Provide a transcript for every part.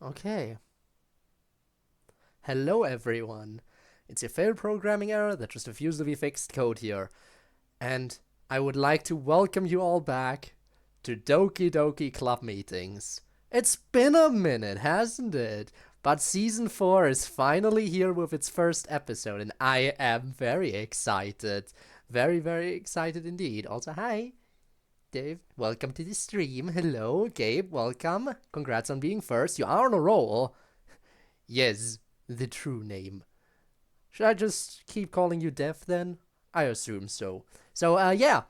Okay. Hello, everyone. It's your failed programming error that just refused to be fixed CodeErr. And I would like to welcome you all back to Doki Doki Club Meetings. It's been a minute, hasn't it? But Season 4 is finally here with its first episode, and I am very excited. Very, very excited indeed. Also, hi, Dave. Welcome to the stream. Hello, Gabe. Welcome. Congrats on being first. You are on a roll. Yes, the true name. Should I just keep calling you Dev then? I assume so. So, yeah.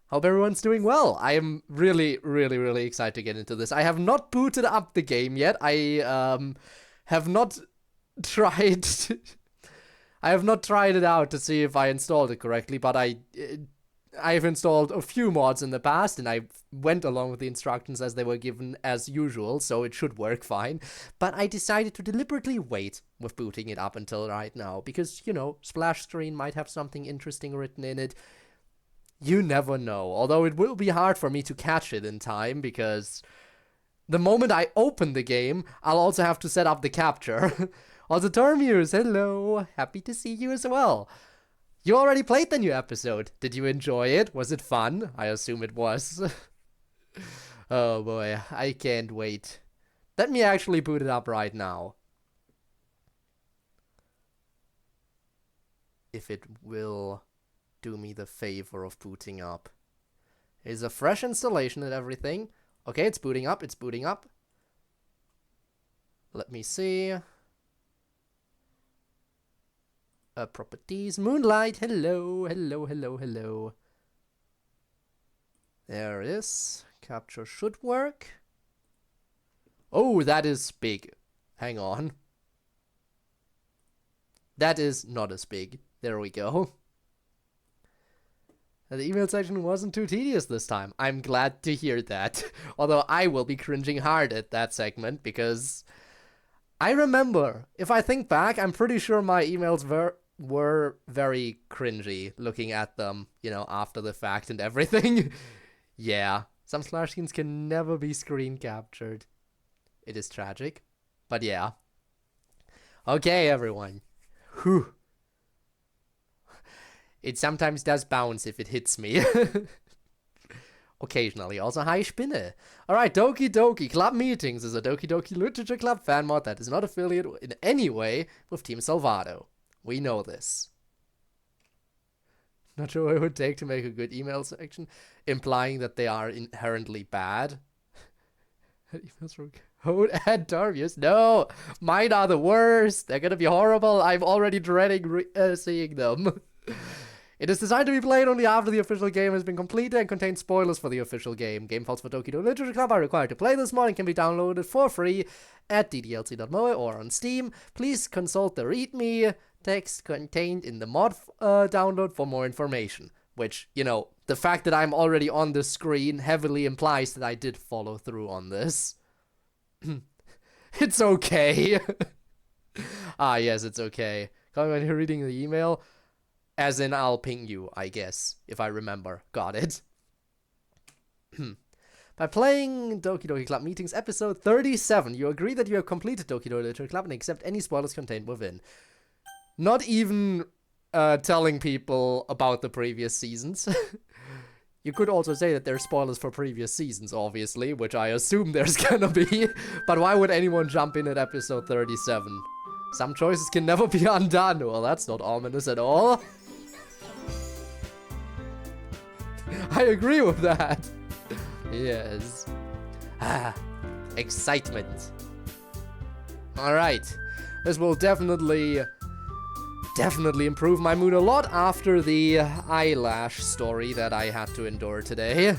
Hope everyone's doing well. I am really, really, really excited to get into this. I have not booted up the game yet. I have not tried. I have not tried it out to see if I installed it correctly, but I've installed a few mods in the past, and I went along with the instructions as they were given as usual, so it should work fine. But I decided to deliberately wait with booting it up until right now, because, you know, splash screen might have something interesting written in it. You never know, although it will be hard for me to catch it in time, because the moment I open the game, I'll also have to set up the capture. Also, Termius, hello! Happy to see you as well. You already played the new episode. Did you enjoy it? Was it fun? I assume it was. Oh boy, I can't wait. Let me actually boot it up right now. If it will do me the favor of booting up. It's a fresh installation and everything. Okay, it's booting up, it's booting up. Let me see. Properties, Moonlight, hello, hello, hello, hello. There it is. Capture should work. Oh, that is big. Hang on. That is not as big. There we go. The email section wasn't too tedious this time. I'm glad to hear that. Although I will be cringing hard at that segment because I remember, if I think back, I'm pretty sure my emails were very cringy looking at them, you know, after the fact and everything. Yeah, some splash screens can never be screen captured. It is tragic, but yeah. Okay, everyone. Whew. It sometimes does bounce if it hits me. Occasionally. Also, hi Spinne. Alright, Doki Doki Club Meetings is a Doki Doki Literature Club fan mod that is not affiliated in any way with Team Salvado. We know this. Not sure what it would take to make a good email section, implying that they are inherently bad. Emails from Code and Darvius. No, mine are the worst. They're gonna be horrible. I'm already dreading seeing them. It is designed to be played only after the official game has been completed and contains spoilers for the official game. Game files for Doki Doki Literature Club are required to play this mod and can be downloaded for free at ddlc.moe or on Steam. Please consult the README text contained in the mod download for more information. Which, you know, the fact that I'm already on the screen heavily implies that I did follow through on this. It's okay. Ah, yes, it's okay. When you're reading the email, as in I'll ping you, I guess, if I remember. Got it. By playing Doki Doki Club Meetings episode 37, you agree that you have completed Doki Doki Literature Club and accept any spoilers contained within. Not even telling people about the previous seasons. You could also say that there's spoilers for previous seasons, obviously, which I assume there's gonna be. But why would anyone jump in at episode 37? Some choices can never be undone. Well, that's not ominous at all. I agree with that. Yes. Ah, excitement. Alright. This will definitely improve my mood a lot after the eyelash story that I had to endure today.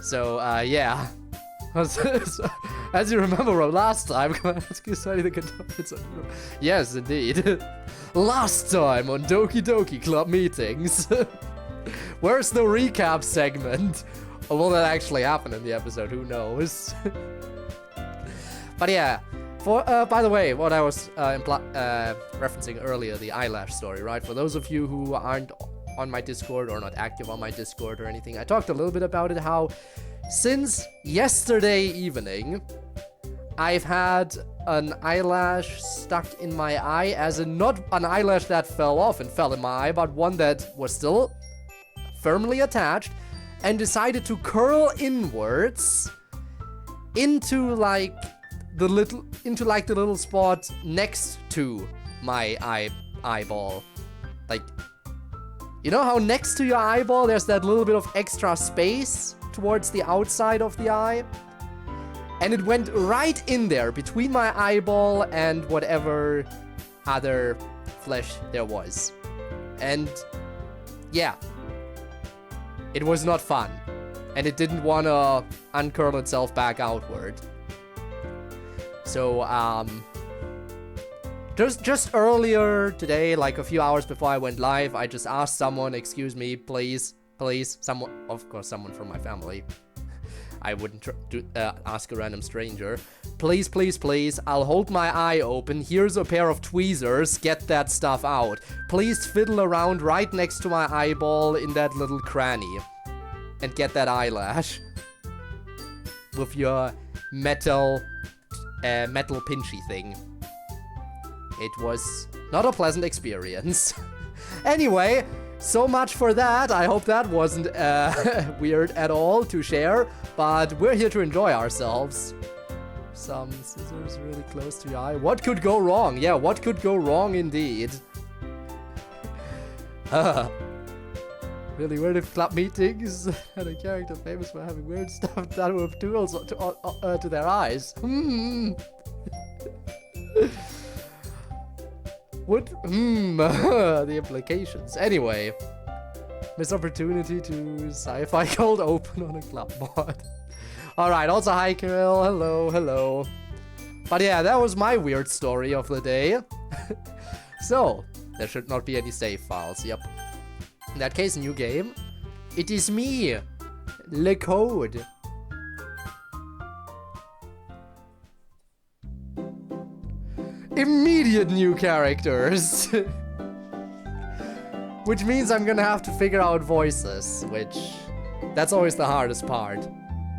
So, yeah. As you remember from last time, yes, indeed. Last time on Doki Doki Club Meetings. Where's the recap segment? Or will that actually happen in the episode? Who knows? But yeah, by the way, what I was referencing earlier, the eyelash story, right? For those of you who aren't on my Discord or not active on my Discord or anything, I talked a little bit about it, how since yesterday evening, I've had an eyelash stuck in my eye, as in not an eyelash that fell off and fell in my eye, but one that was still firmly attached and decided to curl inwards into like the little spot next to my eyeball. Like, you know how next to your eyeball there's that little bit of extra space towards the outside of the eye? And it went right in there between my eyeball and whatever other flesh there was. And yeah, it was not fun. And it didn't want to uncurl itself back outward. So, just earlier today, like a few hours before I went live, I just asked someone, excuse me, please, someone, of course, someone from my family. I wouldn't ask a random stranger. Please, please, please, I'll hold my eye open. Here's a pair of tweezers. Get that stuff out. Please fiddle around right next to my eyeball in that little cranny. And get that eyelash. With your metal pinchy thing. It was not a pleasant experience. Anyway, so much for that. I hope that wasn't weird at all to share, but we're here to enjoy ourselves. Some scissors really close to your eye. What could go wrong? Yeah, what could go wrong indeed? Really weird if club meetings had a character famous for having weird stuff done with tools to their eyes. What? The implications. Anyway, missed opportunity to sci-fi cold open on a club mod. Alright, also hi Kirill, hello. But yeah, that was my weird story of the day. So, there should not be any save files, yep. In that case, new game. It is me, Le Code. Immediate new characters. Which means I'm gonna have to figure out voices, that's always the hardest part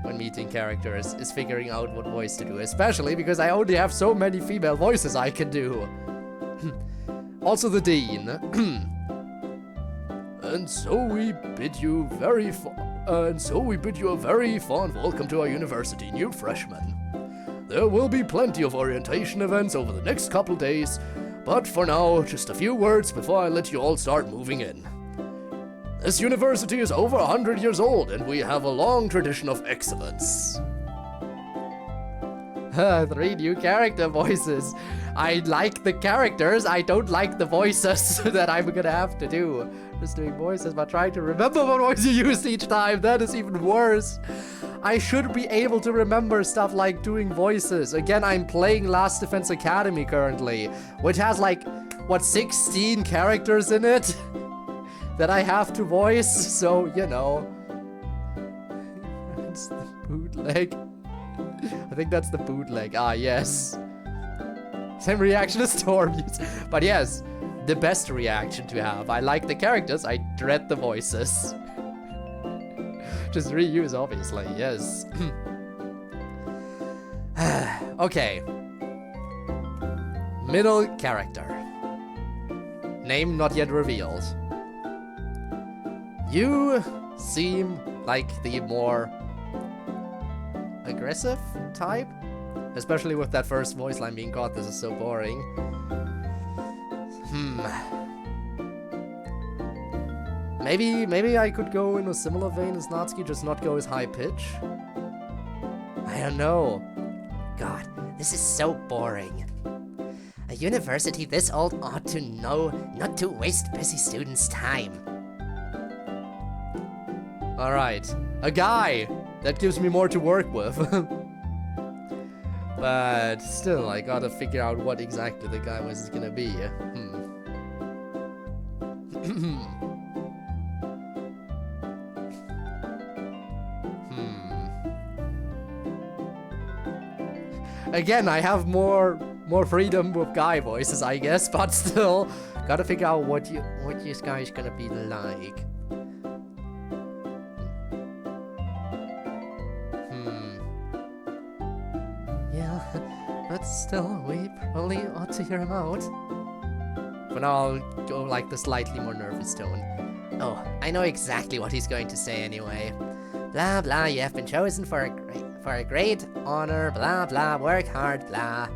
when meeting characters, is figuring out what voice to do, especially because I only have so many female voices I can do. Also the Dean. And so we bid you a very fond welcome to our university, new freshmen. There will be plenty of orientation events over the next couple days, but for now, just a few words before I let you all start moving in. This university is over 100 years old, and we have a long tradition of excellence. 3 new character voices. I like the characters, I don't like the voices that I'm gonna have to do. Just doing voices, but trying to remember what voice you used each time, that is even worse. I should be able to remember stuff like doing voices. Again, I'm playing Last Defense Academy currently, which has like, what, 16 characters in it that I have to voice, so, you know. It's the bootleg. I think that's the bootleg. Ah, yes. Same reaction as Storm. But yes, the best reaction to have. I like the characters, I dread the voices. Just reuse, obviously, yes. Okay. Middle character. Name not yet revealed. You seem like the more aggressive type, especially with that first voice line being caught. This is so boring. Maybe I could go in a similar vein as Natsuki, just not go as high pitch. I don't know. God, this is so boring. A university this old ought to know not to waste busy students' time. Alright, a guy! That gives me more to work with. But still, I gotta figure out what exactly the guy was gonna be. Again, I have more freedom with guy voices, I guess, but still, gotta figure out what this guy is gonna be like. Yeah, but still, we probably ought to hear him out. For now, I'll go like the slightly more nervous tone. Oh, I know exactly what he's going to say anyway. Blah blah, you have been chosen for a great honor, blah blah, work hard, blah.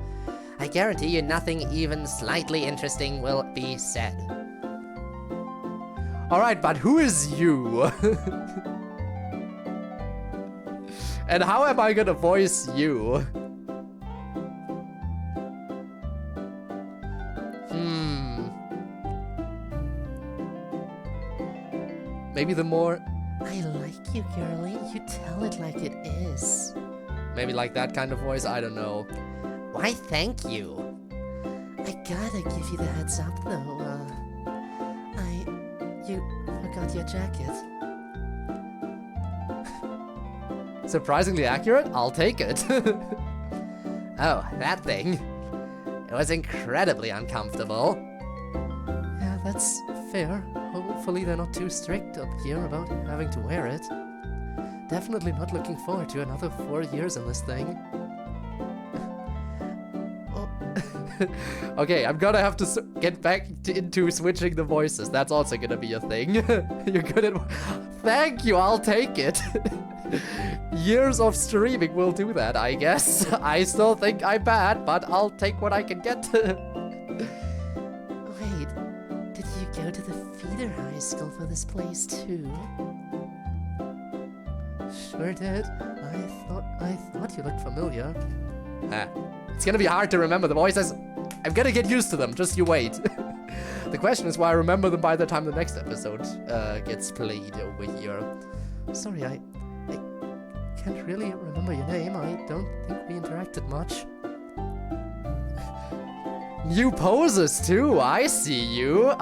I guarantee you nothing even slightly interesting will be said. Alright, but who is you? And how am I gonna voice you? Maybe the more... I like you, girlie. You tell it like it is. Maybe like that kind of voice? I don't know. Why, thank you. I gotta give you the heads up, though. You forgot your jacket. Surprisingly accurate? I'll take it. Oh, that thing. It was incredibly uncomfortable. Yeah, that's fair. Hopefully they're not too strict up here about having to wear it. Definitely not looking forward to another 4 years in this thing. Okay, I'm gonna have to get back into switching the voices. That's also gonna be a thing. You're good at... Thank you, I'll take it. Years of streaming will do that, I guess. I still think I'm bad, but I'll take what I can get. Wait, did you go to the feeder high school for this place too? Sure did. I thought you looked familiar. It's gonna be hard to remember the voices. I'm gonna get used to them, just you wait. The question is why I remember them by the time the next episode gets played over here. Sorry, I can't really remember your name. I don't think we interacted much. New poses too, I see you.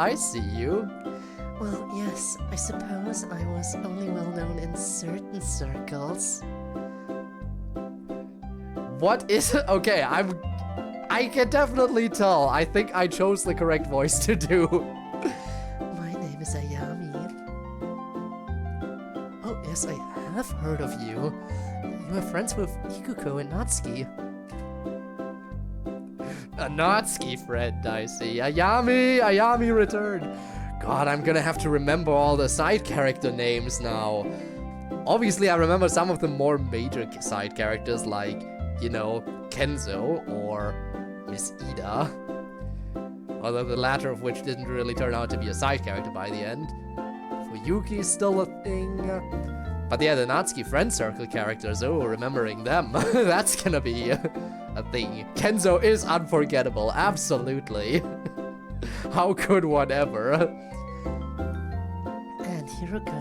Well, yes, I suppose I was only well known in certain circles. What is it? Okay, I can definitely tell. I think I chose the correct voice to do. My name is Ayami. Oh, yes, I have heard of you. You are friends with Ikuko and Natsuki. A Natsuki friend, I see. Ayami returned. God, I'm gonna have to remember all the side character names now. Obviously, I remember some of the more major side characters like, you know, Kenzo or Miss Ida. Although the latter of which didn't really turn out to be a side character by the end. Fuyuki is still a thing. But yeah, the Natsuki friend circle characters, oh, remembering them. That's gonna be a thing. Kenzo is unforgettable, absolutely. How could one ever? And Hiroko.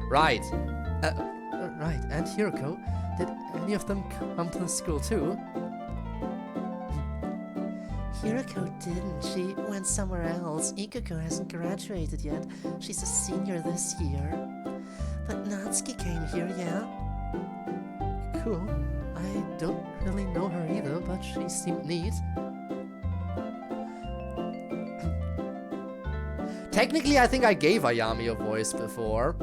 Right. Right, and Hiroko. Did any of them come to the school too? Hiroko didn't. She went somewhere else. Ikuko hasn't graduated yet. She's a senior this year. But Natsuki came here, yeah? Cool. I don't really know her either, but she seemed neat. Technically, I think I gave Ayami a voice before.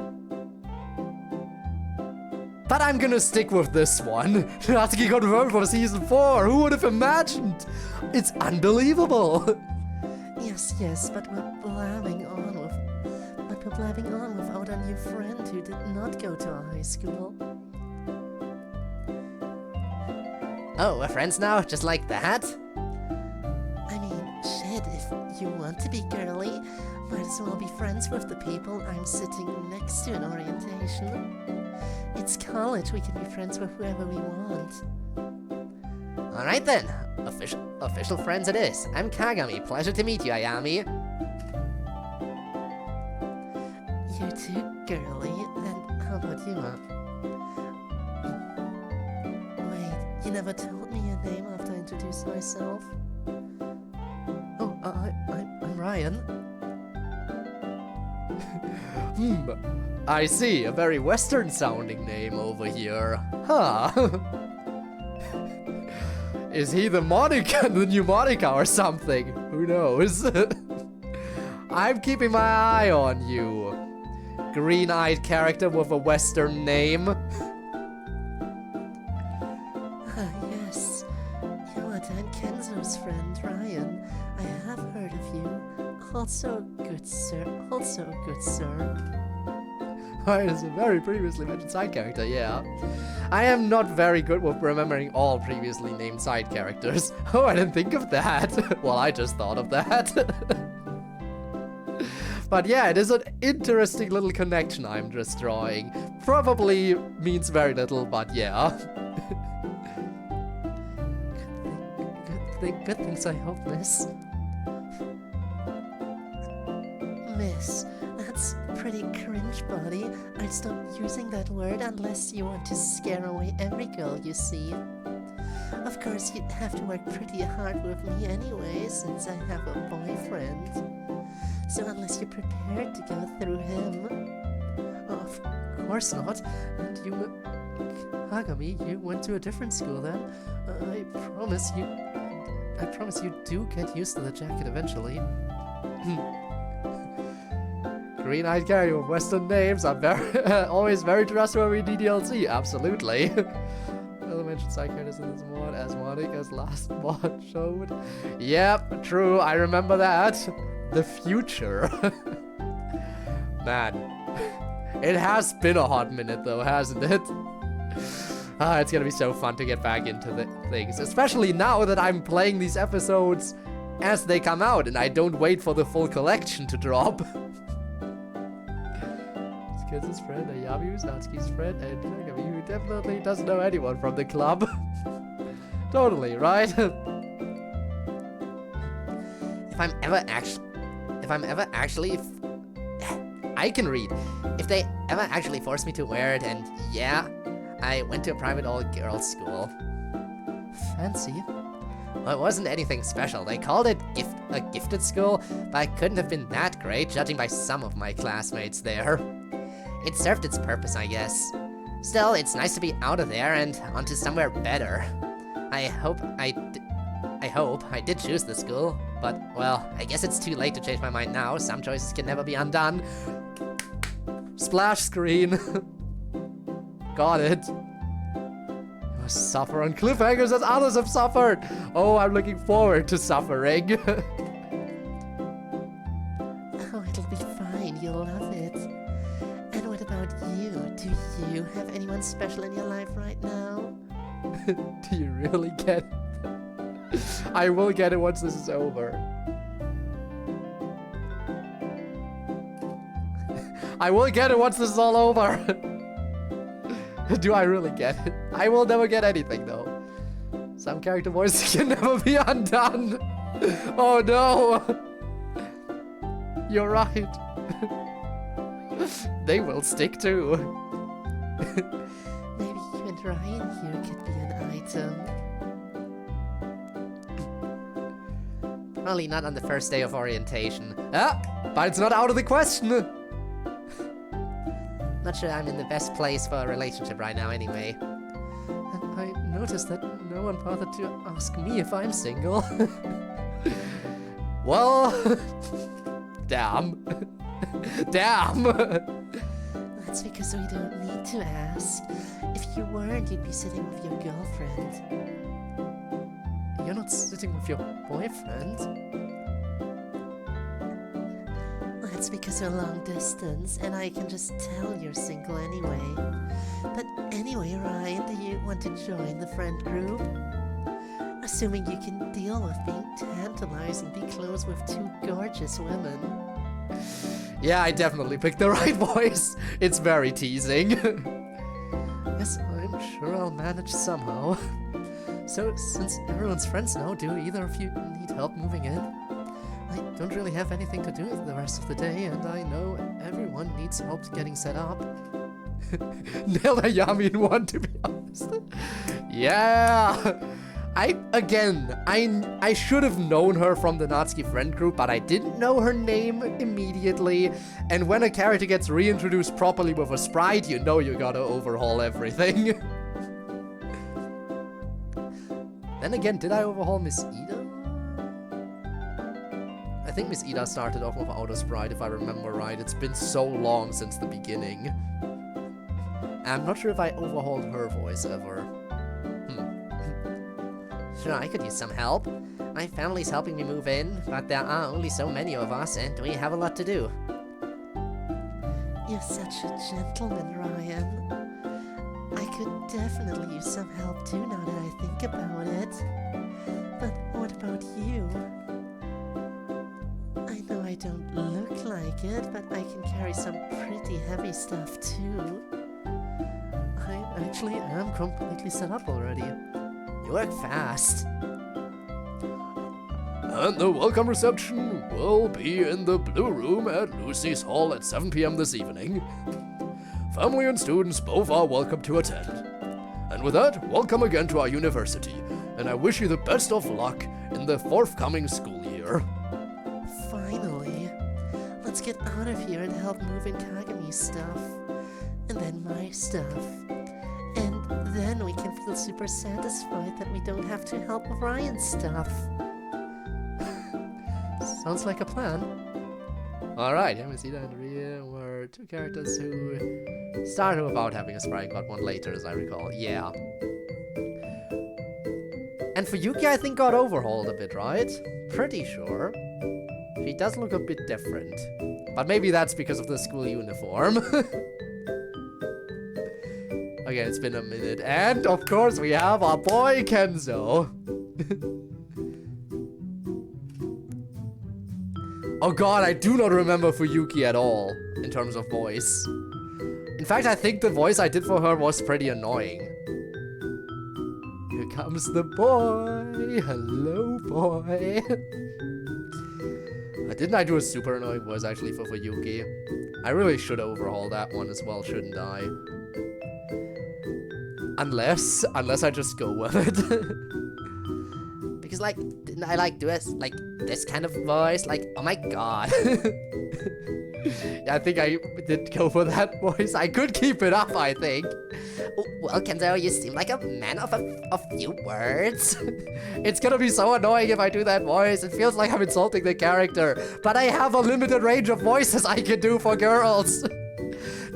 But I'm gonna stick with this one. Natsuki confirmed for season 4. Who would have imagined? It's unbelievable. Yes, but we're blabbing on without a new friend who did not go to our high school. Oh, we're friends now, just like that? I mean, shit, if you want to be girly, might as well be friends with the people I'm sitting next to in orientation. It's college, we can be friends with whoever we want. Alright then, official friends it is. I'm Kagami, pleasure to meet you, Ayami. You too, girly, and how about you, Wait, you never told me your name after I introduced myself. Oh, I'm Ryan. I see, a very Western-sounding name over here. Huh. Is he the new Monica or something? Who knows? I'm keeping my eye on you. Green-eyed character with a Western name. Yes. You're Dan Kenzo's friend, Ryan. I have heard of you. Also good, sir. Ryan is a very previously mentioned side character, yeah. I am not very good with remembering all previously named side characters. Oh, I didn't think of that. Well, I just thought of that. But yeah, it is an interesting little connection I'm just drawing. Probably means very little, but yeah. Good things, I hope, miss. Miss, that's pretty cringe, buddy. I'd stop using that word unless you want to scare away every girl you see. Of course, you'd have to work pretty hard with me anyway, since I have a boyfriend. So unless you're prepared to go through him... Of course not. And you... Kagami, you went to a different school then. I promise you do get used to the jacket eventually. Green-eyed character with Western names are very always very trustworthy DDLC, absolutely. Mentioned side characters in this mod as Monica's last mod showed. Yep, true, I remember that. The future. Man. It has been a hot minute though, hasn't it? It's gonna be so fun to get back into the things, especially now that I'm playing these episodes as they come out and I don't wait for the full collection to drop. Kids' friend, Ayami Natsuki's friend, and Kagami, who definitely doesn't know anyone from the club. Totally, right? If I'm ever actually... I can read. If they ever actually force me to wear it, and yeah, I went to a private all-girls school. Fancy. Well, it wasn't anything special. They called it a gifted school, but it couldn't have been that great, judging by some of my classmates there. It served its purpose, I guess. Still, it's nice to be out of there and onto somewhere better. I hope I did choose the school, but, well, I guess it's too late to change my mind now. Some choices can never be undone. Splash screen. Got it. You must suffer on cliffhangers as others have suffered. Oh, I'm looking forward to suffering. Oh, it'll be fine. You'll love it. And what about you? Do you have anyone special in your life right now? Do you really get it? I will get it once this is over. I will get it once this is all over. Do I really get it? I will never get anything though. Some character voices can never be undone. Oh no. You're right. They will stick too. Maybe you and Ryan here could be an item. Probably not on the first day of orientation. Ah, but it's not out of the question. Not sure I'm in the best place for a relationship right now anyway. And I noticed that no one bothered to ask me if I'm single. Well, damn. Damn. That's because we don't need to ask. If you weren't, you'd be sitting with your girlfriend. You're not sitting with your boyfriend? That's because we're long distance, and I can just tell you're single anyway. But anyway, Ryan, do you want to join the friend group? Assuming you can deal with being tantalizingly close with two gorgeous women. Yeah, I definitely picked the right voice. It's very teasing. Yes, I'm sure I'll manage somehow. So, since everyone's friends now, do either of you need help moving in? I don't really have anything to do with the rest of the day, and I know everyone needs help getting set up. Nailed Ayami in one, to be honest. Yeah! I should have known her from the Natsuki friend group, but I didn't know her name immediately. And when a character gets reintroduced properly with a sprite, you know you gotta overhaul everything. Then again, did I overhaul Miss Ida? I think Miss Ida started off with Auto Sprite, if I remember right. It's been so long since the beginning. I'm not sure if I overhauled her voice ever. Sure, I could use some help. My family's helping me move in, but there are only so many of us, and we have a lot to do. You're such a gentleman, Ryan. I could definitely use some help too now that I think about it. But what about you? I know I don't look like it, but I can carry some pretty heavy stuff too. I actually am completely set up already. You work fast. And the welcome reception will be in the Blue Room at Lucy's Hall at 7 p.m. this evening. Family and students both are welcome to attend. And with that, welcome again to our university, and I wish you the best of luck in the forthcoming school year. Finally. Let's get out of here and help move in Kagami's stuff. And then my stuff. And then we can feel super satisfied that we don't have to help with Ryan's stuff. Sounds like a plan. Alright, Yamazita and Ria were two characters who started without having a sprite, got one later as I recall. Yeah. And for Yuki, I think got overhauled a bit, right? Pretty sure. She does look a bit different. But maybe that's because of the school uniform. Okay, it's been a minute. And, of course, we have our boy Kenzo. Oh god, I do not remember Fuyuki at all, in terms of voice. In fact, I think the voice I did for her was pretty annoying. Here comes the boy. Hello, boy. Didn't I do a super annoying voice actually for Fuyuki? I really should overhaul that one as well, shouldn't I? Unless I just go with it. Because, like, didn't I, like, do it, like, this kind of voice? Like, oh my god. Yeah, I think I did go for that voice. I could keep it up, I think. Well, Kenzo, you seem like a man of a few words. It's gonna be so annoying if I do that voice. It feels like I'm insulting the character. But I have a limited range of voices I can do for girls.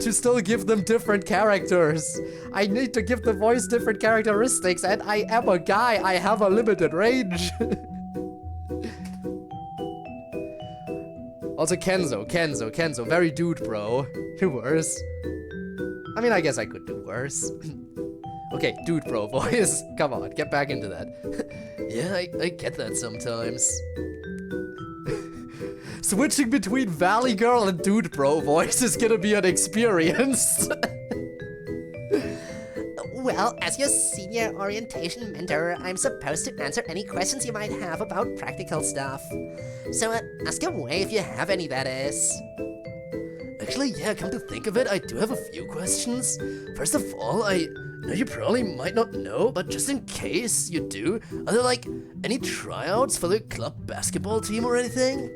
To still give them different characters. I need to give the voice different characteristics, and I am a guy. I have a limited range. Also, Kenzo. Very dude, bro. Do worse. I mean, I guess I could do worse. Okay, dude, bro voice. Come on, get back into that. Yeah, I get that sometimes. Switching between Valley Girl and Dude Bro voice is gonna be an experience. Well, as your senior orientation mentor, I'm supposed to answer any questions you might have about practical stuff. So, ask away if you have any, that is. Actually, yeah, come to think of it, I do have a few questions. First of all, I know you probably might not know, but just in case you do, are there, like, any tryouts for the club basketball team or anything?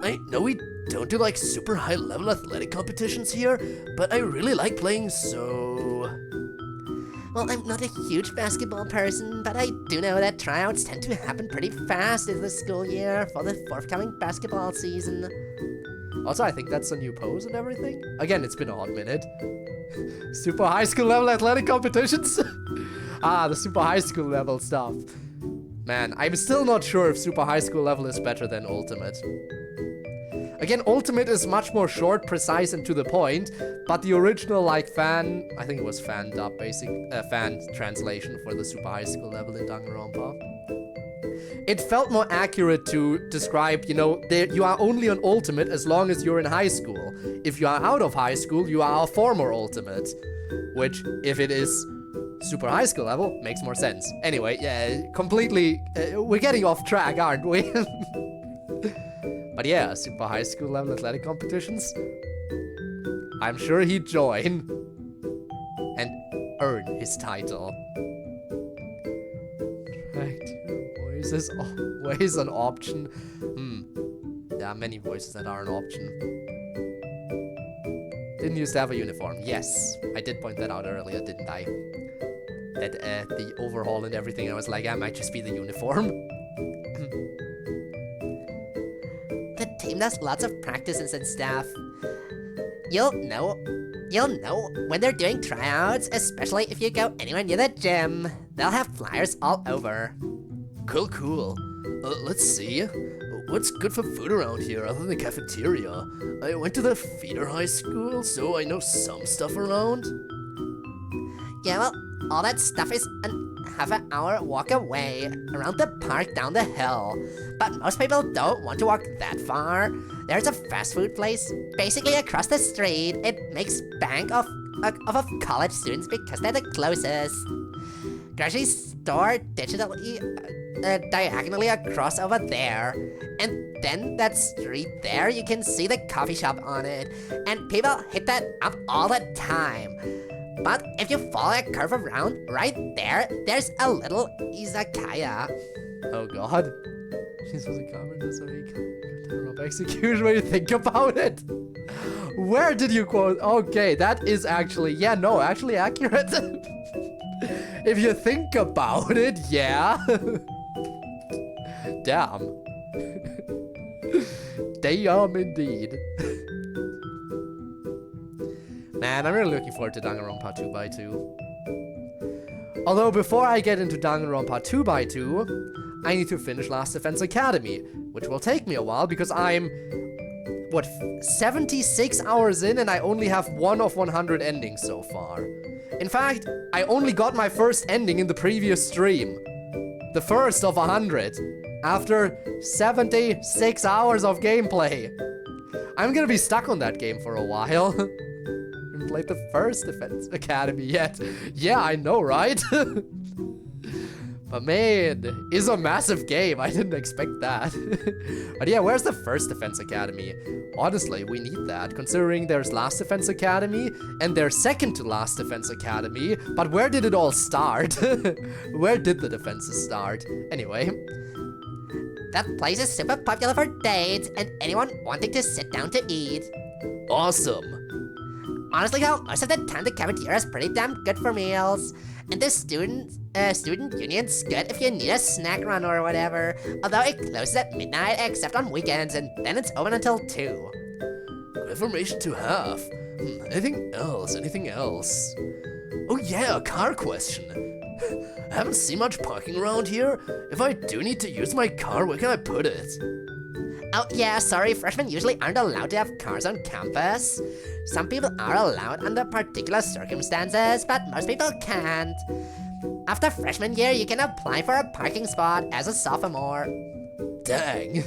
I know we don't do, like, super high-level athletic competitions here, but I really like playing, so... Well, I'm not a huge basketball person, but I do know that tryouts tend to happen pretty fast in the school year for the forthcoming basketball season. Also, I think that's a new pose and everything. Again, it's been a hot minute. Super high school level athletic competitions? The super high school level stuff. Man, I'm still not sure if super high school level is better than ultimate. Again, ultimate is much more short, precise, and to the point, but the original, like, fan dub, fan translation for the super high school level in Danganronpa. It felt more accurate to describe, you know, you are only an ultimate as long as you're in high school. If you are out of high school, you are a former ultimate. Which, if it is super high school level, makes more sense. Anyway, yeah, completely, we're getting off track, aren't we? But yeah, super high school level athletic competitions. I'm sure he'd join and earn his title. Voice is always an option. There are many voices that are an option. Didn't used to have a uniform. Yes, I did point that out earlier, didn't I? That the overhaul and everything, I was like, I might just be the uniform. The team does lots of practices and stuff. You'll know when they're doing tryouts, especially if you go anywhere near the gym. they'll have flyers all over. Cool, cool. Let's see. What's good for food around here other than the cafeteria? I went to the feeder high school, so I know some stuff around. Yeah, well, all that stuff is half an hour walk away, around the park down the hill. But most people don't want to walk that far. There's a fast food place basically across the street. It makes bank of college students because they're the closest. Grocery store diagonally across over there. And then that street there, you can see the coffee shop on it. And people hit that up all the time. But if you follow a curve around, right there, there's a little izakaya. Oh god. She's supposed to comment this week. Of execution when you think about it. Where did you quote? Okay, that is actually, yeah, no, actually accurate. If you think about it, yeah. Damn. Damn indeed. Man, I'm really looking forward to Danganronpa 2x2. Although before I get into Danganronpa 2x2, I need to finish Last Defense Academy, which will take me a while because I'm, 76 hours in and I only have 1 of 100 endings so far. In fact, I only got my first ending in the previous stream. The first of 100. After 76 hours of gameplay. I'm gonna be stuck on that game for a while. Haven't played the first Defense Academy yet. Yeah, I know, right? But man, it's a massive game. I didn't expect that. But yeah, where's the first Defense Academy? Honestly, we need that, considering there's Last Defense Academy, and there's second to Last Defense Academy. But where did it all start? Where did the defenses start? Anyway. That place is super popular for dates and anyone wanting to sit down to eat. Awesome. Honestly, though, most of the time the cafeteria is pretty damn good for meals. And the student union's good if you need a snack run or whatever. Although it closes at midnight except on weekends and then it's open until 2. Good information to have. Anything else? Anything else? Oh yeah, a car question. I haven't seen much parking around here. If I do need to use my car, where can I put it? Oh yeah, sorry, freshmen usually aren't allowed to have cars on campus. Some people are allowed under particular circumstances, but most people can't. After freshman year, you can apply for a parking spot as a sophomore. Dang.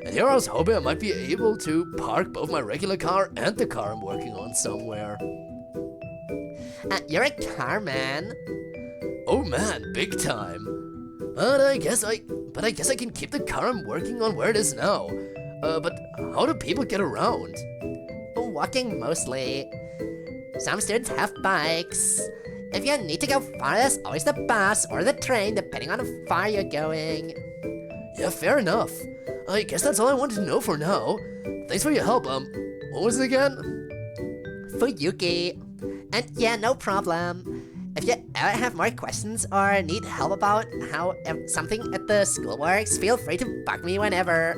And here I was hoping I might be able to park both my regular car and the car I'm working on somewhere. You're a car man. Oh man, big time. But I guess I can keep the car I'm working on where it is now. But how do people get around? Walking mostly. Some students have bikes. If you need to go far, there's always the bus or the train, depending on how far you're going. Yeah, fair enough. I guess that's all I wanted to know for now. Thanks for your help. What was it again? Fuyuki. And yeah, no problem. If you ever have more questions or need help about how something at the school works, feel free to bug me whenever.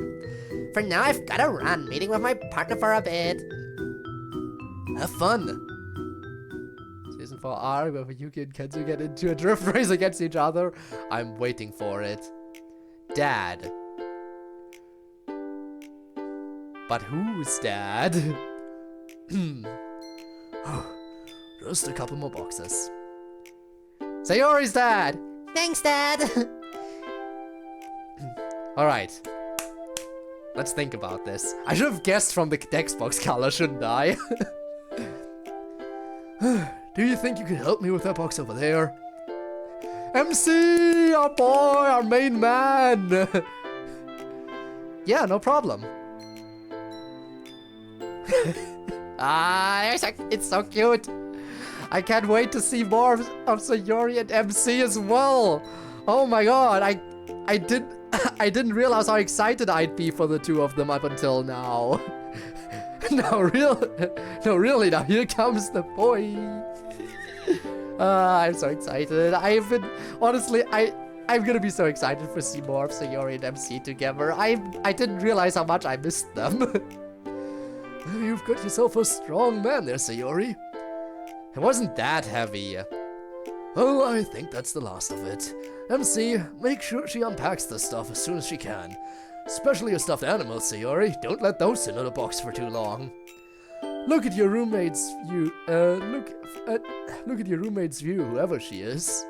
For now, I've gotta run, meeting with my partner for a bit. Have fun. Season 4R, where Yuki and Kenzu get into a drift race against each other. I'm waiting for it. Dad. But who's dad? Just a couple more boxes. Sayori's dad! Thanks, Dad! Alright. Let's think about this. I should have guessed from the text box color, shouldn't I? Do you think you could help me with that box over there? MC, our boy, our main man. Yeah, no problem. It's so cute. I can't wait to see more of Sayori and MC as well. Oh my god, I didn't realize how excited I'd be for the two of them up until now. No, really, now here comes the boy. I'm so excited. Honestly, I'm gonna be so excited to see more of Sayori and MC together. I didn't realize how much I missed them. You've got yourself a strong man there, Sayori. It wasn't that heavy. Well, I think that's the last of it. MC, make sure she unpacks the stuff as soon as she can. Especially your stuffed animals, Sayori. Don't let those sit in a box for too long. Look at your roommate's view. Look at your roommate's view, whoever she is.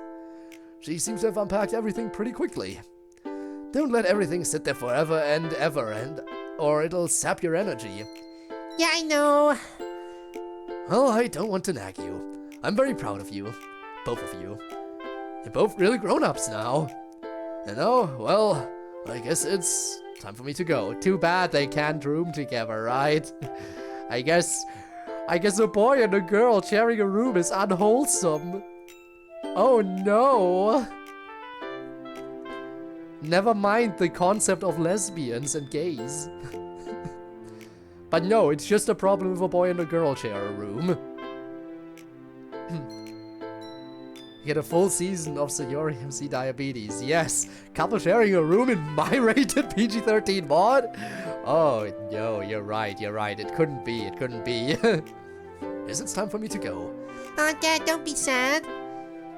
She seems to have unpacked everything pretty quickly. Don't let everything sit there forever and ever, or it'll sap your energy. Yeah, I know. Well, I don't want to nag you. I'm very proud of you. Both of you. You're both really grown-ups now. And oh, well, I guess it's time for me to go. Too bad they can't room together, right? I guess a boy and a girl sharing a room is unwholesome. Oh no! Never mind the concept of lesbians and gays. But no, it's just a problem if a boy and a girl share a room. Get a full season of Sayori MC Diabetes. Yes, couple sharing a room in my rated PG-13 mod? Oh, no, you're right. It couldn't be. Guess it's time for me to go. Oh, Dad, don't be sad.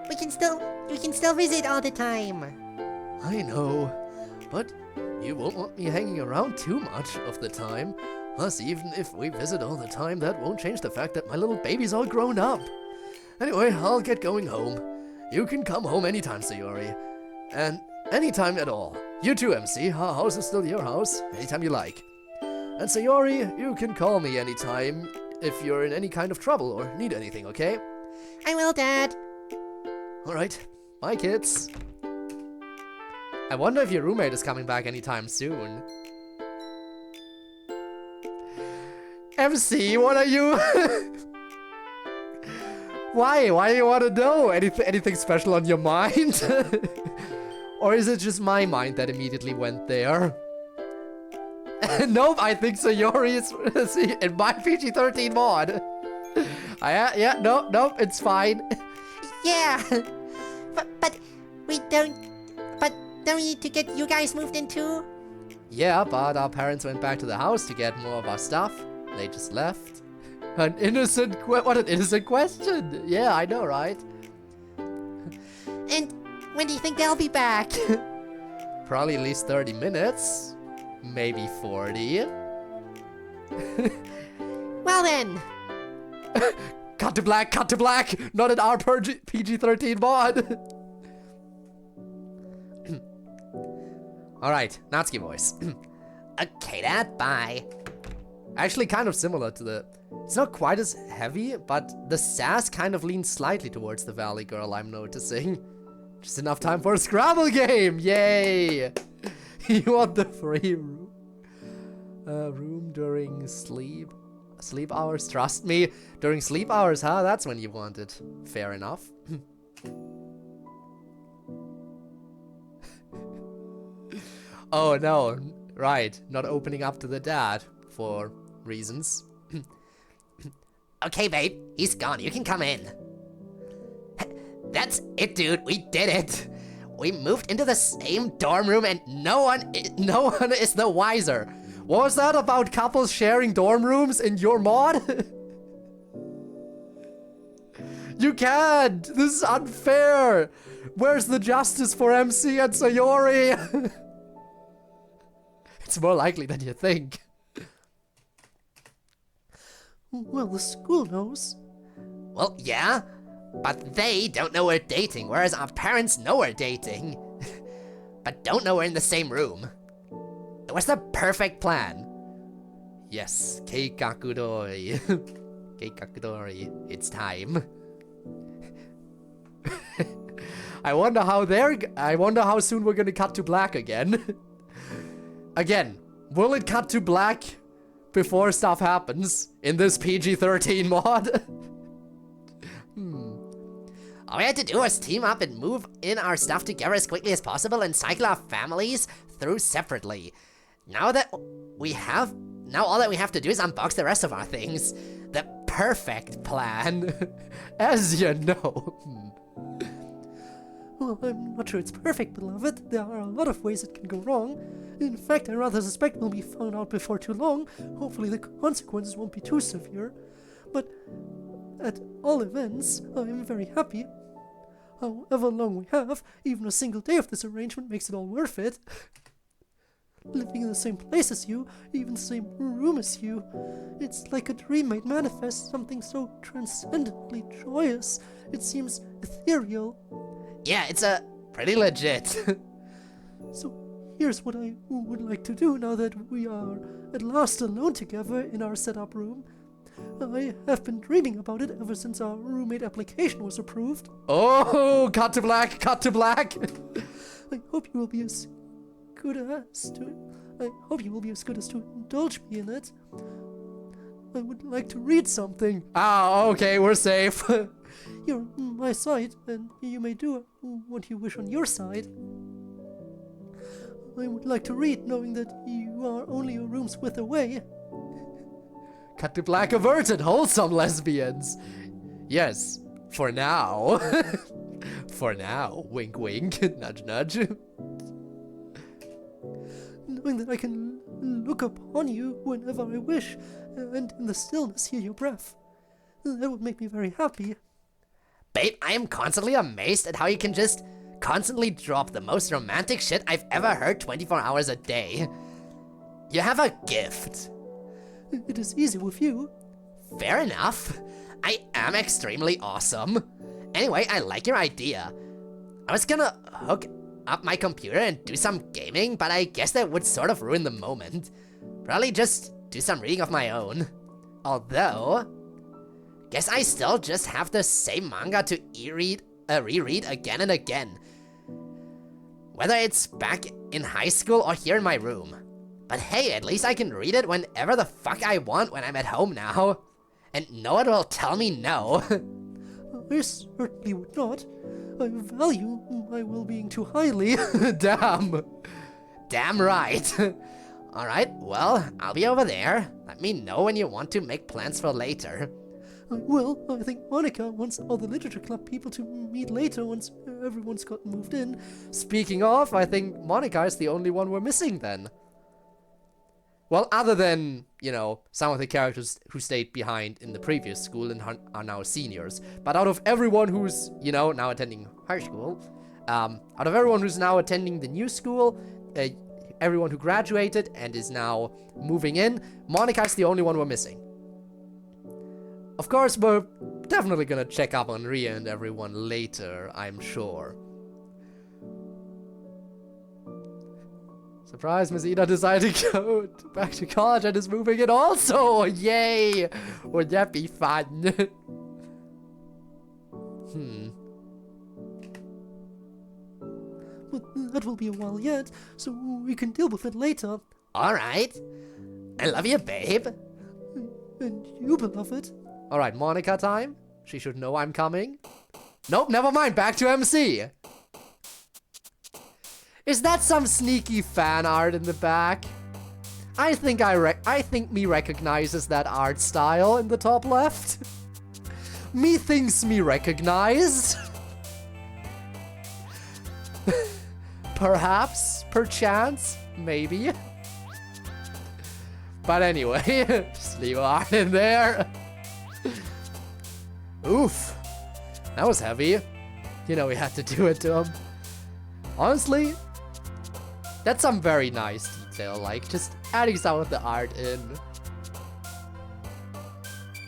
We can still visit all the time. I know, but you won't want me hanging around too much of the time. Plus, even if we visit all the time, that won't change the fact that my little baby's all grown up. Anyway, I'll get going home. You can come home anytime, Sayori. And anytime at all. You too, MC. Our house is still your house. Anytime you like. And Sayori, you can call me anytime if you're in any kind of trouble or need anything, okay? I will, Dad. Alright. Bye, kids. I wonder if your roommate is coming back anytime soon. MC, what are you? Why? Why do you want to know? Anything special on your mind? Or is it just my mind that immediately went there? Nope, I think Sayori is in my PG-13 mod. Yeah, nope, it's fine. Yeah, but don't we need to get you guys moved in too? Yeah, but our parents went back to the house to get more of our stuff. They just left. What an innocent question. Yeah, I know, right? And when do you think they'll be back? Probably at least 30 minutes. Maybe 40. Well then. Cut to black. Not an R PG-13 mod. Alright, Natsuki voice. Okay, Dad, bye. Actually kind of similar to the... It's not quite as heavy, but the sass kind of leans slightly towards the Valley Girl, I'm noticing. Just enough time for a Scrabble game! Yay! You want the free room during sleep hours? Trust me, during sleep hours, huh? That's when you want it. Fair enough. Oh no, right, not opening up to the dad for reasons. Okay, babe, he's gone. You can come in. That's it, dude. We did it. We moved into the same dorm room and no one is the wiser. What was that about couples sharing dorm rooms in your mod? You can't! This is unfair! Where's the justice for MC and Sayori? It's more likely than you think. Well, the school knows. Well, yeah, but they don't know we're dating, whereas our parents know we're dating. But don't know we're in the same room. It was the perfect plan. Yes, keikakudori. Keikakudori, it's time. I wonder how soon we're gonna cut to black again. Again, will it cut to black before stuff happens in this PG-13 mod? All we had to do was team up and move in our stuff together as quickly as possible and cycle our families through separately. Now all that we have to do is unbox the rest of our things. The perfect plan. As you know. Well, I'm not sure it's perfect, beloved. There are a lot of ways it can go wrong. In fact, I rather suspect we'll be found out before too long. Hopefully the consequences won't be too severe. But at all events, I'm very happy. however long we have, even a single day of this arrangement makes it all worth it. Living in the same place as you, even the same room as you. It's like a dream made manifest, something so transcendently joyous. It seems ethereal. Yeah, it's pretty legit. So here's what I would like to do now that we are at last alone together in our setup room. I have been dreaming about it ever since our roommate application was approved. Oh, cut to black, cut to black. I hope you will be as good as to indulge me in it. I would like to read something. Ah, okay, we're safe. You're on my side, and you may do what you wish on your side. I would like to read, knowing that you are only a room's width away. Cut to black averted, wholesome lesbians. Yes, for now. For now, wink wink, nudge nudge. Knowing that I can look upon you whenever I wish, and in the stillness hear your breath. That would make me very happy. Babe, I am constantly amazed at how you can just constantly drop the most romantic shit I've ever heard 24 hours a day. You have a gift. It is easy with you. Fair enough. I am extremely awesome. Anyway, I like your idea. I was gonna hook up my computer and do some gaming, but I guess that would sort of ruin the moment. Probably just do some reading of my own. Although, guess I still just have the same manga to reread again and again. Whether it's back in high school or here in my room. But hey, at least I can read it whenever the fuck I want when I'm at home now. And no one will tell me no. I certainly would not. I value my well-being too highly. Damn. Damn right. Alright, well, I'll be over there. Let me know when you want to make plans for later. I will. I think Monica wants all the literature club people to meet later once everyone's gotten moved in. Speaking of, I think Monica is the only one we're missing then. Well, other than, you know, some of the characters who stayed behind in the previous school and are now seniors. But out of everyone who's, you know, now attending high school, out of everyone who's now attending the new school, everyone who graduated and is now moving in, Monica's the only one we're missing. Of course, we're definitely gonna check up on Ria and everyone later, I'm sure. Surprise, Miss Ida decided to go back to college and is moving in also! Yay! Would that be fun? But that will be a while yet, so we can deal with it later. Alright. I love you, babe. And you, beloved. Alright, Monica time. She should know I'm coming. Nope, never mind, back to MC. Is that some sneaky fan art in the back? I think me recognizes that art style in the top left. Me thinks me recognize. Perhaps, perchance, maybe. But anyway, just leave art in there. Oof, that was heavy. You know we had to do it to him. Honestly, that's some very nice detail, like just adding some of the art in.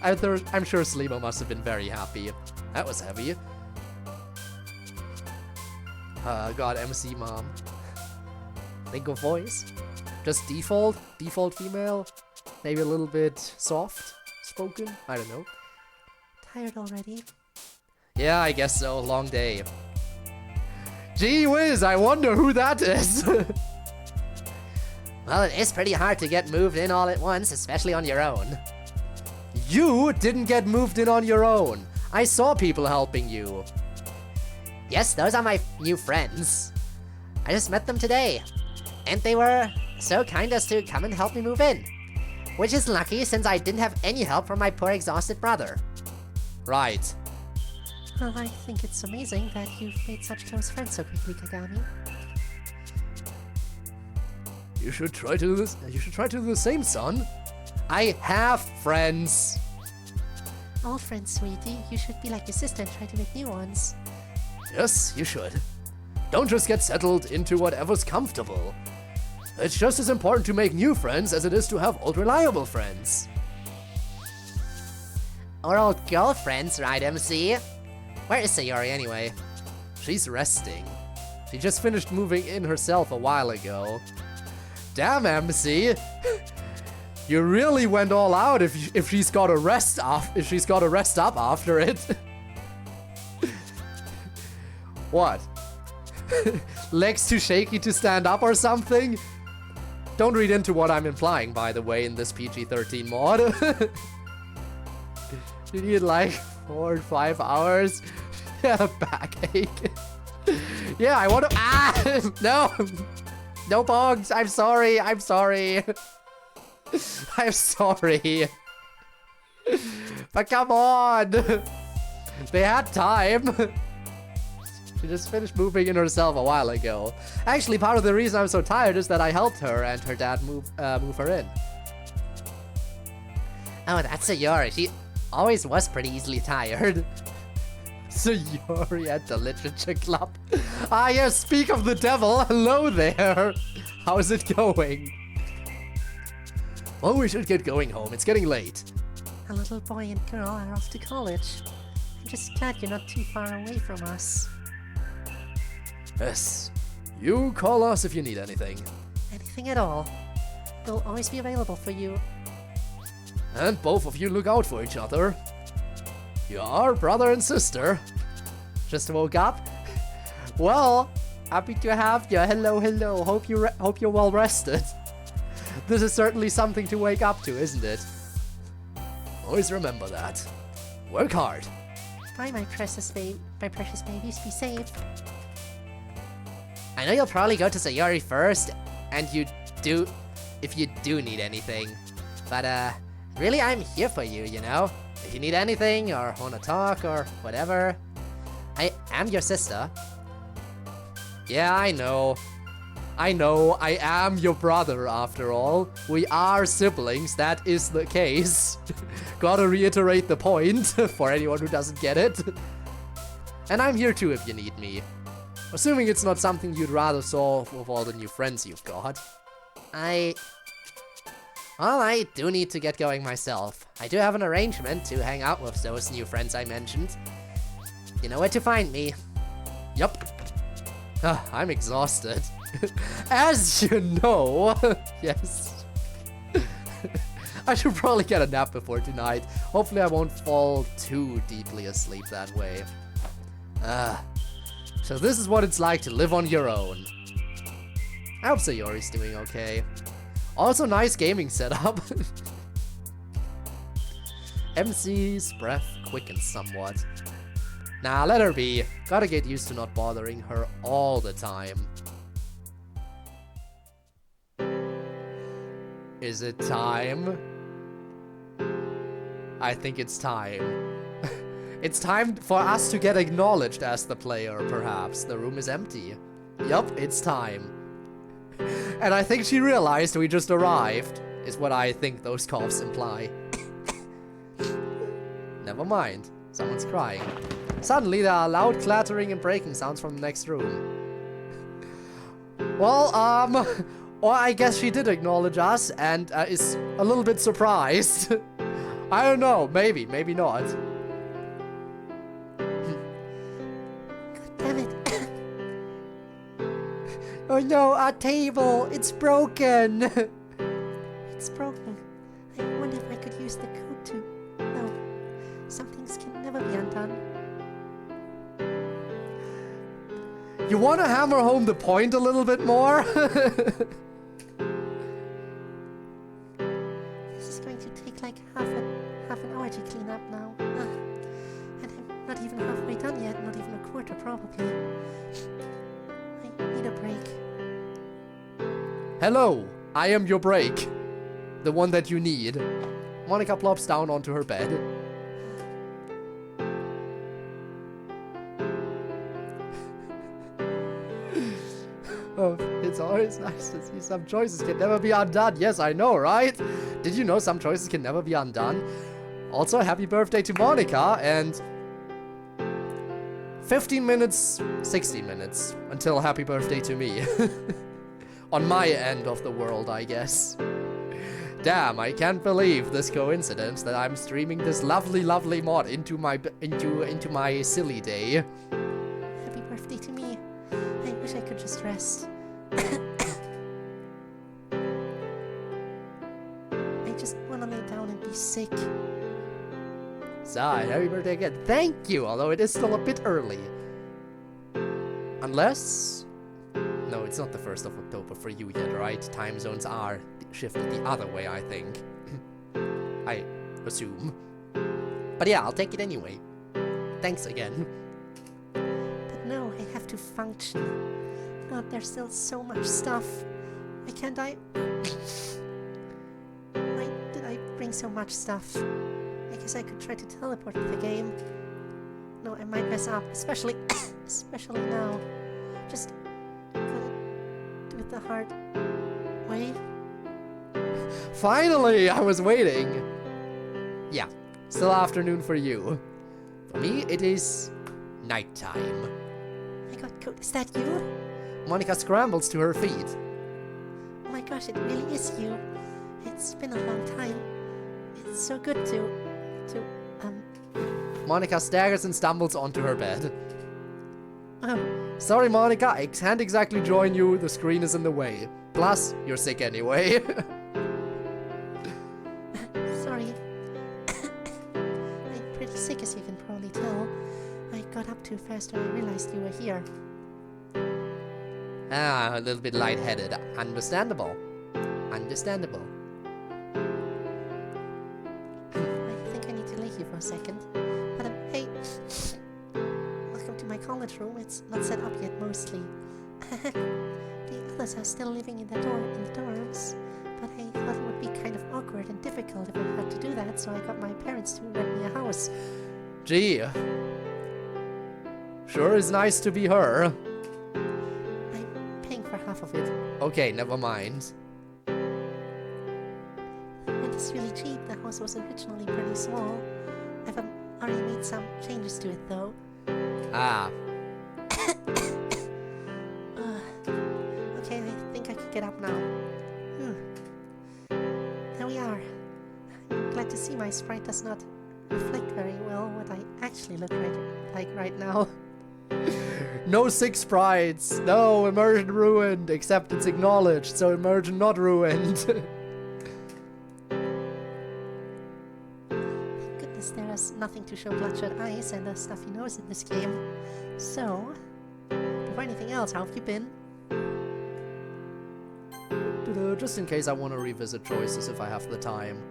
I'm sure Slimo must have been very happy. That was heavy. God, MC mom. Think of voice. Just default female. Maybe a little bit soft spoken. I don't know. Tired already? Yeah, I guess so. Long day. Gee whiz, I wonder who that is. Well, it is pretty hard to get moved in all at once, especially on your own. You didn't get moved in on your own. I saw people helping you. Yes, those are my new friends. I just met them today. And they were so kind as to come and help me move in. Which is lucky since I didn't have any help from my poor exhausted brother. Right. Well, I think it's amazing that you've made such close friends so quickly, Kagami. You should try to do this. You should try to do the same, son. I have friends. Old friends, sweetie. You should be like your sister and try to make new ones. Yes, you should. Don't just get settled into whatever's comfortable. It's just as important to make new friends as it is to have old reliable friends. Or old girlfriends, right, MC? Where is Sayori anyway? She's resting. She just finished moving in herself a while ago. Damn, MC! You really went all out if she's got to rest off, if she's got to rest up after it. What? Legs too shaky to stand up or something? Don't read into what I'm implying, by the way, in this PG-13 mod. You need like 4 or 5 hours. Yeah, backache. Yeah, I want to. Ah! No! No bugs! I'm sorry! I'm sorry! I'm sorry! But come on! They had time! She just finished moving in herself a while ago. Actually, part of the reason I'm so tired is that I helped her and her dad move her in. Oh, that's Sayori. She always was pretty easily tired. Sayori at the literature club. Ah, yes, speak of the devil. Hello there. How's it going? Well, we should get going home. It's getting late. A little boy and girl are off to college. I'm just glad you're not too far away from us. Yes. You call us if you need anything. Anything at all. We'll always be available for you. And both of you look out for each other. You are brother and sister. Just woke up? Well, happy to have you. Hello, hello. Hope you're well rested. This is certainly something to wake up to, isn't it? Always remember that. Work hard. Bye, my precious babies. Be safe. I know you'll probably go to Sayori first, and if you do need anything. But, really, I'm here for you, you know? If you need anything, or want to talk, or whatever. I am your sister. Yeah, I know. I am your brother after all. We are siblings, that is the case. Gotta reiterate the point for anyone who doesn't get it. And I'm here too if you need me. Assuming it's not something you'd rather solve with all the new friends you've got. Well, I do need to get going myself. I do have an arrangement to hang out with those new friends I mentioned. You know where to find me. Yup. I'm exhausted. As you know. Yes. I should probably get a nap before tonight. Hopefully I won't fall too deeply asleep that way. So this is what it's like to live on your own. I hope Sayori's doing okay. Also, nice gaming setup. MC's breath quickens somewhat. Nah, let her be. Gotta get used to not bothering her all the time. Is it time? I think it's time. It's time for us to get acknowledged as the player, perhaps. The room is empty. Yup, it's time. And I think she realized we just arrived, is what I think those coughs imply. Never mind. Someone's crying. Suddenly there are loud clattering and breaking sounds from the next room. Well, or I guess she did acknowledge us and is a little bit surprised. I don't know, maybe not. Damn it. Oh no, our table, it's broken. It's broken. I wonder if I could use the code to... No. Some things can never be undone. You want to hammer home the point a little bit more? This is going to take like half an hour to clean up now. And I'm not even halfway done yet, not even a quarter probably. I need a break. Hello, I am your break. The one that you need. Monica plops down onto her bed. Oh, it's always nice to see some choices can never be undone. Yes, I know, right? Did you know some choices can never be undone? Also, happy birthday to Monica, and 15 minutes, 16 minutes, until happy birthday to me. On my end of the world, I guess. Damn, I can't believe this coincidence that I'm streaming this lovely, lovely mod into my silly day. Happy birthday to me. I wish I could just rest. I just want to lay down and be sick. Sigh, happy birthday again. Thank you, although it is still a bit early. Unless... No, it's not the 1st of October for you yet, right? Time zones are shifted the other way, I think. I assume. But yeah, I'll take it anyway. Thanks again. But no, I have to function. God, there's still so much stuff. Why can't I... Why did I bring so much stuff? I guess I could try to teleport to the game. No, I might mess up, especially now. Just gotta do it the hard way. Finally, I was waiting. Yeah, still afternoon for you. For me, it is nighttime. Oh my god, Code, is that you? Monica scrambles to her feet. Oh my gosh, it really is you. It's been a long time. It's so good to Monica staggers and stumbles onto her bed. oh, Sorry, Monica, I can't exactly join you. The screen is in the way. Plus, you're sick anyway. sorry. I'm pretty sick, as you can probably tell. I got up too fast when I realized you were here. A little bit lightheaded. Understandable. Understandable. I think I need to leave you for a second. But hey, welcome to my college room. It's not set up yet, mostly. The others are still living in the dorms. But I thought it would be kind of awkward and difficult if I had to do that, so I got my parents to rent me a house. Gee. Sure is nice to be her. I'm paying for half of it. Okay, never mind. The rent is really cheap. The house was originally pretty small. I've already made some changes to it, though. Ah, Okay, I think I can get up now. Whew. There we are. I'm glad to see my sprite does not reflect very well what I actually look like right now. no sick sprites. No, immersion ruined. Except it's acknowledged, so immersion not ruined. Goodness, there is nothing to show bloodshot eyes and the stuffy nose in this game. So, before anything else, how have you been? Just in case I want to revisit choices if I have the time.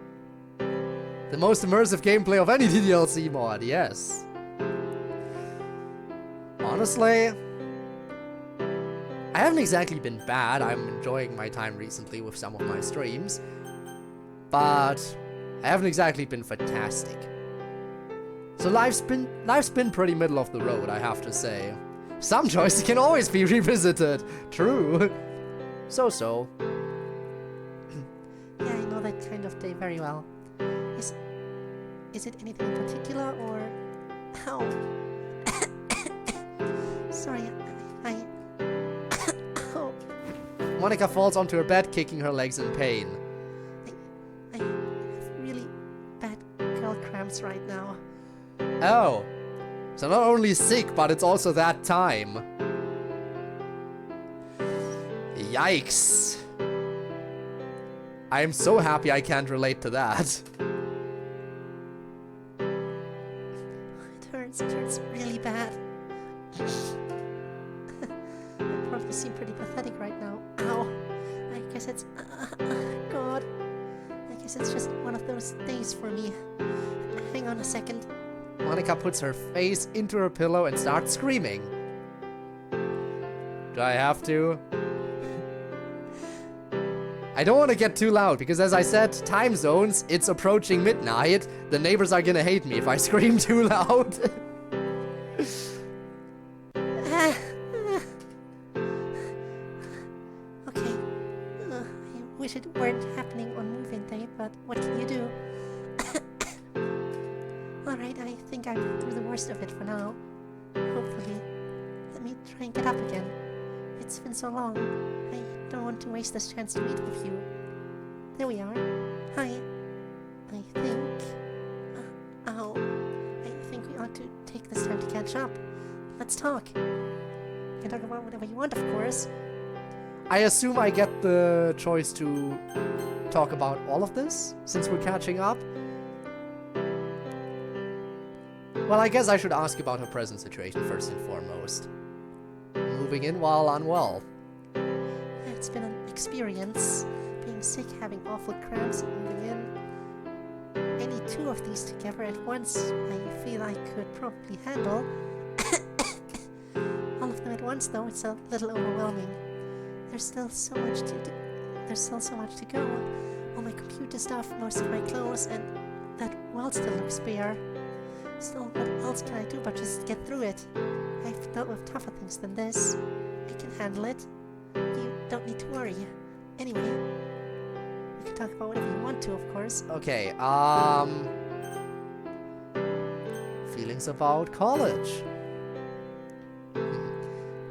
The most immersive gameplay of any DLC mod, yes. Honestly, I haven't exactly been bad. I'm enjoying my time recently with some of my streams. But I haven't exactly been fantastic. So life's been pretty middle of the road, I have to say. Some choices can always be revisited. True. So. Yeah, I know that kind of day very well. Is it anything in particular, or... Ow. Sorry, I... Oh, Monica falls onto her bed, kicking her legs in pain. I have really bad girl cramps right now. Oh. So not only sick, but it's also that time. Yikes. I am so happy I can't relate to that. It hurts really bad. I probably seem pretty pathetic right now. Ow. I guess it's... God. I guess it's just one of those days for me. Hang on a second. Monica puts her face into her pillow and starts screaming. Do I have to? I don't want to get too loud because, as I said, time zones, it's approaching midnight. The neighbors are gonna hate me if I scream too loud. Okay. I wish it weren't happening on move-in day, but what can you do? Alright, I think I'm through the worst of it for now. Hopefully. try and get up again. It's been so long. I don't want to waste this chance to meet with you. There we are. Hi. I think... oh. I think we ought to take this time to catch up. Let's talk. You can talk about whatever you want, of course. I assume I get the choice to talk about all of this, since we're catching up. Well, I guess I should ask about her present situation first and foremost. Moving in while unwell. It's been an experience. Being sick, having awful cramps, moving in. Any two of these together at once, I feel I could probably handle. All of them at once, though, it's a little overwhelming. There's still so much to do. There's still so much to go. All my computer stuff, most of my clothes, and that world still looks bare. Still, what else can I do but just get through it? I've dealt with tougher things than this. I can handle it. You don't need to worry. Anyway, we can talk about whatever you want to, of course. Okay, feelings about college.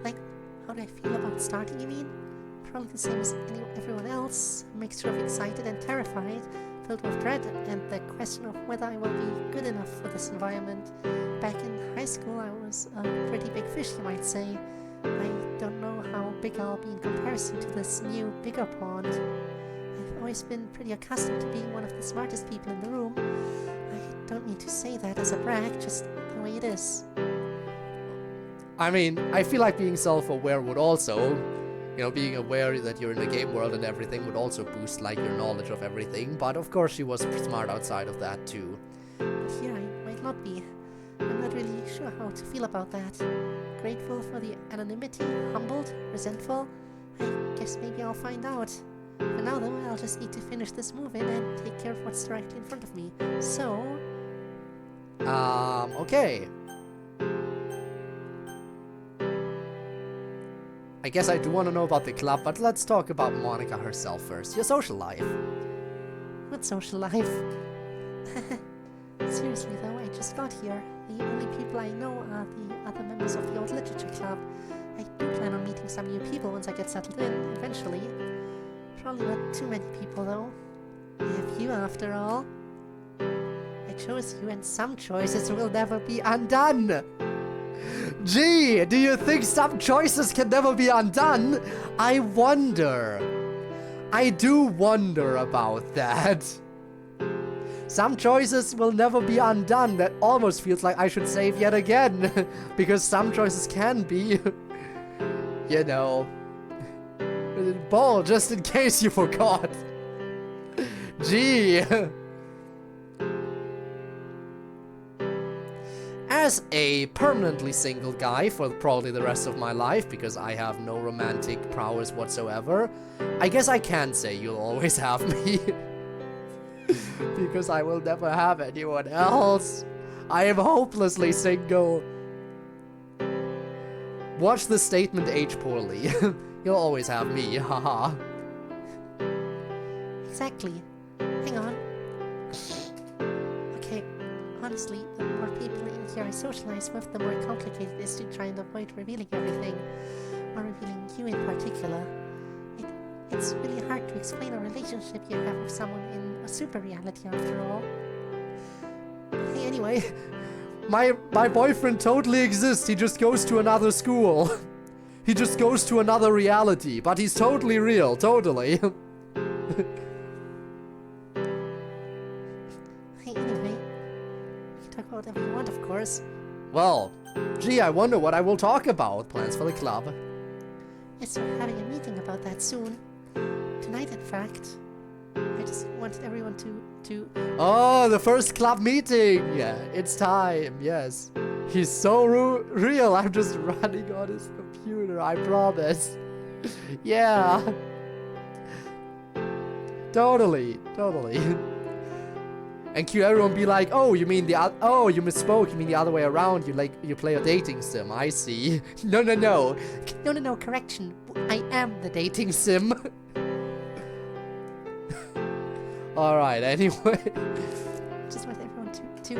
Like, how do I feel about starting, you mean? Probably the same as everyone else. A mixture of excited and terrified, filled with dread, and the question of whether I will be good enough for this environment. Back in high school, I was a pretty big fish, you might say. I don't know how big I'll be in comparison to this new, bigger pond. I've always been pretty accustomed to being one of the smartest people in the room. I don't mean to say that as a brag, just the way it is. I mean, I feel like being self-aware would also, you know, being aware that you're in a game world and everything would also boost, like, your knowledge of everything. But of course she was smart outside of that too. But here I might not be. I'm not really sure how to feel about that. Grateful for the anonymity, humbled, resentful. I guess maybe I'll find out. For now though, I'll just need to finish this move-in and take care of what's directly in front of me. So... okay. I guess I do want to know about the club, but let's talk about Monica herself first. Your social life. What social life? Seriously though, I just got here. The only people I know are the other members of the old literature club. I do plan on meeting some new people once I get settled in, eventually. Probably not too many people though. I have you after all. I chose you and some choices will never be Undone! Gee, do you think some choices can never be undone? I wonder. I do wonder about that. Some choices will never be undone. That almost feels like I should save yet again. Because some choices can be, you know, bold, just in case you forgot. Gee. As a permanently single guy for probably the rest of my life, because I have no romantic prowess whatsoever, I guess I can say you'll always have me. Because I will never have anyone else. I am hopelessly single. Watch the statement age poorly. You'll always have me, haha. Exactly. Hang on. Okay, honestly, the more people in here I socialize with, the more complicated it is to try and avoid revealing everything. Or revealing you in particular. It's really hard to explain a relationship you have with someone in a super reality after all. Hey, anyway, my boyfriend totally exists. He just goes to another school. He just goes to another reality, but he's totally real, totally. Hey, anyway, we can talk about whatever you want, of course. Well, gee, I wonder what I will talk about. Plans for the club. Yes, we're having a meeting about that soon. Tonight, in fact. I just wanted everyone to... Oh, the first club meeting! Yeah, it's time, yes. He's so real, I'm just running on his computer, I promise. Yeah. Totally. And cue everyone be like, oh, you mean oh, you misspoke, you mean the other way around, you play a dating sim, I see. No. No, correction. I am the dating sim. Alright, anyway. Just want everyone to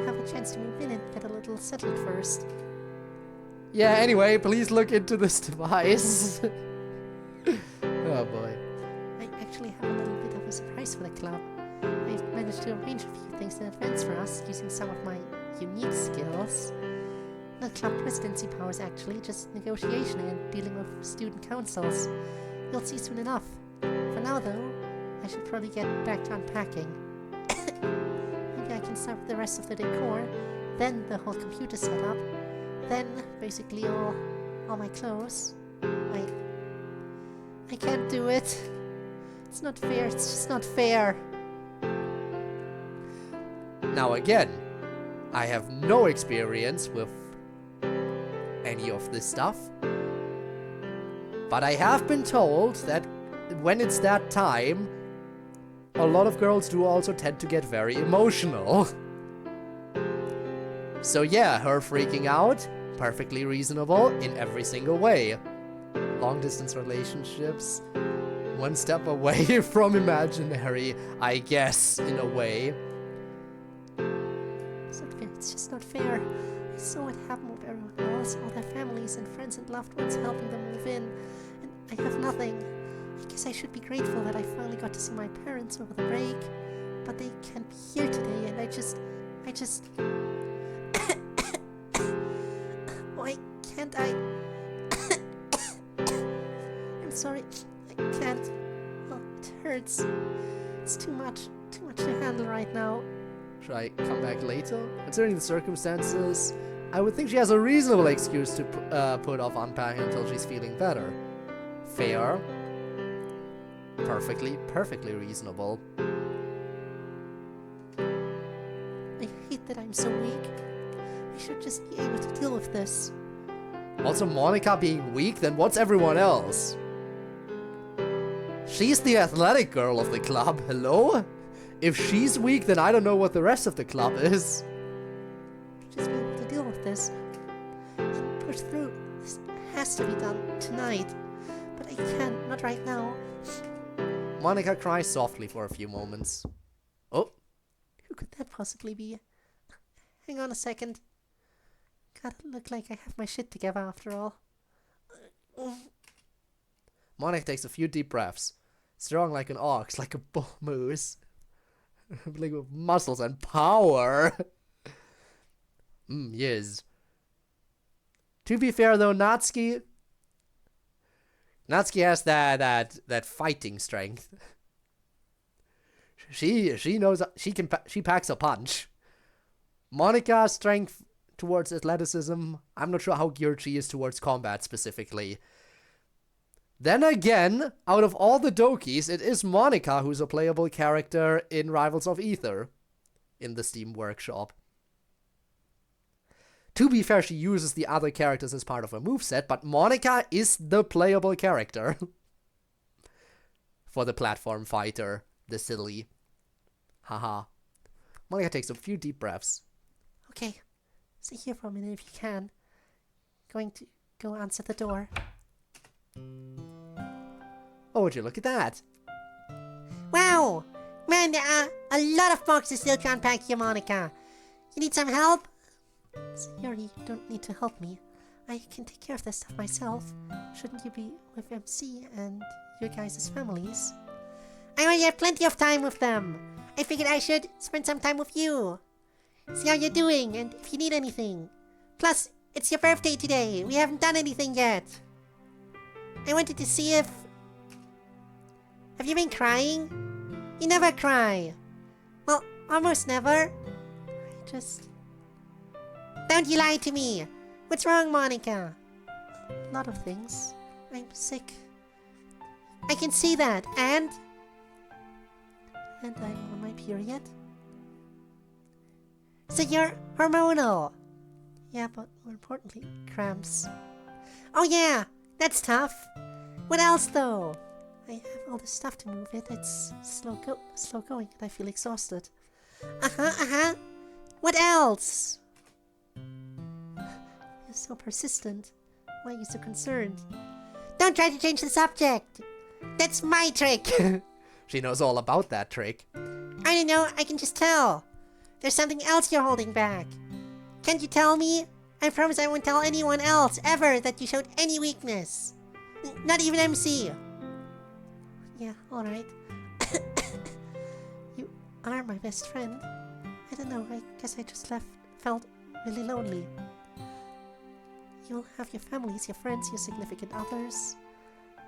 have a chance to move in and get a little settled first. Yeah, anyway, please look into this device. Oh boy. I actually have a little bit of a surprise for the club. I've managed to arrange a few things in advance for us using some of my unique skills. Not club presidency powers actually, just negotiation and dealing with student councils. You'll see soon enough. For now though, I should probably get back to unpacking. Maybe I can start with the rest of the decor, then the whole computer setup, then basically all my clothes. I can't do it. It's not fair, it's just not fair. Now again, I have no experience with any of this stuff, but I have been told that when it's that time, a lot of girls do also tend to get very emotional. So yeah, her freaking out, perfectly reasonable in every single way. Long distance relationships, one step away from imaginary, I guess, in a way. It's not fair, it's just not fair. I saw what happened with everyone else, all their families and friends and loved ones helping them move in, and I have nothing. I guess I should be grateful that I finally got to see my parents over the break, but they can't be here today, and I just... Why can't I... I'm sorry, I can't. Oh, it hurts. It's too much to handle right now. Should I come back later? Considering the circumstances, I would think she has a reasonable excuse to put off unpacking until she's feeling better. Fair. Perfectly reasonable. I hate that I'm so weak. I should just be able to deal with this. Also, Monica being weak, then what's everyone else? She's the athletic girl of the club, hello? If she's weak, then I don't know what the rest of the club is. Just be able to deal with this and push through. This has to be done tonight, but I can't, not right now. Monica cries softly for a few moments. Oh, Who could that possibly be? Hang on a second. Gotta look like I have my shit together after all. Monica takes a few deep breaths, strong like an ox, like a bull moose, like with muscles and power. Yes. To be fair though, Natsuki has that fighting strength. She knows she packs a punch. Monica's strength towards athleticism, I'm not sure how geared she is towards combat specifically. Then again, out of all the Dokis, it is Monica who's a playable character in Rivals of Aether in the Steam Workshop. To be fair, she uses the other characters as part of her moveset, but Monica is the playable character for the platform fighter, the silly. Haha. Monica takes a few deep breaths. Okay, stay here for a minute if you can. Going to go answer the door. Oh, would you look at that? Wow! Man, there are a lot of boxes still to unpack here, Monica. You need some help? Senor, you don't need to help me. I can take care of this stuff myself. Shouldn't you be with MC and your guys' families? I already have plenty of time with them. I figured I should spend some time with you. See how you're doing and if you need anything. Plus, it's your birthday today. We haven't done anything yet. I wanted to see if... Have you been crying? You never cry. Well, almost never. I just... Don't you lie to me. What's wrong, Monica? A lot of things. I'm sick. I can see that. And I'm on my period. So you're hormonal. Yeah, but more importantly, cramps. Oh yeah, that's tough. What else though? I have all this stuff to move it. It's slow going and I feel exhausted. What else? You're so persistent. Why are you so concerned? Don't try to change the subject. That's my trick. She knows all about that trick. I don't know, I can just tell. There's something else you're holding back. Can't you tell me? I promise I won't tell anyone else ever that you showed any weakness. Not even MC. Yeah, alright. You are my best friend. I don't know, I guess I just felt really lonely. You'll have your families, your friends, your significant others.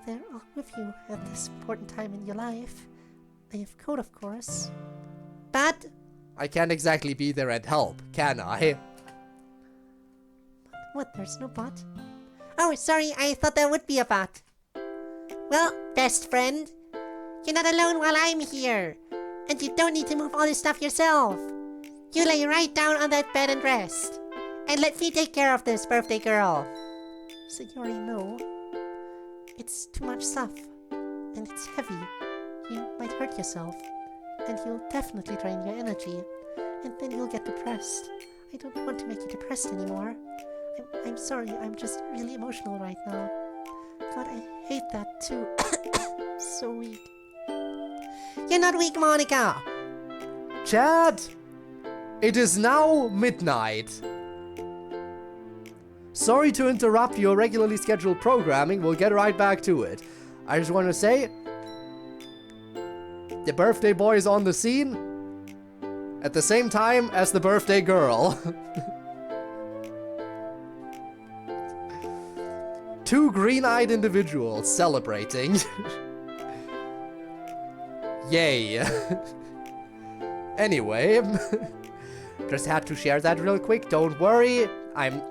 They're all with you at this important time in your life. I have Code, of course. But I can't exactly be there and help, can I? what? There's no but? Oh, sorry, I thought there would be a but. Well, best friend, you're not alone while I'm here. And you don't need to move all this stuff yourself. You lay right down on that bed and rest. And let me take care of this, birthday girl. So you already know. It's too much stuff. And it's heavy. You might hurt yourself. And you'll definitely drain your energy. And then you'll get depressed. I don't want to make you depressed anymore. I'm sorry, I'm just really emotional right now. God, I hate that too. So weak. You're not weak, Monica! Chat! It is now midnight. Sorry to interrupt your regularly scheduled programming, we'll get right back to it. I just want to say, the birthday boy is on the scene at the same time as the birthday girl. Two green-eyed individuals celebrating. Yay. Anyway, just had to share that real quick. Don't worry.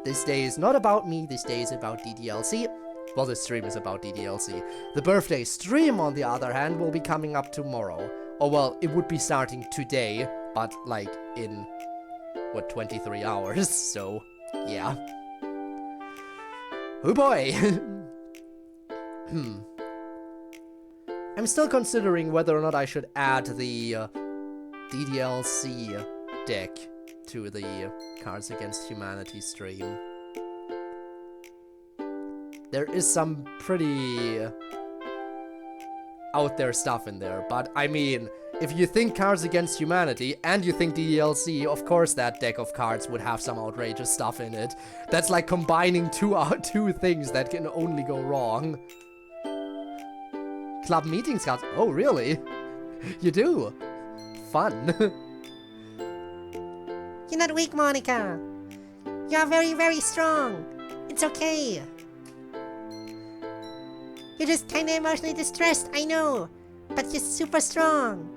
This day is not about me. This day is about DDLC. Well, the stream is about DDLC. The birthday stream, on the other hand, will be coming up tomorrow. Or, well, it would be starting today, but, like, in, 23 hours, so, yeah. Oh boy! I'm still considering whether or not I should add the DDLC deck to the Cards Against Humanity stream. There is some pretty out there stuff in there, but I mean, if you think Cards Against Humanity and you think DDLC, of course that deck of cards would have some outrageous stuff in it. That's like combining two things that can only go wrong. Club meetings cards. Oh, really? You do? Fun. You're not weak, Monica. You're very, very strong. It's okay. You're just kinda emotionally distressed, I know. But you're super strong.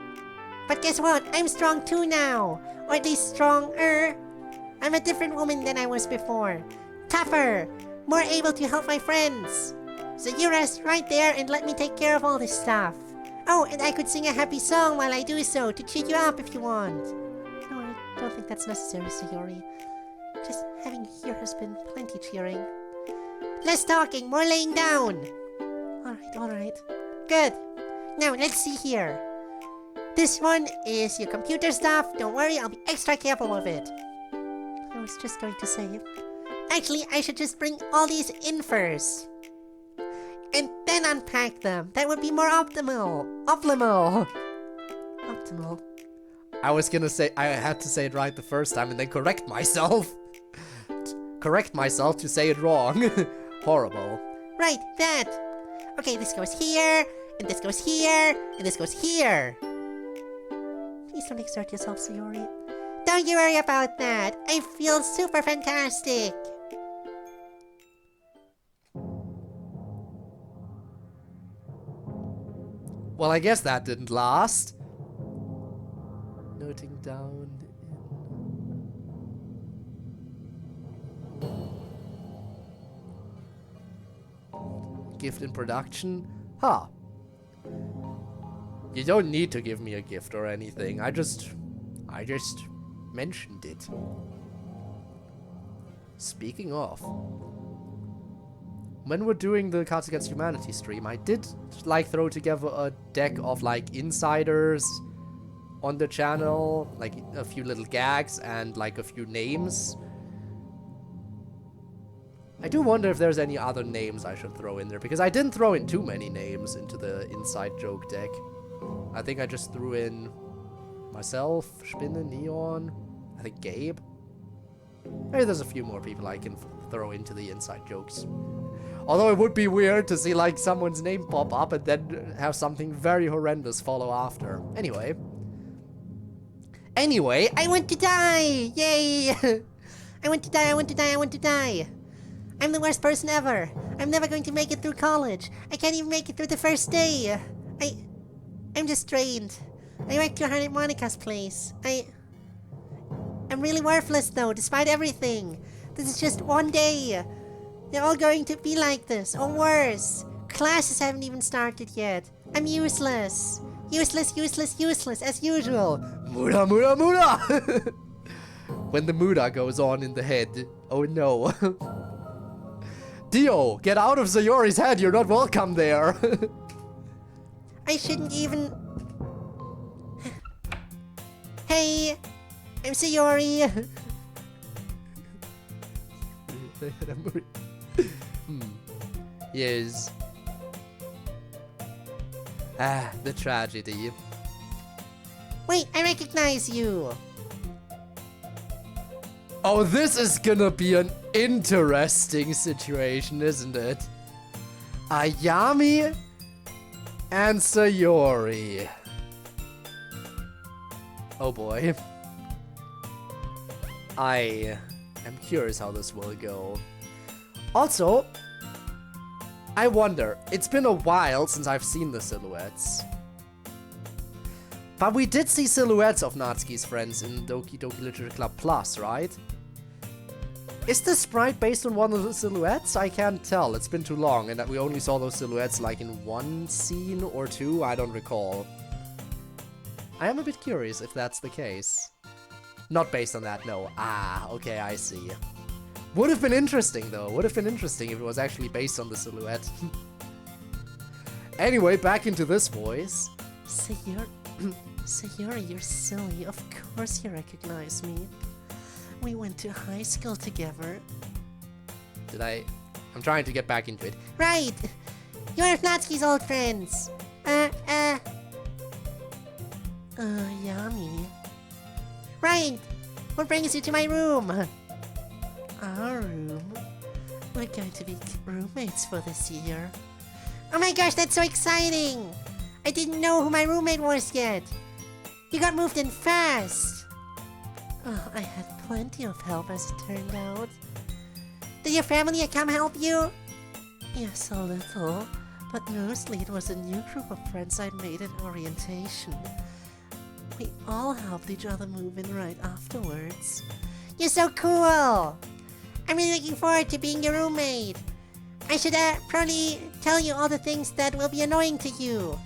But guess what? I'm strong too now. Or at least stronger. I'm a different woman than I was before. Tougher. More able to help my friends. So you rest right there and let me take care of all this stuff. Oh, and I could sing a happy song while I do so to cheer you up if you want. No, I don't think that's necessary, Sayori. Just having you here has been plenty cheering. Less talking, more laying down. Alright. Good. Now, let's see here. This one is your computer stuff. Don't worry, I'll be extra careful with it. I was just going to say... Actually, I should just bring all these in first. And then unpack them. That would be more optimal. Optimal. I was gonna say, I had to say it right the first time and then correct myself. Correct myself to say it wrong. Horrible. Right, that. Okay, this goes here, and this goes here, and this goes here. Please don't exert yourself, Sayori. Don't you worry about that. I feel super fantastic. Well, I guess that didn't last. Noting down gift in production? Huh. You don't need to give me a gift or anything. I just mentioned it. Speaking of, when we're doing the Cards Against Humanity stream, I did like throw together a deck of like insiders on the channel, like a few little gags and like a few names. I do wonder if there's any other names I should throw in there, because I didn't throw in too many names into the inside joke deck. I think I just threw in myself, Spinne, Neon, I think Gabe. Maybe there's a few more people I can throw into the inside jokes. Although it would be weird to see like someone's name pop up and then have something very horrendous follow after. Anyway, I want to die! Yay! I want to die, I want to die, I want to die! I'm the worst person ever. I'm never going to make it through college. I can't even make it through the first day. I'm just drained. I went to Harmonica's place. I'm really worthless though, despite everything. This is just one day. They're all going to be like this, or worse. Classes haven't even started yet. I'm useless. Useless, useless, useless, as usual. Muda, muda, muda! When the muda goes on in the head, oh no. Dio, get out of Sayori's head, you're not welcome there. I shouldn't even... Hey, I'm Sayori. Yes. Ah, the tragedy. Wait, I recognize you. Oh, this is gonna be an interesting situation, isn't it? Ayami and Sayori. Oh boy. I am curious how this will go. Also, I wonder, it's been a while since I've seen the silhouettes. But we did see silhouettes of Natsuki's friends in Doki Doki Literature Club Plus, right? Is the sprite based on one of the silhouettes? I can't tell, it's been too long and we only saw those silhouettes like in one scene or two, I don't recall. I am a bit curious if that's the case. Not based on that, no. Ah, okay, I see. Would have been interesting though, would have been interesting if it was actually based on the silhouette. Anyway, back into this voice. Sayori, you're silly. Of course you recognize me. We went to high school together. I'm trying to get back into it. Right. You're Natsuki's old friends. Yami. Right. What brings you to my room? Our room. We're going to be roommates for this year. Oh my gosh, that's so exciting. I didn't know who my roommate was yet. You got moved in fast. Oh, I had plenty of help as it turned out. Did your family come help you? Yes, a little. But mostly it was a new group of friends I'd made at orientation. We all helped each other move in right afterwards. You're so cool. I'm really looking forward to being your roommate. I should probably tell you all the things that will be annoying to you.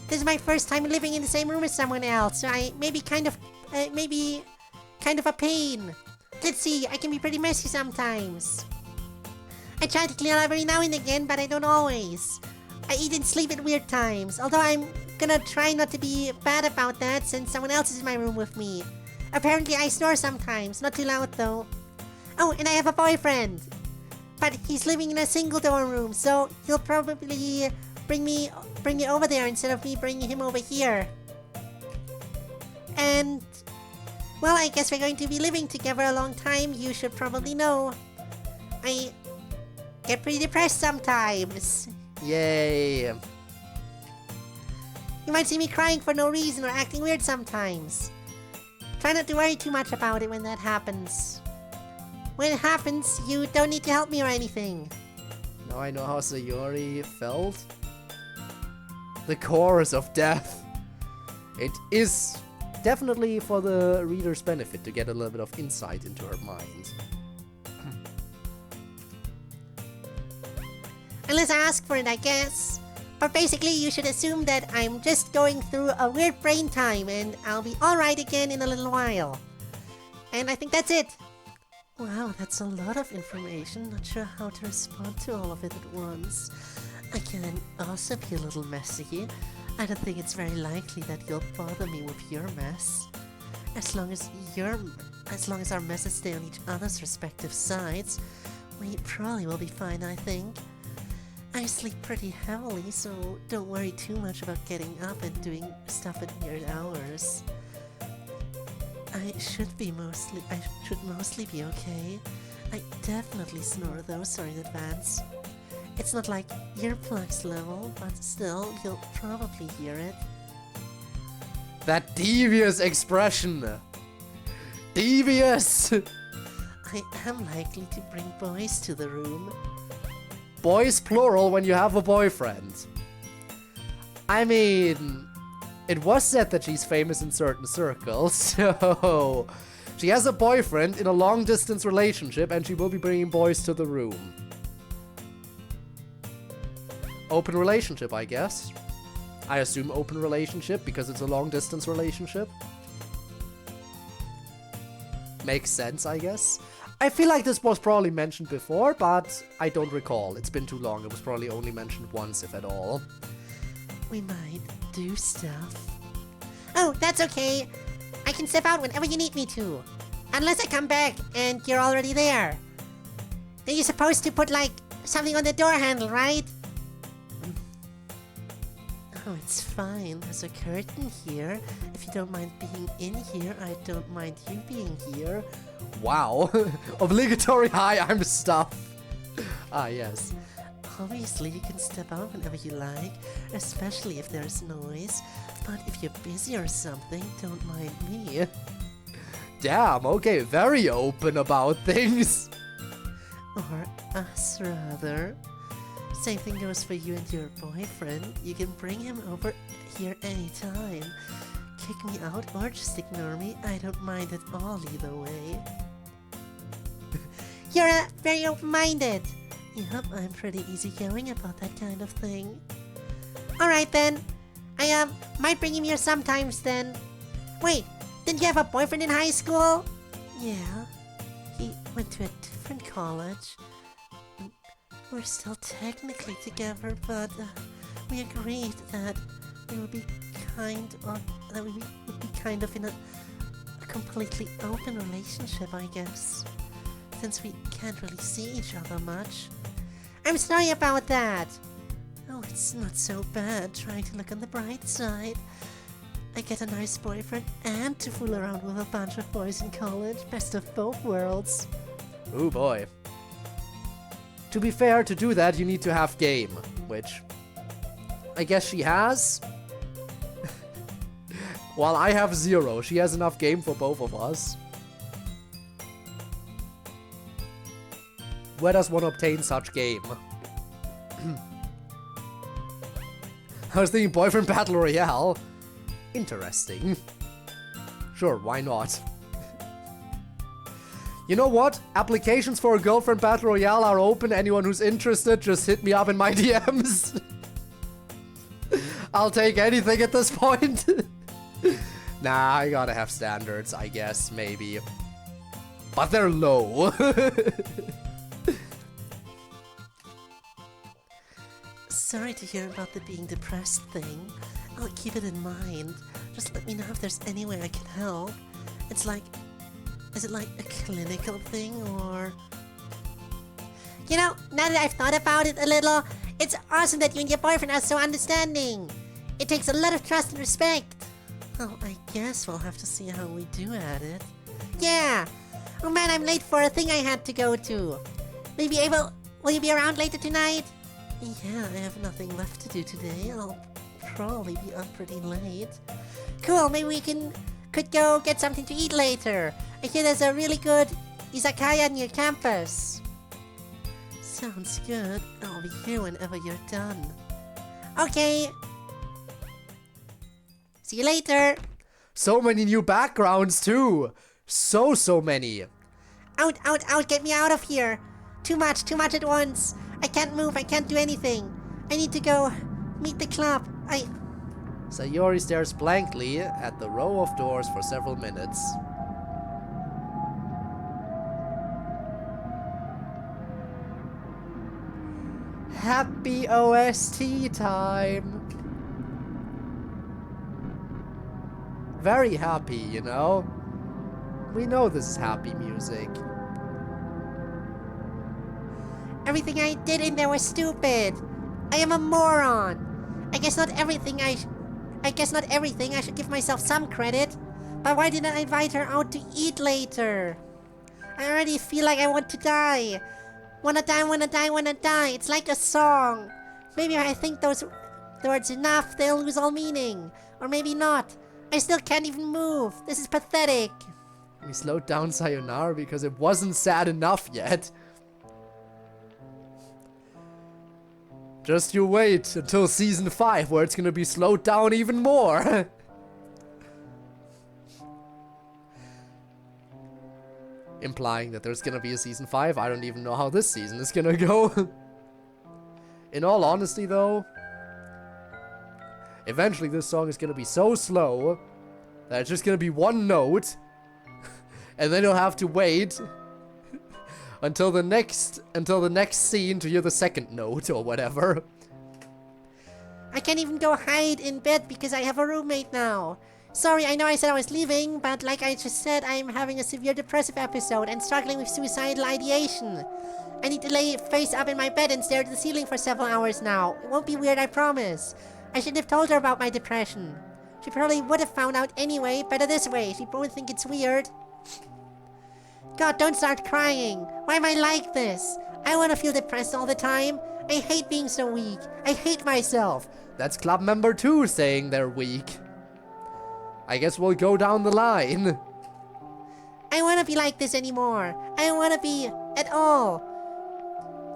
This is my first time living in the same room as someone else, so I may be kind of a pain. Let's see, I can be pretty messy sometimes. I try to clean up every now and again, but I don't always. I eat and sleep at weird times, although I'm gonna try not to be bad about that since someone else is in my room with me. Apparently I snore sometimes, not too loud though. Oh, and I have a boyfriend. But he's living in a single dorm room, so he'll probably bring me over there instead of me bringing him over here. And, well, I guess we're going to be living together a long time, you should probably know. I get pretty depressed sometimes. Yay. You might see me crying for no reason or acting weird sometimes. Try not to worry too much about it when that happens. When it happens, you don't need to help me or anything. Now I know how Sayori felt. The chorus of death. It is definitely for the reader's benefit to get a little bit of insight into her mind. Unless I ask for it, I guess. But basically, you should assume that I'm just going through a weird brain time and I'll be alright again in a little while. And I think that's it. Wow, that's a lot of information. Not sure how to respond to all of it at once. I can also be a little messy. I don't think it's very likely that you'll bother me with your mess. As long as our messes stay on each other's respective sides, we probably will be fine, I think. I sleep pretty heavily, so don't worry too much about getting up and doing stuff at weird hours. I should mostly be okay. I definitely snore though, sorry in advance. It's not like earplugs level, but still, you'll probably hear it. That devious expression. Devious! I am likely to bring boys to the room. Boys plural when you have a boyfriend. I mean, it was said that she's famous in certain circles, so she has a boyfriend in a long distance relationship and she will be bringing boys to the room. Open relationship, I guess. I assume open relationship because it's a long distance relationship. Makes sense, I guess. I feel like this was probably mentioned before, but I don't recall. It's been too long. It was probably only mentioned once, if at all. We might do stuff. Oh, that's okay. I can step out whenever you need me to. Unless I come back and you're already there. Then you're supposed to put, like, something on the door handle, right? Oh, it's fine. There's a curtain here. If you don't mind being in here, I don't mind you being here. Wow. Obligatory hi, I'm stuff. Ah, yes. Obviously, you can step out whenever you like, especially if there's noise. But if you're busy or something, don't mind me. Damn, okay, very open about things. Or us, rather. Same thing goes for you and your boyfriend. You can bring him over here anytime. Kick me out or just ignore me. I don't mind at all either way. You're very open-minded. Yep, I'm pretty easygoing about that kind of thing. Alright then. I might bring him here sometimes then. Wait, didn't you have a boyfriend in high school? Yeah, he went to a different college. We're still technically together, but we agreed that we would be that we would be kind of in a completely open relationship, I guess. Since we can't really see each other much. I'm sorry about that. Oh, it's not so bad. Trying to look on the bright side. I get a nice boyfriend and to fool around with a bunch of boys in college. Best of both worlds. Ooh boy. To be fair, to do that you need to have game, which I guess she has. While I have 0, she has enough game for both of us. Where does one obtain such game? I was thinking boyfriend battle royale. Interesting. Sure, why not? You know what? Applications for a girlfriend battle royale are open. Anyone who's interested, just hit me up in my DMs. I'll take anything at this point. Nah, I gotta have standards, I guess, maybe. But they're low. Sorry to hear about the being depressed thing. I'll keep it in mind. Just let me know if there's any way I can help. It's like... Is it like a clinical thing, or...? You know, now that I've thought about it a little, it's awesome that you and your boyfriend are so understanding. It takes a lot of trust and respect. Oh, I guess we'll have to see how we do at it. Yeah. Oh man, I'm late for a thing I had to go to. Will you be around later tonight? Yeah, I have nothing left to do today. I'll probably be up pretty late. Cool, maybe we could go get something to eat later. I hear there's a really good izakaya near campus. Sounds good. I'll be here whenever you're done. Okay. See you later. So many new backgrounds too. So many. Out, get me out of here. Too much at once. I can't move, I can't do anything. I need to go meet the club. Sayori stares blankly at the row of doors for several minutes. Happy OST time! Very happy, you know? We know this is happy music. Everything I did in there was stupid. I am a moron. I guess not everything I should give myself some credit. But why didn't I invite her out to eat later? I already feel like I want to die. Wanna die, wanna die, wanna die. It's like a song. Maybe if I think those words enough, they'll lose all meaning. Or maybe not. I still can't even move. This is pathetic. We slowed down Sayonara because it wasn't sad enough yet. Just you wait until season 5 where it's gonna be slowed down even more. Implying that there's gonna be a season 5. I don't even know how this season is gonna go. In all honesty though, eventually this song is gonna be so slow that it's just gonna be one note. And then you'll have to wait until the next scene to hear the second note or whatever. I can't even go hide in bed because I have a roommate now. Sorry, I know I said I was leaving, but like I just said, I'm having a severe depressive episode and struggling with suicidal ideation. I need to lay face up in my bed and stare at the ceiling for several hours now. It won't be weird, I promise. I should have told her about my depression. She probably would have found out anyway. Better this way. She won't think it's weird. God, don't start crying. Why am I like this? I want to feel depressed all the time. I hate being so weak. I hate myself. That's club member 2 saying they're weak. I guess we'll go down the line. I want to be like this anymore. I don't want to be at all.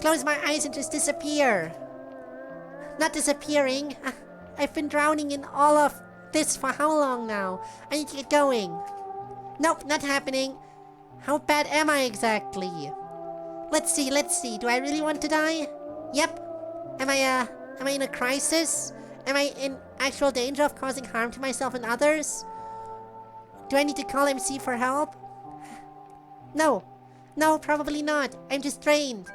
Close my eyes and just disappear. Not disappearing. I've been drowning in all of this for how long now? I need to get going. Nope, not happening. How bad am I exactly? Let's see. Do I really want to die? Yep. Am I in a crisis? Am I in actual danger of causing harm to myself and others? Do I need to call MC for help? No, probably not. I'm just drained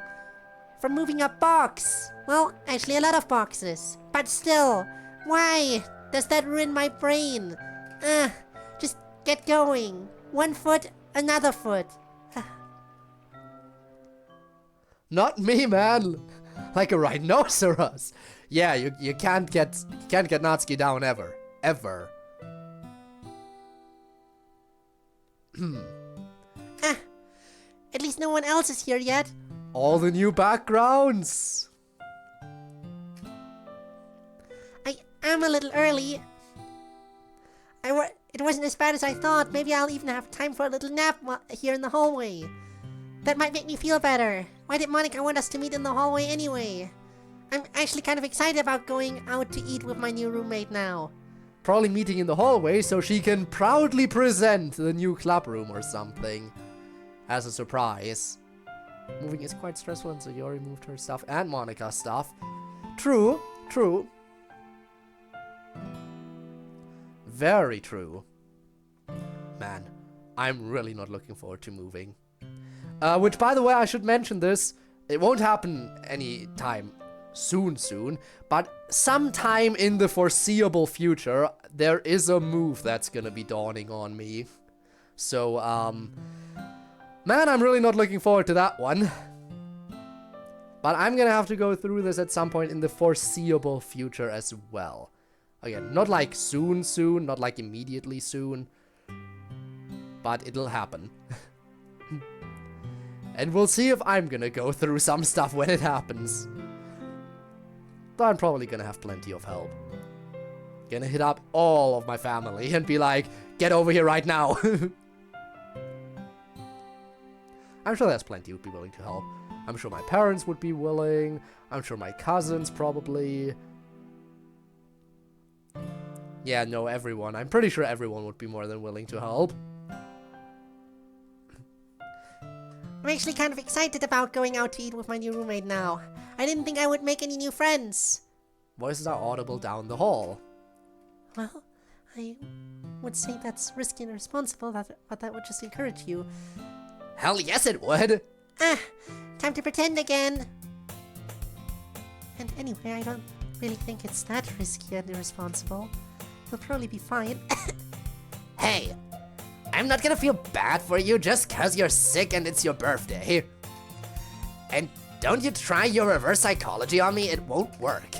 from moving a box. Well, actually a lot of boxes. But still, why does that ruin my brain? Just get going. One foot, another foot. Not me, man. Like a rhinoceros. Yeah, you can't get Natsuki down ever. At least no one else is here yet. All the new backgrounds. I am a little early. It wasn't as bad as I thought. Maybe I'll even have time for a little nap here in the hallway. That might make me feel better. Why did Monica want us to meet in the hallway anyway? I'm actually kind of excited about going out to eat with my new roommate now. Probably meeting in the hallway so she can proudly present the new club room or something. As a surprise. Moving is quite stressful and Sayori moved her stuff and Monica's stuff. True. Very true. Man, I'm really not looking forward to moving. Which, by the way, I should mention this. It won't happen anytime soon, but sometime in the foreseeable future, there is a move that's gonna be dawning on me. So, man, I'm really not looking forward to that one. But I'm gonna have to go through this at some point in the foreseeable future as well. Again, not like soon, not like immediately soon. But it'll happen. And we'll see if I'm gonna go through some stuff when it happens. Though I'm probably gonna have plenty of help. Gonna hit up all of my family and be like, get over here right now. I'm sure there's plenty who'd be willing to help. I'm sure my parents would be willing. I'm sure my cousins probably. Yeah, no, everyone. I'm pretty sure everyone would be more than willing to help. I'm actually kind of excited about going out to eat with my new roommate now. I didn't think I would make any new friends. Voices are audible down the hall. Well, I would say that's risky and irresponsible, but that would just encourage you. Hell yes it would! Time to pretend again. And anyway, I don't really think it's that risky and irresponsible. You'll probably be fine. Hey, I'm not gonna feel bad for you just cause you're sick and it's your birthday. And don't you try your reverse psychology on me, it won't work.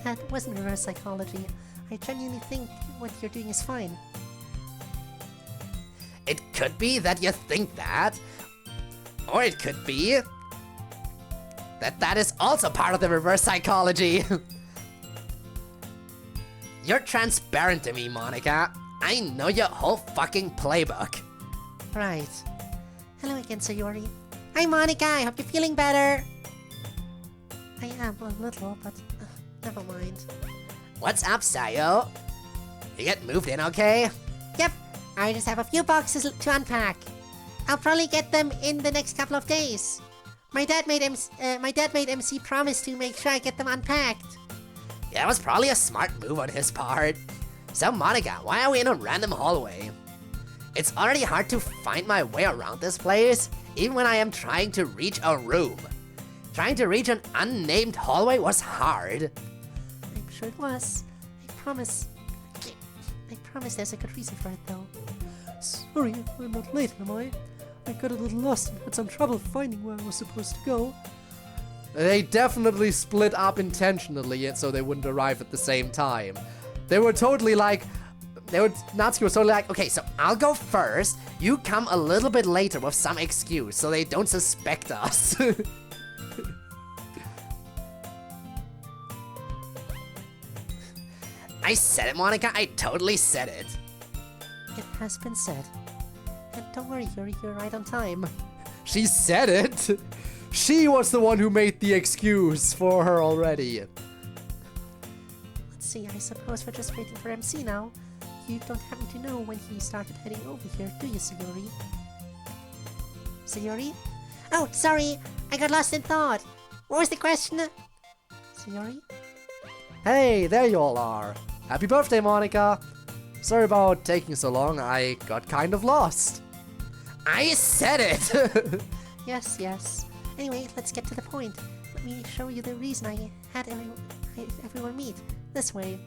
That wasn't reverse psychology. I genuinely think what you're doing is fine. It could be that you think that, or it could be that is also part of the reverse psychology. You're transparent to me, Monica. I know your whole fucking playbook. Right. Hello again, Sayori. Hi, Monica. I hope you're feeling better. I am a little, but never mind. What's up, Sayo? You get moved in, okay? Yep. I just have a few boxes to unpack. I'll probably get them in the next couple of days. My dad made MC promise to make sure I get them unpacked. Yeah, it was probably a smart move on his part. So, Monica, why are we in a random hallway? It's already hard to find my way around this place, even when I am trying to reach a room. Trying to reach an unnamed hallway was hard. I'm sure it was. I promise. I promise there's a good reason for it, though. Sorry, I'm not late, am I? I got a little lost and had some trouble finding where I was supposed to go. They definitely split up intentionally so they wouldn't arrive at the same time. They were totally like... Natsuki was totally like, okay, so I'll go first, you come a little bit later with some excuse so they don't suspect us. I said it, Monica, I totally said it. It has been said. And don't worry, Yuri, you're right on time. She said it! She was the one who made the excuse for her already. Let's see, I suppose we're just waiting for MC now. You don't happen to know when he started heading over here, do you, Sayori? Sayori? Oh, sorry, I got lost in thought. What was the question? Sayori? Hey, there you all are. Happy birthday, Monica. Sorry about taking so long, I got kind of lost. I said it! Yes, yes. Anyway, let's get to the point. Let me show you the reason I had everyone meet. This way.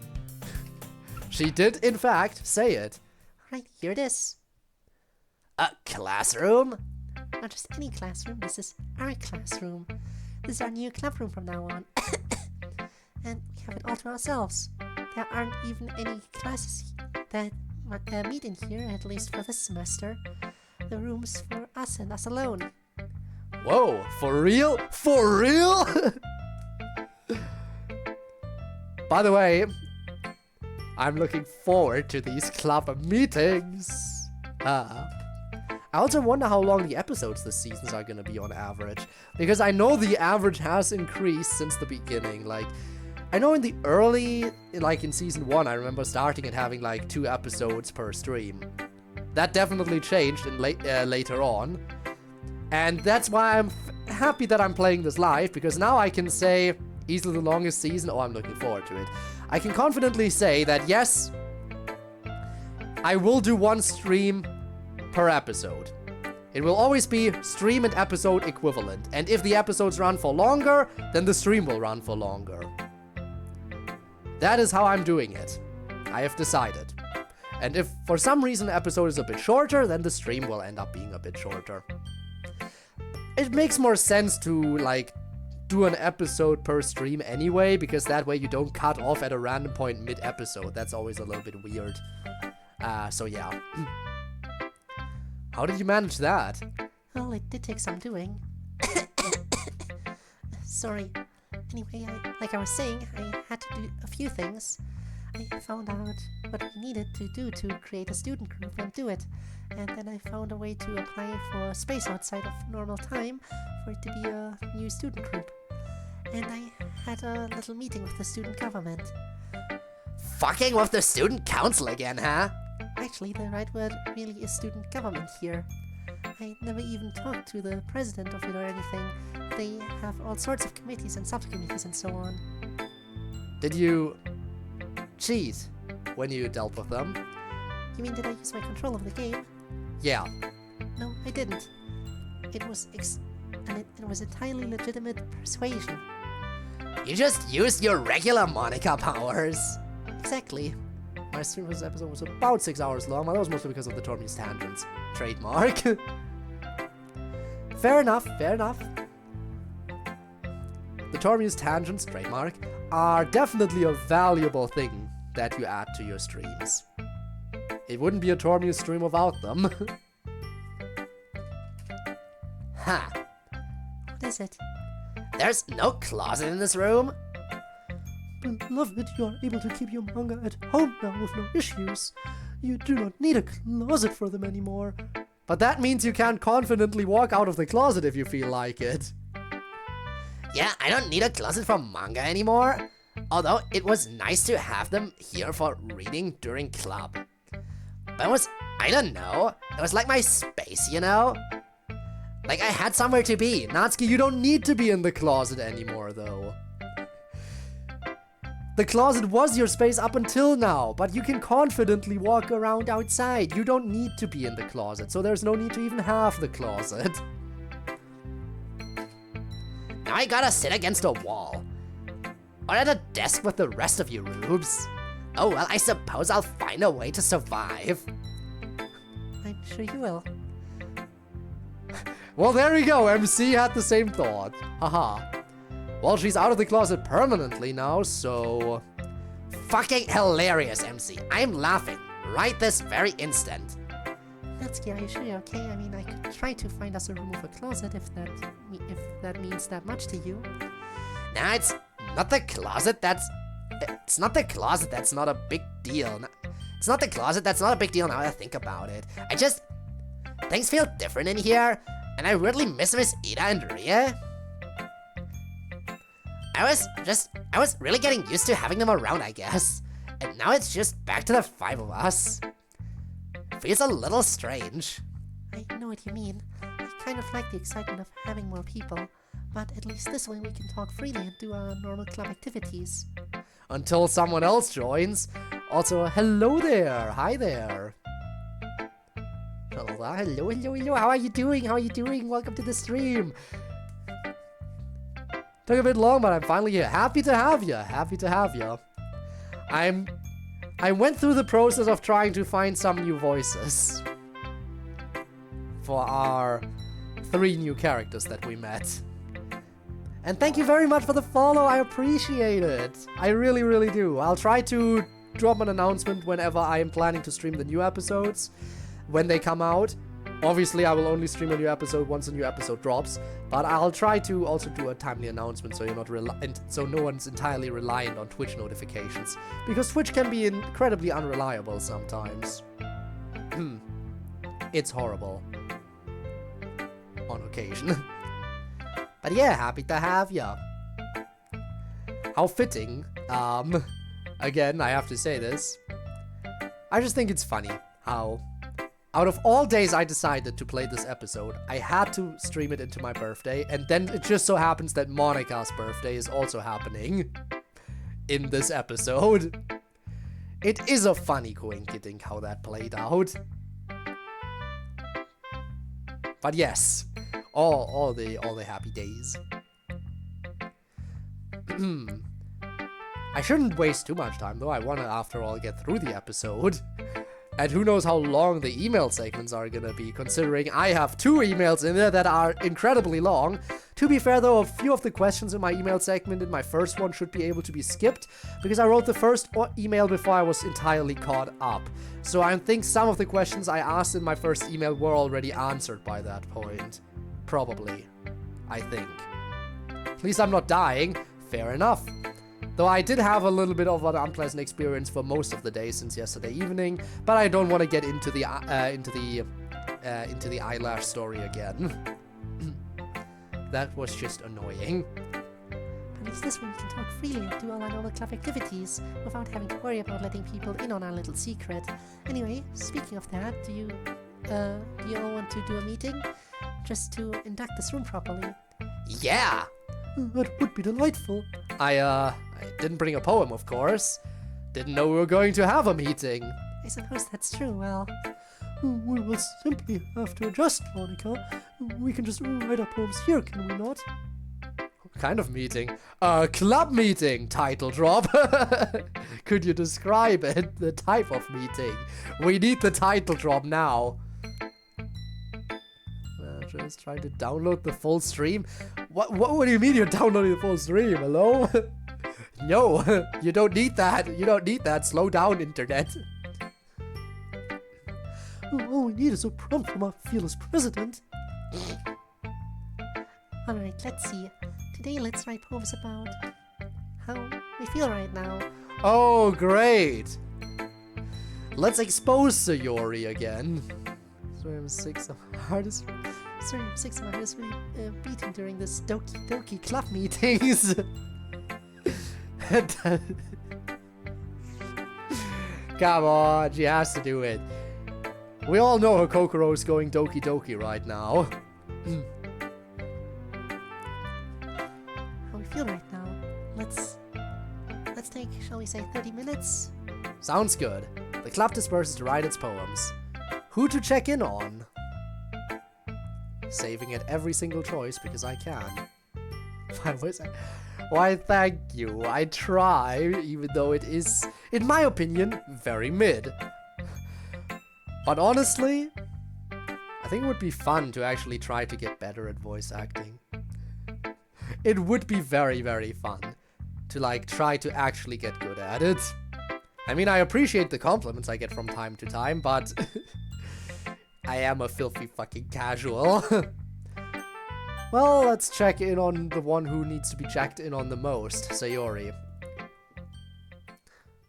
She did, in fact, say it. Right, here it is. A classroom? Not just any classroom, this is our classroom. This is our new club room from now on. And we have it all to ourselves. There aren't even any classes that meet in here, at least for this semester. The room's for us and us alone. Whoa, for real? For real? By the way, I'm looking forward to these club meetings. I also wonder how long the episodes this season are gonna be on average. Because I know the average has increased since the beginning. Like, I know in the early, like in season 1, I remember starting and having like 2 episodes per stream. That definitely changed in later on. And that's why I'm happy that I'm playing this live, because now I can say, easily the longest season, oh, I'm looking forward to it. I can confidently say that yes, I will do 1 stream per episode. It will always be stream and episode equivalent. And if the episodes run for longer, then the stream will run for longer. That is how I'm doing it. I have decided. And if for some reason the episode is a bit shorter, then the stream will end up being a bit shorter. It makes more sense to, like, do an episode per stream anyway, because that way you don't cut off at a random point mid-episode. That's always a little bit weird. So yeah. How did you manage that? Well, it did take some doing. Sorry. Anyway, like I was saying, I had to do a few things. I found out what we needed to do to create a student group and do it. And then I found a way to apply for space outside of normal time for it to be a new student group. And I had a little meeting with the student government. Fucking with the student council again, huh? Actually, the right word really is student government here. I never even talked to the president of it or anything. They have all sorts of committees and subcommittees and so on. Did you cheat when you dealt with them? You mean did I use my control of the game? Yeah. No, I didn't. It was entirely legitimate persuasion. You just used your regular Monica powers. Exactly. My stream for this episode was about 6 hours long, but that was mostly because of the Tormuse tangents. Trademark. Fair enough, fair enough. The Tormuse tangents, trademark, are definitely a valuable thing that you add to your streams. It wouldn't be a Tormuse stream without them. Huh. What is it? There's no closet in this room? Beloved, you are able to keep your manga at home now with no issues. You do not need a closet for them anymore. But that means you can't confidently walk out of the closet if you feel like it. Yeah, I don't need a closet for manga anymore. Although it was nice to have them here for reading during club. But it was, I don't know, it was like my space, you know? Like I had somewhere to be. Natsuki, you don't need to be in the closet anymore, though. The closet was your space up until now, but you can confidently walk around outside. You don't need to be in the closet, so there's no need to even have the closet. Now I gotta sit against a wall. Or at a desk with the rest of you rubes. Oh well, I suppose I'll find a way to survive. I'm sure you will. Well, there we go. MC had the same thought. Haha. Well, she's out of the closet permanently now, so... Fucking hilarious, MC. I'm laughing right this very instant. Natsuki, are you sure you're okay? I mean, I could try to find us a room with a closet if that means that much to you. Nah, it's not the closet that's... It's not the closet that's not a big deal. It's not the closet that's not a big deal now that I think about it. I just... Things feel different in here, and I weirdly miss Miss Ida and Ria. I was really getting used to having them around, I guess. And now it's just back to the 5 of us. Feels a little strange. I know what you mean. I kind of like the excitement of having more people, but at least this way we can talk freely and do our normal club activities. Until someone else joins. Also, hello there. Hi there. Hello. How are you doing? Welcome to the stream. Took a bit long, but I'm finally here. Happy to have you. I went through the process of trying to find some new voices for our 3 new characters that we met. And thank you very much for the follow. I appreciate it. I really, really do. I'll try to drop an announcement whenever I am planning to stream the new episodes when they come out. Obviously, I will only stream a new episode once a new episode drops, but I'll try to also do a timely announcement so you're not so no one's entirely reliant on Twitch notifications, because Twitch can be incredibly unreliable sometimes. It's horrible on occasion. But yeah, happy to have ya. How fitting. Again, I have to say this. I just think it's funny how out of all days I decided to play this episode, I had to stream it into my birthday, and then it just so happens that Monica's birthday is also happening in this episode. It is a funny coincidence how that played out. But yes, all the happy days. I shouldn't waste too much time though. I want to, after all, get through the episode. And who knows how long the email segments are gonna be, considering I have 2 emails in there that are incredibly long. To be fair though, a few of the questions in my email segment in my first one should be able to be skipped, because I wrote the first email before I was entirely caught up. So I think some of the questions I asked in my first email were already answered by that point. Probably. I think. At least I'm not dying. Fair enough. Though I did have a little bit of an unpleasant experience for most of the day since yesterday evening, but I don't want to get into the eyelash story again. That was just annoying. At least this way we can talk freely and do all our normal club activities without having to worry about letting people in on our little secret. Anyway, speaking of that, do you all want to do a meeting? Just to induct this room properly. Yeah! That would be delightful. I didn't bring a poem, of course. Didn't know we were going to have a meeting. I suppose that's true, well... We will simply have to adjust, Monica. We can just write our poems here, can we not? What kind of meeting? A club meeting, title drop. Could you describe it? The type of meeting. We need the title drop now. Just trying to download the full stream. What do you mean you're downloading the full stream? Hello? No, you don't need that. You don't need that. Slow down, internet. All we need is a prompt from our fearless president. Alright, let's see. Today let's write poems about how we feel right now. Oh, great! Let's expose Sayori again. Sorry, I'm sick of my heart is... Sorry, I'm sick, so my heart is really beating during this Doki Doki Club meetings. Come on, she has to do it. We all know her Kokoro is going Doki Doki right now. how we feel right now. Let's take, shall we say, 30 minutes? Sounds good. The club disperses to write its poems. Who to check in on? Saving it every single choice because I can. Why, thank you. I try, even though it is, in my opinion, very mid. But honestly, I think it would be fun to actually try to get better at voice acting. It would be very, very fun to, like, try to actually get good at it. I mean, I appreciate the compliments I get from time to time, but I am a filthy fucking casual. Well, let's check in on the one who needs to be checked in on the most, Sayori.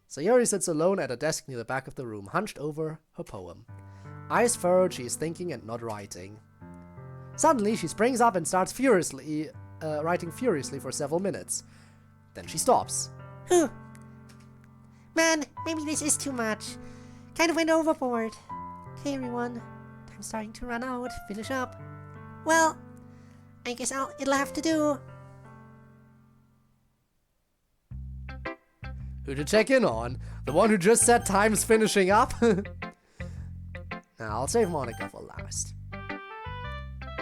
Sayori sits alone at a desk near the back of the room, hunched over her poem. Eyes furrowed, she is thinking and not writing. Suddenly, she springs up and starts writing furiously for several minutes. Then she stops. Whew. Man, maybe this is too much. Kind of went overboard. Okay, everyone. Time's starting to run out. Finish up. Well, I guess it'll have to do. Who to check in on? The one who just said time's finishing up? Now, I'll save Monica for last.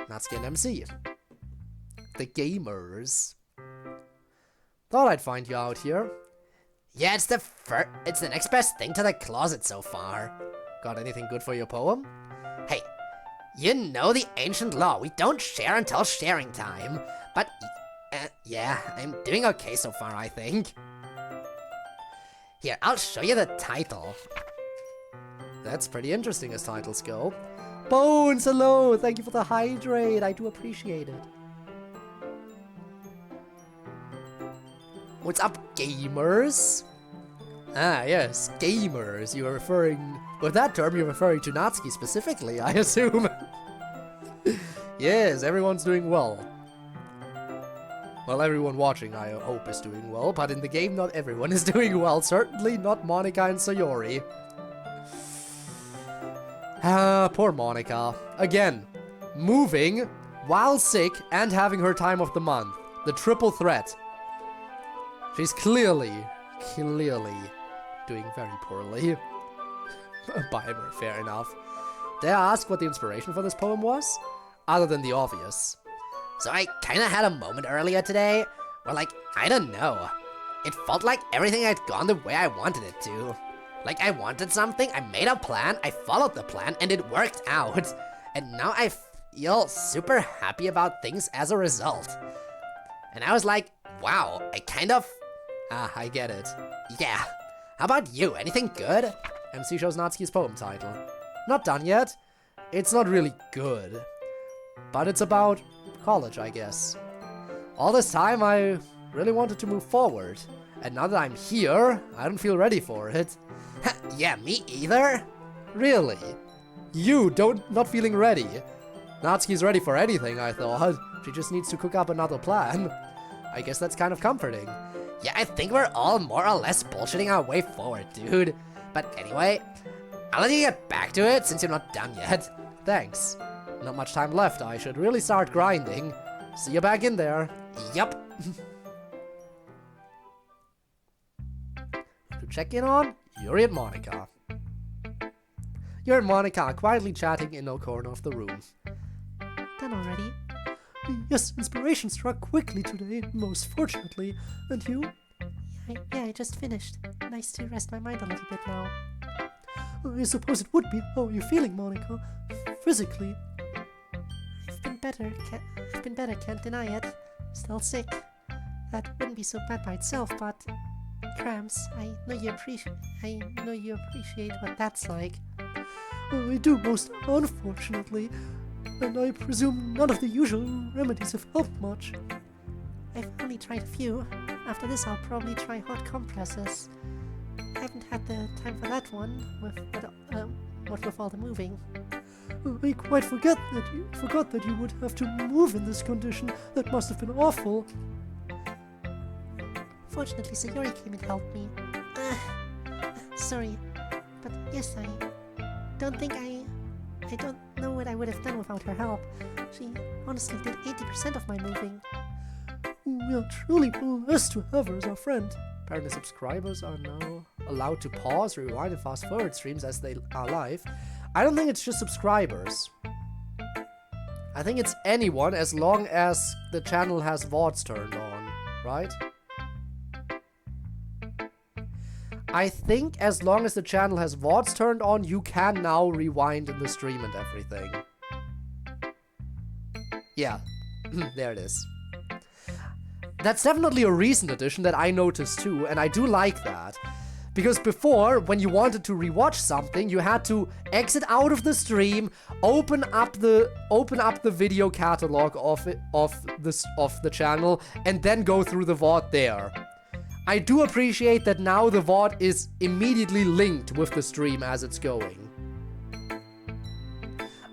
Natsuki and MC. The gamers. Thought I'd find you out here. Yeah, it's the next best thing to the closet so far. Got anything good for your poem? Hey, you know the ancient law. We don't share until sharing time. But, yeah, I'm doing okay so far, I think. Here, I'll show you the title. That's pretty interesting as titles go. Bones, hello! Thank you for the hydrate. I do appreciate it. What's up, gamers? Ah, yes, gamers. You're referring... With that term, you're referring to Natsuki specifically, I assume. Yes, everyone's doing well. Well, everyone watching, I hope, is doing well, but in the game, not everyone is doing well. Certainly not Monica and Sayori. Ah, poor Monica. Again, moving while sick and having her time of the month. The triple threat. She's clearly doing very poorly. Bimer, fair enough. Dare I ask what the inspiration for this poem was? Other than the obvious. So I kinda had a moment earlier today where, like, I don't know. It felt like everything had gone the way I wanted it to. Like, I wanted something, I made a plan, I followed the plan, and it worked out. And now I feel super happy about things as a result. And I was like, wow, I kind of... Ah, I get it. Yeah. How about you? Anything good? MC shows Natsuki's poem title. Not done yet. It's not really good. But it's about college, I guess. All this time, I really wanted to move forward. And now that I'm here, I don't feel ready for it. Yeah, me either. Really? You not feeling ready? Natsuki's ready for anything, I thought. She just needs to cook up another plan. I guess that's kind of comforting. Yeah, I think we're all more or less bullshitting our way forward, dude. But anyway, I'll let you get back to it since you're not done yet. Thanks. Not much time left. I should really start grinding. See you back in there. Yup. To check in on, Yuri and Monica. Yuri and Monica are quietly chatting in a corner of the room. Done already? Yes, inspiration struck quickly today, most fortunately. And you? Yeah, I just finished. Nice to rest my mind a little bit now. I suppose it would be. How are you feeling, Monica? Physically? I've been better, can't deny it. Still sick. That wouldn't be so bad by itself, but... Cramps, I know you appreciate what that's like. I do, most unfortunately. and I presume none of the usual remedies have helped much. I've only tried a few. After this, I'll probably try hot compresses. I haven't had the time for that one, what with all the moving. I quite forgot that you would have to move in this condition. That must have been awful. Fortunately, Sayori came and helped me. Sorry, but yes, I don't know what I would have done without her help. She honestly did 80% of my moving. We are truly blessed to have her as our friend. Apparently subscribers are now allowed to pause, rewind, and fast forward streams as they are live. I don't think it's just subscribers. I think it's anyone as long as the channel has VODs turned on, right? I think as long as the channel has VODs turned on, you can now rewind in the stream and everything. Yeah, there it is. That's definitely a recent addition that I noticed too, and I do like that. Because before, when you wanted to rewatch something, you had to exit out of the stream, open up the video catalog of the channel, and then go through the VOD there. I do appreciate that now the VOD is immediately linked with the stream as it's going.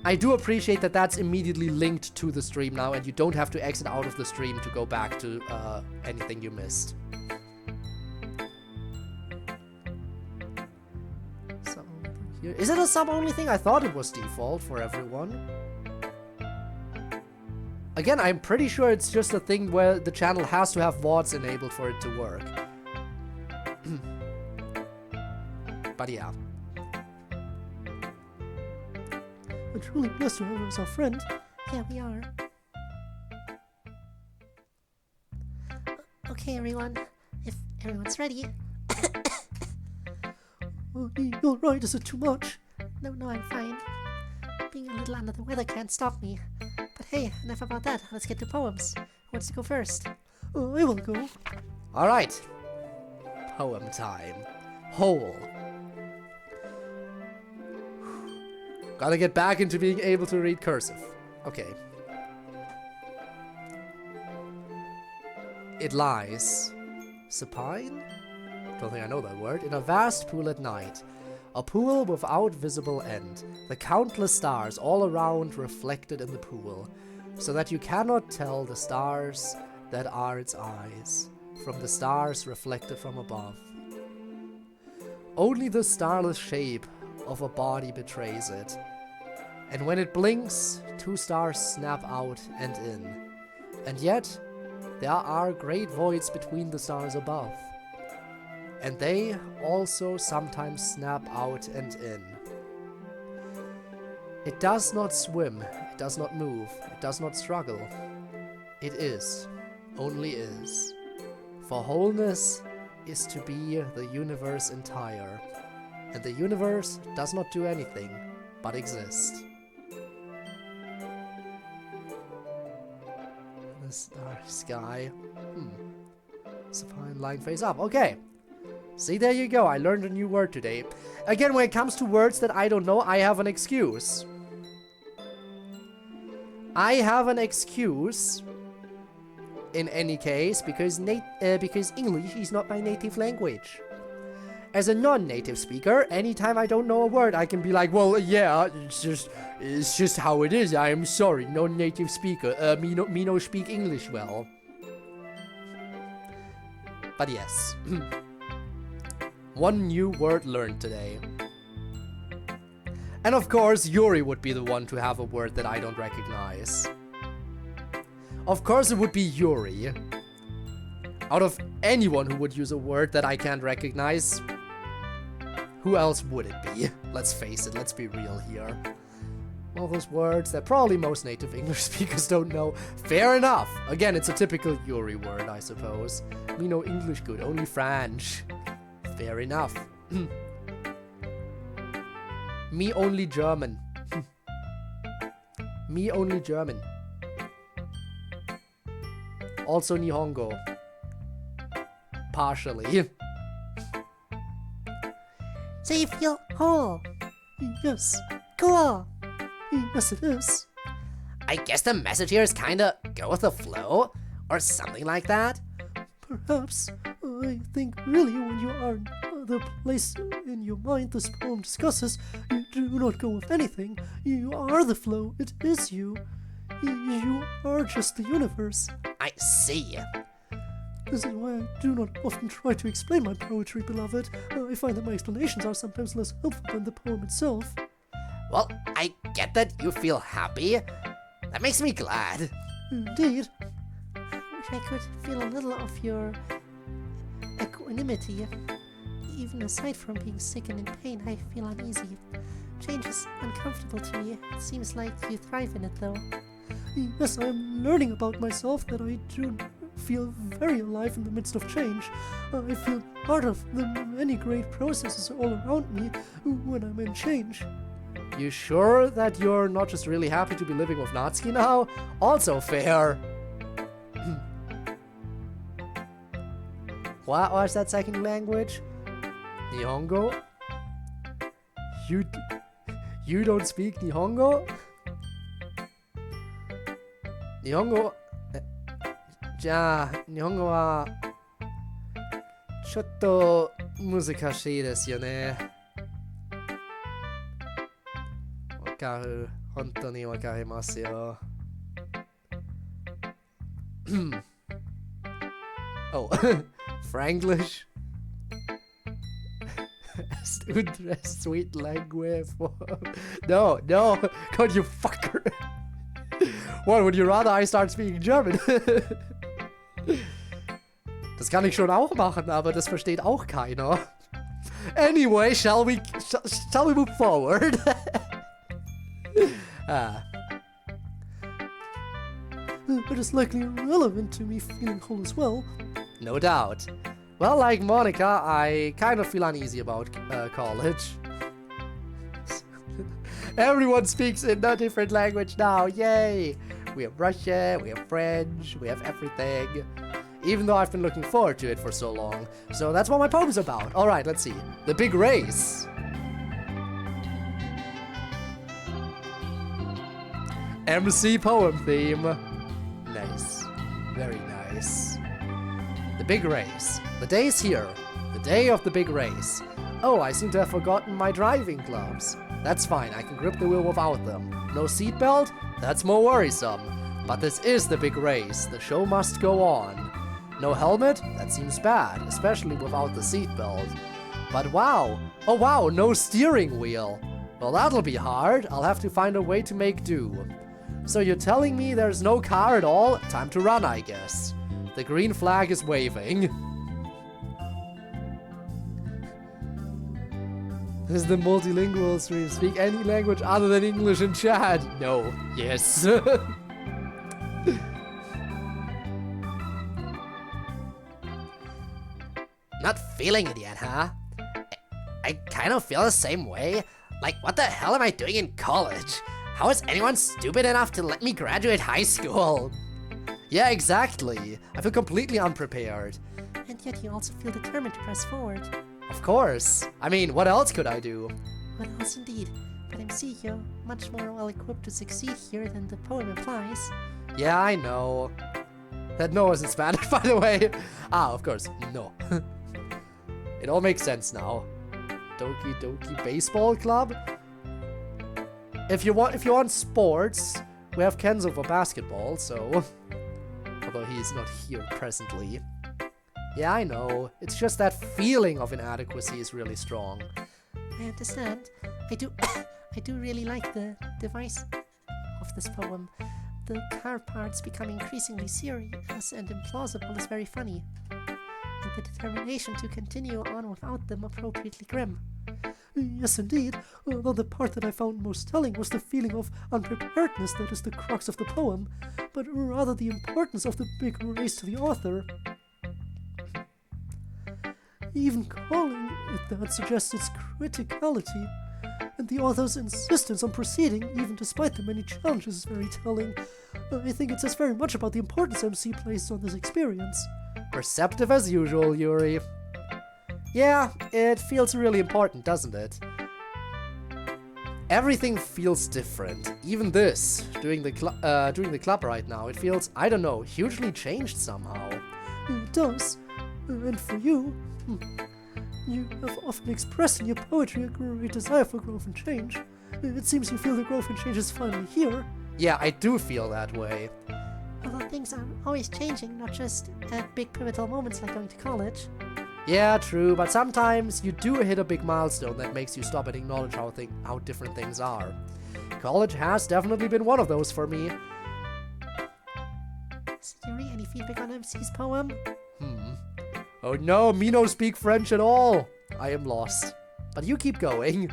I do appreciate that that's immediately linked to the stream now, and you don't have to exit out of the stream to go back to anything you missed. Is it a sub-only thing? I thought it was default for everyone. Again, I'm pretty sure it's just a thing where the channel has to have VODs enabled for it to work. But yeah. We're truly blessed to have her as our friend. Yeah, we are. Okay, everyone. If everyone's ready. You're right, is it too much? No, I'm fine. Being a little under the weather can't stop me. But hey, enough about that. Let's get to poems. Who wants to go first? I will go. Alright. Poem time. Hole. Gotta get back into being able to read cursive. Okay. It lies supine? Don't think I know that word. In a vast pool at night. A pool without visible end. The countless stars all around reflected in the pool, so that you cannot tell the stars that are its eyes from the stars reflected from above. Only the starless shape of a body betrays it. And when it blinks, two stars snap out and in. And yet, there are great voids between the stars above. And they also sometimes snap out and in. It does not swim, it does not move, it does not struggle. It is, only is. For wholeness is to be the universe entire, and the universe does not do anything but exist. The starry sky. Supine line face up. Okay. See, there you go. I learned a new word today. Again, when it comes to words that I don't know, I have an excuse. I have an excuse. In any case, because English is not my native language. As a non-native speaker, anytime I don't know a word, I can be like, well, yeah, it's just how it is. I am sorry, non-native speaker. Me no speak English well. But yes. One new word learned today. And of course, Yuri would be the one to have a word that I don't recognize. Of course it would be Yuri. Out of anyone who would use a word that I can't recognize, who else would it be? Let's face it, let's be real here. All those words that probably most native English speakers don't know. Fair enough. Again, it's a typical Yuri word, I suppose. Me no English good, only French. Fair enough. Me only German. Me only German. Also Nihongo. Partially. So you feel whole. Yes. Cool. Yes, it is. I guess the message here is kinda go with the flow, or something like that. Perhaps. I think really when you are in the place in your mind this poem discusses, you do not go with anything. You are the flow. It is you. You are just the universe. I see. This is why I do not often try to explain my poetry, beloved. I find that my explanations are sometimes less helpful than the poem itself. Well, I get that you feel happy. That makes me glad. Indeed. I wish I could feel a little of your equanimity. Even aside from being sick and in pain, I feel uneasy. Change is uncomfortable to me. It seems like you thrive in it, though. Yes, I am learning about myself that I do feel very alive in the midst of change. I feel part of the many great processes all around me when I'm in change. You sure that you're not just really happy to be living with Natsuki now? Also fair. What was that second language? Nihongo? You don't speak Nihongo? Nihongo... じゃあ、日本語はちょっと難しいですよね。わかる。本当にわかりますよ。Oh, Franglish? Sweet language. No, God, you fucker. What, would you rather I start speaking German? Das kann ich schon auch machen, aber das versteht auch keiner. Anyway, shall we move forward? It is likely relevant to me feeling whole as well. No doubt. Well, like Monica, I kind of feel uneasy about college. Everyone speaks in a different language now, yay! We have Russian, we have French, we have everything. Even though I've been looking forward to it for so long. So that's what my poem's about. Alright, let's see. The big race. MC poem theme. Nice. Very nice. The big race. The day is here. The day of the big race. Oh, I seem to have forgotten my driving gloves. That's fine, I can grip the wheel without them. No seatbelt? That's more worrisome. But this is the big race. The show must go on. No helmet? That seems bad, especially without the seatbelt. But wow! Oh wow, no steering wheel! Well, that'll be hard. I'll have to find a way to make do. So you're telling me there's no car at all? Time to run, I guess. The green flag is waving. This is the multilingual stream. Speak any language other than English in chat. No. Yes. Not feeling it yet, huh? I kind of feel the same way. Like, what the hell am I doing in college? How is anyone stupid enough to let me graduate high school? Yeah, exactly. I feel completely unprepared. And yet you also feel determined to press forward. Of course. I mean, what else could I do? What else indeed? But I'm seeing you're much more well equipped to succeed here than the poem implies. Yeah, I know. That no is in Spanish, by the way. Ah, of course, no. It all makes sense now. Doki Doki Baseball Club? If you want sports, we have Kenzo for basketball, so... Although he's not here presently. Yeah, I know. It's just that feeling of inadequacy is really strong. I understand. I do really like the device of this poem. The car parts become increasingly serious and implausible is very funny. And the determination to continue on without them appropriately grim. Yes, indeed. Although the part that I found most telling was the feeling of unpreparedness that is the crux of the poem, but rather the importance of the big race to the author. Even calling it that suggests its criticality, and the author's insistence on proceeding, even despite the many challenges, is very telling. I think it says very much about the importance MC places on this experience. Perceptive as usual, Yuri. Yeah, it feels really important, doesn't it? Everything feels different. Even this, doing the club right now, it feels, I don't know, hugely changed somehow. It does. And for you, you have often expressed in your poetry a great desire for growth and change. It seems you feel the growth and change is finally here. Yeah, I do feel that way. Although things are always changing, not just at big pivotal moments like going to college. Yeah, true, but sometimes you do hit a big milestone that makes you stop and acknowledge how different things are. College has definitely been one of those for me. Yuri, any feedback on MC's poem? Oh no, me no speak French at all. I am lost. But you keep going.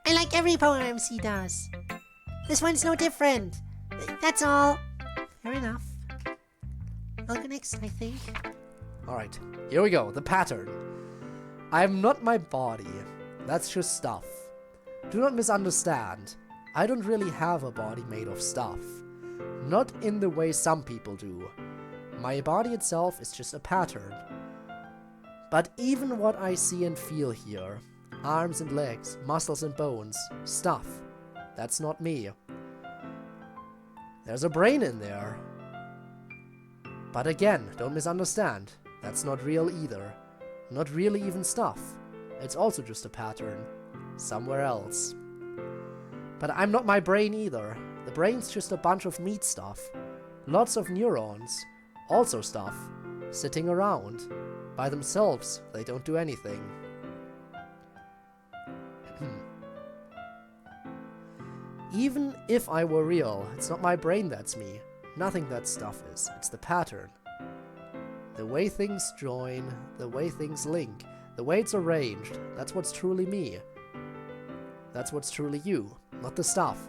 I like every poem MC does. This one's no different. That's all. Fair enough. I'll go next, I think. Alright, here we go, the pattern. I am not my body. That's just stuff. Do not misunderstand. I don't really have a body made of stuff. Not in the way some people do. My body itself is just a pattern. But even what I see and feel here, arms and legs, muscles and bones, stuff, that's not me. There's a brain in there. But again, don't misunderstand. That's not real either. Not really even stuff. It's also just a pattern. Somewhere else. But I'm not my brain either. The brain's just a bunch of meat stuff. Lots of neurons. Also stuff. Sitting around. By themselves, they don't do anything. Even if I were real, it's not my brain that's me. Nothing that stuff is. It's the pattern. The way things join, the way things link, the way it's arranged, that's what's truly me. That's what's truly you, not the stuff.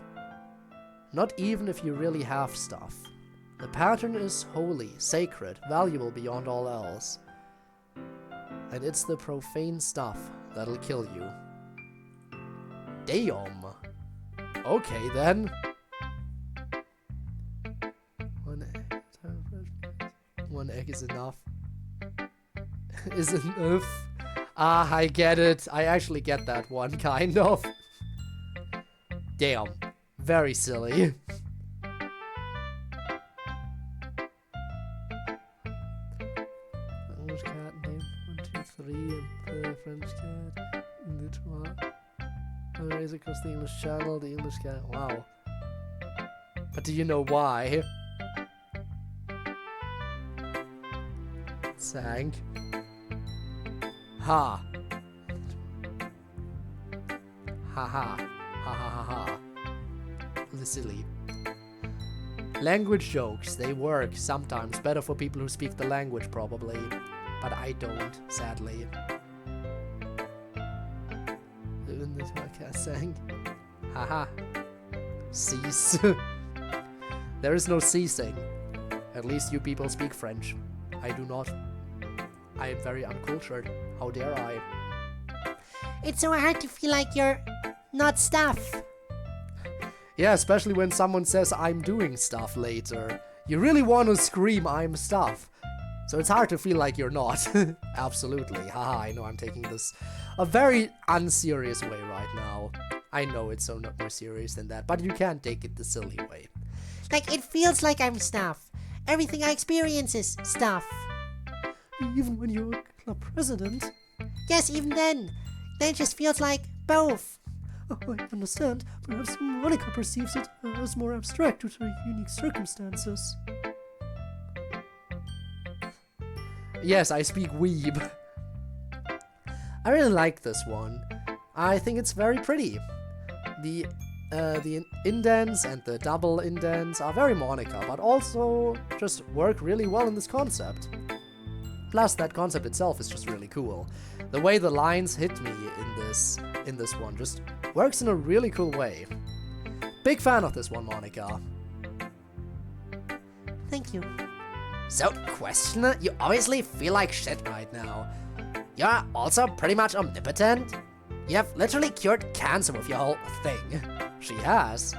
Not even if you really have stuff. The pattern is holy, sacred, valuable beyond all else. And it's the profane stuff that'll kill you. Damn. Okay then. One egg is enough. Is enough. Ah, I get it. I actually get that one, kind of. Damn. Very silly. English cat named 1, 2, 3 and the French cat in the toit. Race across the English Channel, the English cat. Wow. But do you know why? Sank. Ha. Ha ha. Ha ha ha ha. Silly. Language jokes, they work sometimes. Better for people who speak the language, probably. But I don't, sadly. In the podcast sang. Haha. Cease. There is no ceasing. At least you people speak French. I do not. I am very uncultured. How dare I? It's so hard to feel like you're not stuff. Yeah, especially when someone says I'm doing stuff later. You really want to scream I'm stuff. So it's hard to feel like you're not. Absolutely. Haha, I know I'm taking this a very unserious way right now. I know it's so not more serious than that, but you can't take it the silly way. Like, it feels like I'm stuff. Everything I experience is stuff. Even when you're club president. Yes, even then. Then it just feels like both. Oh, I understand. Perhaps Monica perceives it as more abstract due to unique circumstances. Yes, I speak weeb. I really like this one. I think it's very pretty. The indents and the double indents are very Monica, but also just work really well in this concept. Plus, that concept itself is just really cool. The way the lines hit me in this one just works in a really cool way. Big fan of this one, Monica. Thank you. So, question, you obviously feel like shit right now. You're also pretty much omnipotent. You have literally cured cancer with your whole thing. She has.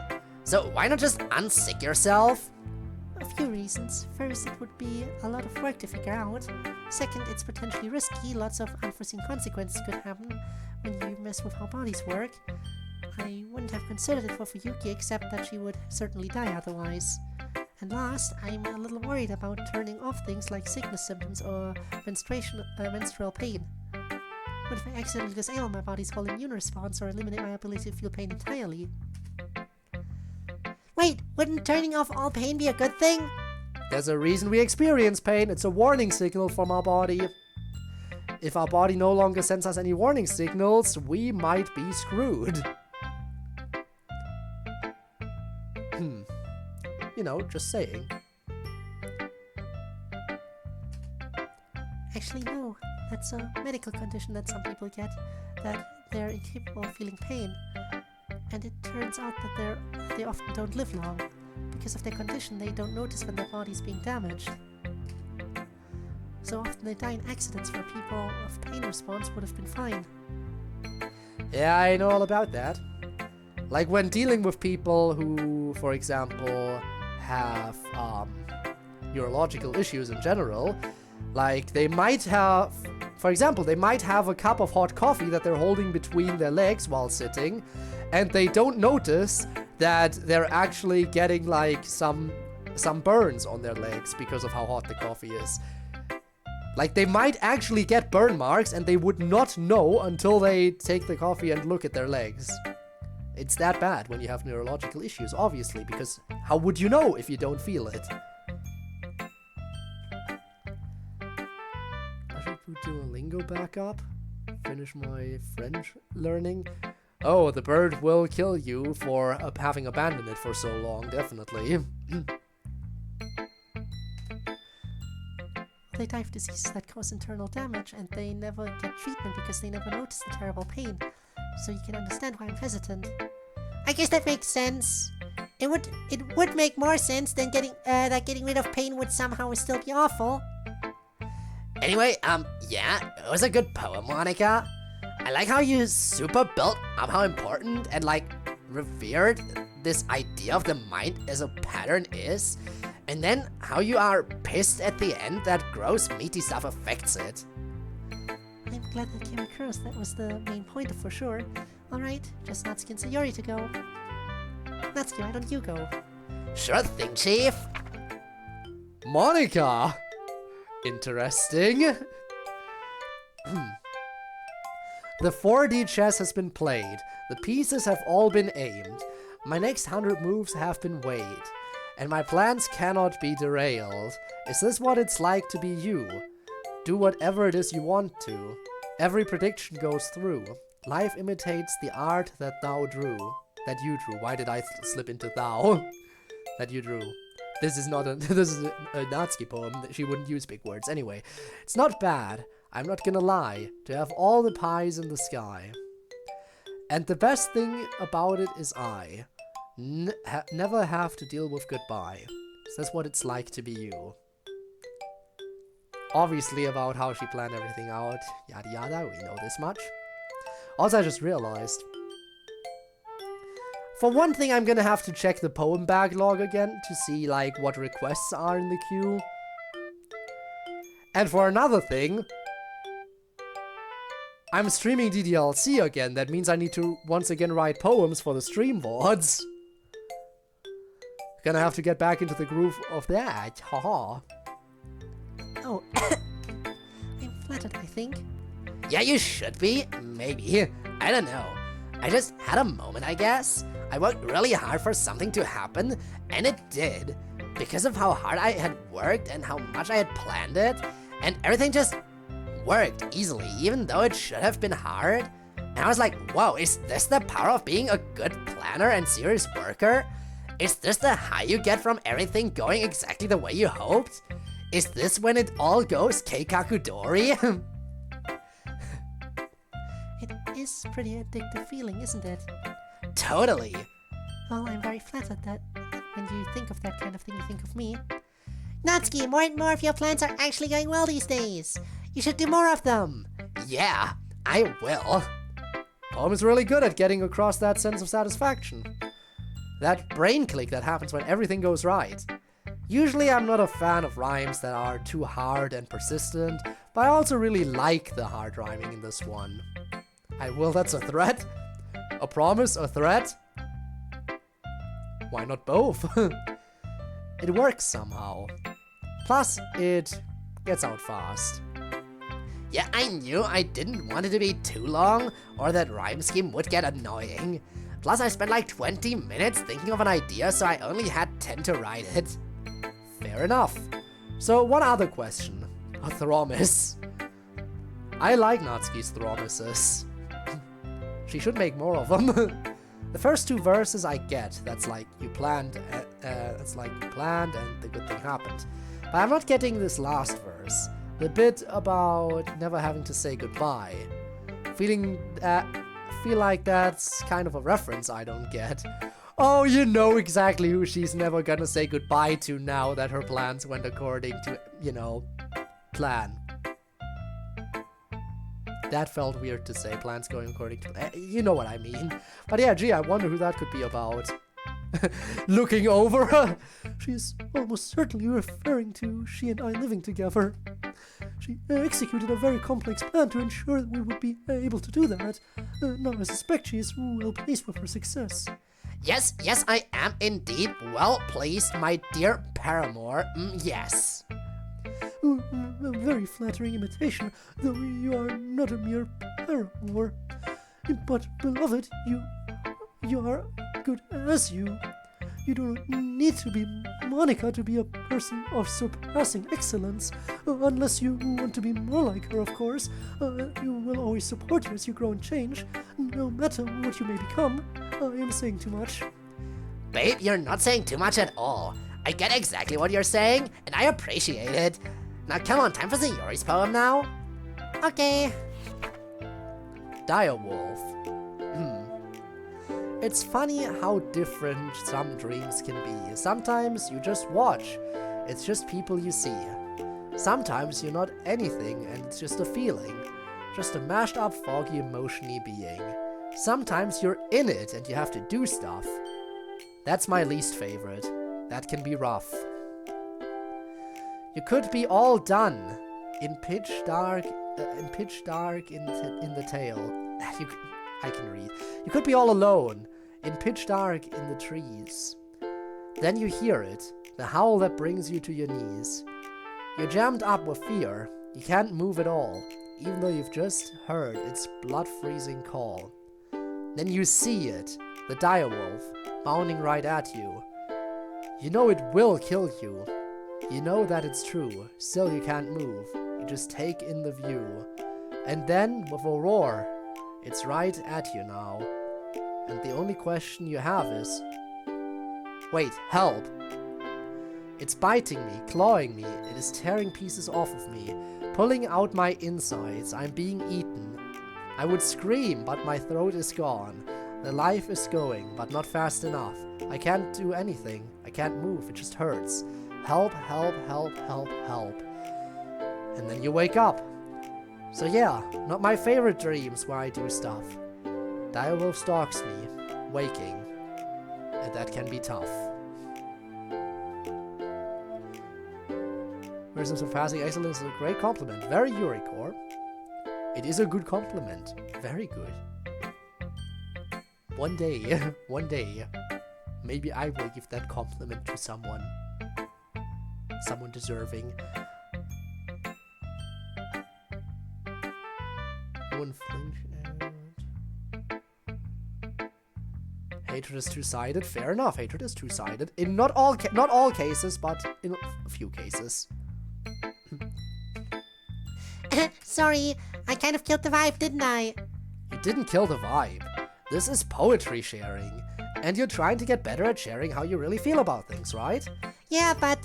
So why not just unsick yourself? A few reasons. First, it would be a lot of work to figure out. Second, it's potentially risky. Lots of unforeseen consequences could happen when you mess with how bodies work. I wouldn't have considered it for Fuyuki, except that she would certainly die otherwise. And last, I'm a little worried about turning off things like sickness symptoms or menstrual pain. What if I accidentally disable my body's whole immune response or eliminate my ability to feel pain entirely? Wait, wouldn't turning off all pain be a good thing? There's a reason we experience pain. It's a warning signal from our body. If our body no longer sends us any warning signals, we might be screwed. You know, just saying. Actually, no. That's a medical condition that some people get, that they're incapable of feeling pain. And it turns out that they often don't live long. Because of their condition, they don't notice when their body's being damaged. So often they die in accidents where people of pain response would have been fine. Yeah, I know all about that. Like when dealing with people who, for example, have neurological issues in general, like they might have, for example, they might have a cup of hot coffee that they're holding between their legs while sitting, and they don't notice that they're actually getting like some burns on their legs because of how hot the coffee is. Like they might actually get burn marks and they would not know until they take the coffee and look at their legs. It's that bad when you have neurological issues, obviously, because how would you know if you don't feel it? I should put Duolingo back up. Finish my French learning. Oh, the bird will kill you for having abandoned it for so long, definitely. They die of diseases that cause internal damage, and they never get treatment because they never notice the terrible pain. So you can understand why I'm hesitant. I guess that makes sense. It would make more sense than getting rid of pain would somehow still be awful. Anyway, yeah, it was a good poem, Monica. I like how you super built up how important and like revered this idea of the mind as a pattern is, and then how you are pissed at the end that gross meaty stuff affects it. I'm glad that came across. That was the main point for sure. Alright, just Natsuki and Sayori to go. Natsuki, why don't you go? Sure thing, Chief. Monica! Interesting. The 4D chess has been played. The pieces have all been aimed. My next 100 moves have been weighed. And my plans cannot be derailed. Is this what it's like to be you? Do whatever it is you want to. Every prediction goes through. Life imitates the art that thou drew. That you drew. Why did I slip into thou? That you drew. This is not a this is a Natsuki poem. She wouldn't use big words. Anyway, it's not bad. I'm not gonna lie. To have all the pies in the sky. And the best thing about it is I never have to deal with goodbye. So that's what it's like to be you. Obviously about how she planned everything out. Yada yada. We know this much. Also, I just realized. For one thing, I'm gonna have to check the poem backlog again to see, like, what requests are in the queue. And for another thing, I'm streaming DDLC again. That means I need to once again write poems for the stream VODs. Gonna have to get back into the groove of that. Haha. Oh, I'm flattered, I think. Yeah, you should be. Maybe. I don't know. I just had a moment, I guess. I worked really hard for something to happen, and it did. Because of how hard I had worked and how much I had planned it, and everything just worked easily, even though it should have been hard. And I was like, whoa, is this the power of being a good planner and serious worker? Is this the high you get from everything going exactly the way you hoped? Is this when it all goes keikakudori? It is pretty addictive feeling, isn't it? Totally. Well, I'm very flattered that when you think of that kind of thing, you think of me. Natsuki, more and more of your plans are actually going well these days. You should do more of them. Yeah, I will. Poem is really good at getting across that sense of satisfaction. That brain click that happens when everything goes right. Usually I'm not a fan of rhymes that are too hard and persistent, but I also really like the hard rhyming in this one. That's a threat? A promise? A threat? Why not both? It works somehow. Plus, it gets out fast. Yeah, I knew I didn't want it to be too long, or that rhyme scheme would get annoying. Plus, I spent like 20 minutes thinking of an idea, so I only had 10 to write it. Fair enough. So, one other question. A thromis. I like Natsuki's thromises. She should make more of them. The first 2 verses I get. That's like you planned, and the good thing happened. But I'm not getting this last verse. The bit about never having to say goodbye. Feel like that's kind of a reference I don't get. Oh, you know exactly who she's never gonna say goodbye to now that her plans went according to, plan. That felt weird to say, plans going according to... you know what I mean. But yeah, gee, I wonder who that could be about. Looking over her. She's almost certainly referring to she and I living together. She executed a very complex plan to ensure that we would be able to do that. Now I suspect she is well pleased with her success. Yes, I am indeed well pleased, my dear paramour. Yes. A very flattering imitation, though you are not a mere paramour. But, beloved, you are good as you. You do not need to be Monica to be a person of surpassing excellence, unless you want to be more like her, of course. You will always support you as you grow and change, no matter what you may become. I am saying too much. Babe, you're not saying too much at all. I get exactly what you're saying, and I appreciate it. Now come on, time for Sayori's poem now? Okay. Direwolf. It's funny how different some dreams can be. Sometimes you just watch. It's just people you see. Sometimes you're not anything and it's just a feeling. Just a mashed up, foggy, emotion-y being. Sometimes you're in it and you have to do stuff. That's my least favorite. That can be rough. You could be all done in pitch dark in the tale. I can read. You could be all alone in pitch dark in the trees. Then you hear it, the howl that brings you to your knees. You're jammed up with fear. You can't move at all, even though you've just heard its blood-freezing call. Then you see it, the direwolf, bounding right at you. You know it will kill you. You know that it's true, still you can't move. You just take in the view. And then, with a roar, it's right at you now. And the only question you have is... Wait, help! It's biting me, clawing me, it is tearing pieces off of me, pulling out my insides, I'm being eaten. I would scream, but my throat is gone. The life is going, but not fast enough. I can't do anything, I can't move, it just hurts. Help, help, help, help, help. And then you wake up. So yeah, not my favorite dreams where I do stuff. Direwolf stalks me, waking, and that can be tough. Whereas surpassing excellence is a great compliment. Very Yurikor. It is a good compliment. Very good. One day, maybe I will give that compliment to someone. Someone deserving. One flinch and... Hatred is two-sided. Fair enough, hatred is two-sided. In not all cases, but in a few cases. Sorry, I kind of killed the vibe, didn't I? You didn't kill the vibe. This is poetry sharing. And you're trying to get better at sharing how you really feel about things, right? Yeah, but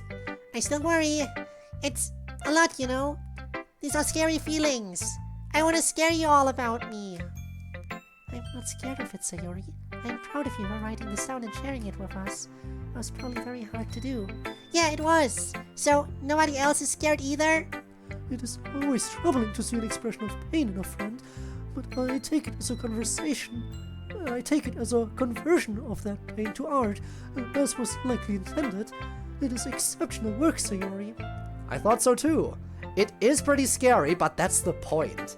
I still worry. It's a lot, you know? These are scary feelings. I want to scare you all about me. I'm not scared of it, Sayori. I'm proud of you for writing this down and sharing it with us. It was probably very hard to do. Yeah, it was. So, nobody else is scared either? It is always troubling to see an expression of pain in a friend, but I take it as a conversation. I take it as a conversion of that pain to art, as was likely intended. It is exceptional work, Sayori. I thought so too. It is pretty scary, but that's the point.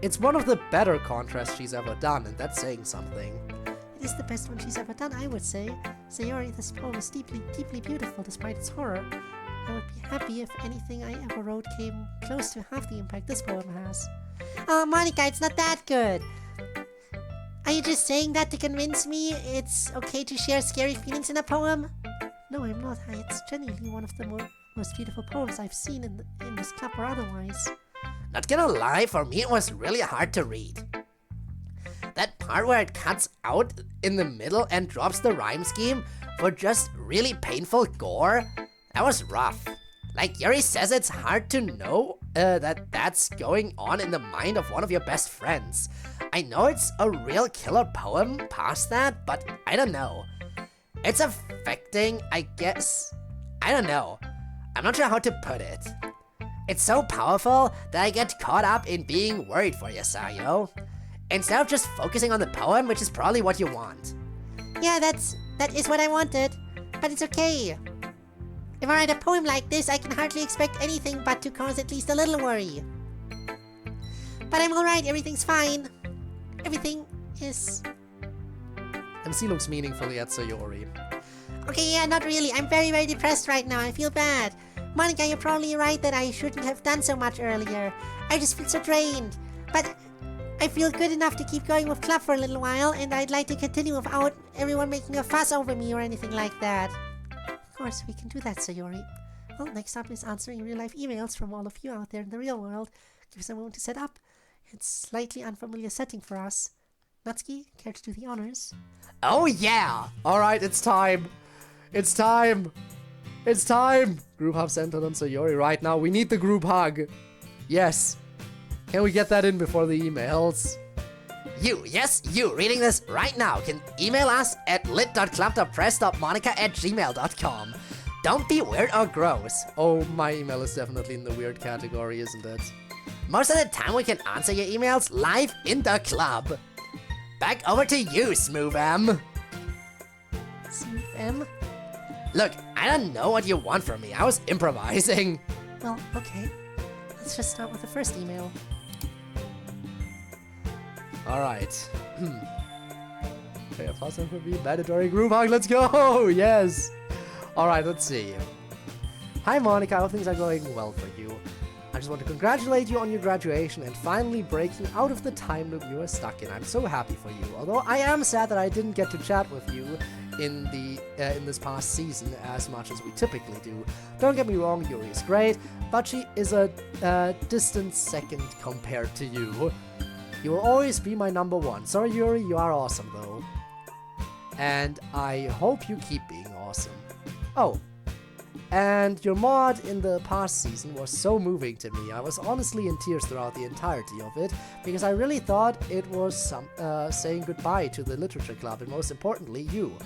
It's one of the better contrasts she's ever done, and that's saying something. It is the best one she's ever done, I would say. Sayori, this poem is deeply, deeply beautiful despite its horror. I would be happy if anything I ever wrote came close to half the impact this poem has. Oh, Monica, it's not that good. Are you just saying that to convince me it's okay to share scary feelings in a poem? No, I'm not. It's genuinely one of the most beautiful poems I've seen in this club or otherwise. Not gonna lie, for me it was really hard to read. That part where it cuts out in the middle and drops the rhyme scheme for just really painful gore, that was rough. Like Yuri says, it's hard to know that that's going on in the mind of one of your best friends. I know it's a real killer poem past that, but I don't know. It's affecting, I guess. I don't know. I'm not sure how to put it. It's so powerful that I get caught up in being worried for you, Sayo. Instead of just focusing on the poem, which is probably what you want. Yeah, that is what I wanted. But it's okay. If I write a poem like this, I can hardly expect anything but to cause at least a little worry. But I'm alright, everything's fine. Everything is... MC looks meaningfully at Sayori. Okay, yeah, not really. I'm very, very depressed right now. I feel bad. Monica, you're probably right that I shouldn't have done so much earlier. I just feel so drained. But I feel good enough to keep going with club for a little while, and I'd like to continue without everyone making a fuss over me or anything like that. Of course, we can do that, Sayori. Well, next up is answering real-life emails from all of you out there in the real world. Give us a moment to set up. It's slightly unfamiliar setting for us. Natsuki, care to do the honors? Oh yeah! Alright, it's time. It's time. It's time. Group hug centered on Sayori right now. We need the group hug. Yes. Can we get that in before the emails? You, yes, you, reading this right now can email us at lit.club.press.monica@gmail.com. Don't be weird or gross. Oh, my email is definitely in the weird category, isn't it? Most of the time we can answer your emails live in the club. Back over to you, Smooth M. Smooth M? Look, I don't know what you want from me. I was improvising. Well, okay. Let's just start with the first email. Alright. Okay, a plus for me. Mandatory group hug. Let's go! Yes! Alright, let's see. Hi, Monica. I hope things are going well for you. I just want to congratulate you on your graduation and finally breaking out of the time loop you were stuck in. I'm so happy for you. Although I am sad that I didn't get to chat with you in this past season as much as we typically do. Don't get me wrong, Yuri is great, but she is a distant second compared to you. You will always be my number one. Sorry, Yuri, you are awesome though. And I hope you keep being awesome. Oh. And your mod in the past season was so moving to me. I was honestly in tears throughout the entirety of it, because I really thought it was saying goodbye to the literature club, and most importantly, you.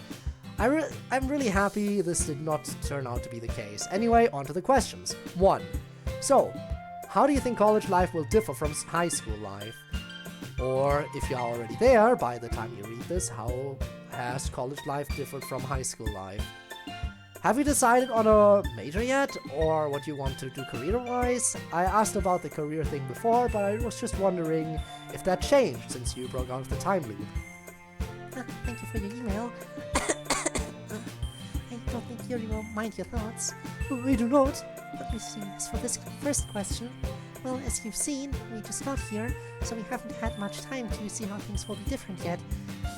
I'm really happy this did not turn out to be the case. Anyway, on to the questions. 1. So, how do you think college life will differ from high school life? Or, if you're already there by the time you read this, how has college life differed from high school life? Have you decided on a major yet, or what you want to do career-wise? I asked about the career thing before, but I was just wondering if that changed since you broke out of the time loop. Thank you for your email. I don't think Yuri will mind your thoughts. I do not. Let me see. As for this first question, well, as you've seen, we just got here, so we haven't had much time to see how things will be different yet.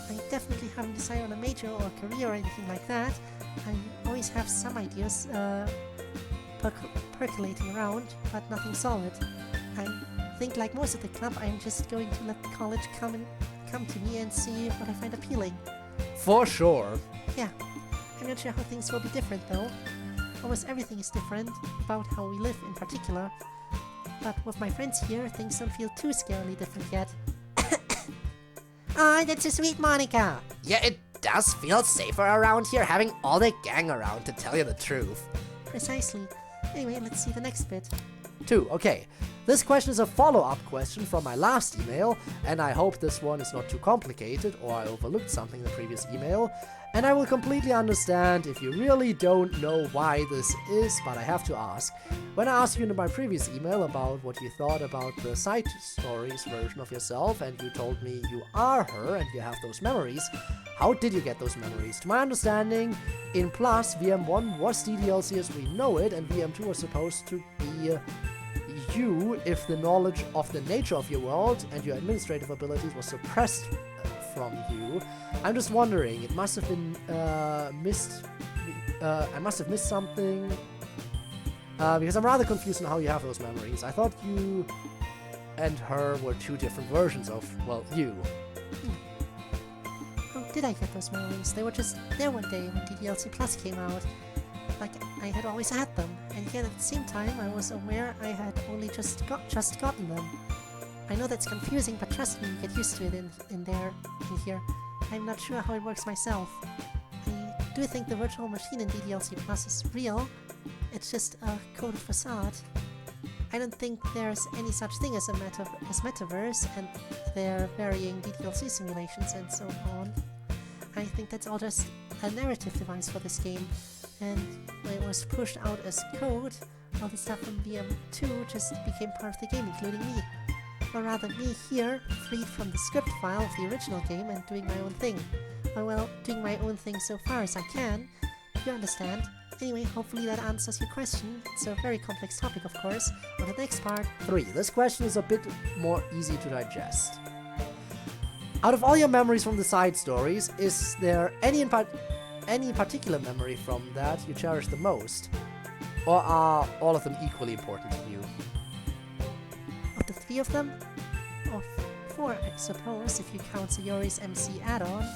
I definitely haven't decided on a major or career or anything like that. I always have some ideas percolating around, but nothing solid. I think, like most of the club, I'm just going to let the college come to me and see what I find appealing. For sure. Yeah, I'm not sure how things will be different though. Almost everything is different, about how we live in particular. But with my friends here, things don't feel too scarily different yet. Aw, that's so sweet, Monica. Yeah, it does feel safer around here having all the gang around, to tell you the truth. Precisely. Anyway, let's see the next bit. 2. Okay. This question is a follow-up question from my last email, and I hope this one is not too complicated or I overlooked something in the previous email, and I will completely understand if you really don't know why this is, but I have to ask. When I asked you in my previous email about what you thought about the side stories version of yourself, and you told me you are her and you have those memories, how did you get those memories? To my understanding, in Plus, VM1 was DDLC as we know it, and VM2 was supposed to be you if the knowledge of the nature of your world and your administrative abilities was suppressed from you. I'm just wondering, it must have been missed. I must have missed something because I'm rather confused on how you have those memories. I thought you and her were two different versions of, well, you. How did I get those memories? They were just there one day when DDLC Plus came out. Like I had always had them, and yet at the same time I was aware I had only just gotten them. I know that's confusing, but trust me, you get used to it in here. I'm not sure how it works myself. I do think the virtual machine in DDLC Plus is real. It's just a coded facade. I don't think there's any such thing as metaverse and their varying DDLC simulations and so on. I think that's all just a narrative device for this game. And when it was pushed out as code, all the stuff from VM2 just became part of the game, including me. Or rather, me here, freed from the script file of the original game and doing my own thing. Or well, doing my own thing so far as I can. You understand. Anyway, hopefully that answers your question. It's a very complex topic, of course. On the next part. 3. This question is a bit more easy to digest. Out of all your memories from the side stories, is there any particular memory from that you cherish the most? Or are all of them equally important to you? Of the 3 of them? Of 4, I suppose, if you count Sayori's MC add-on.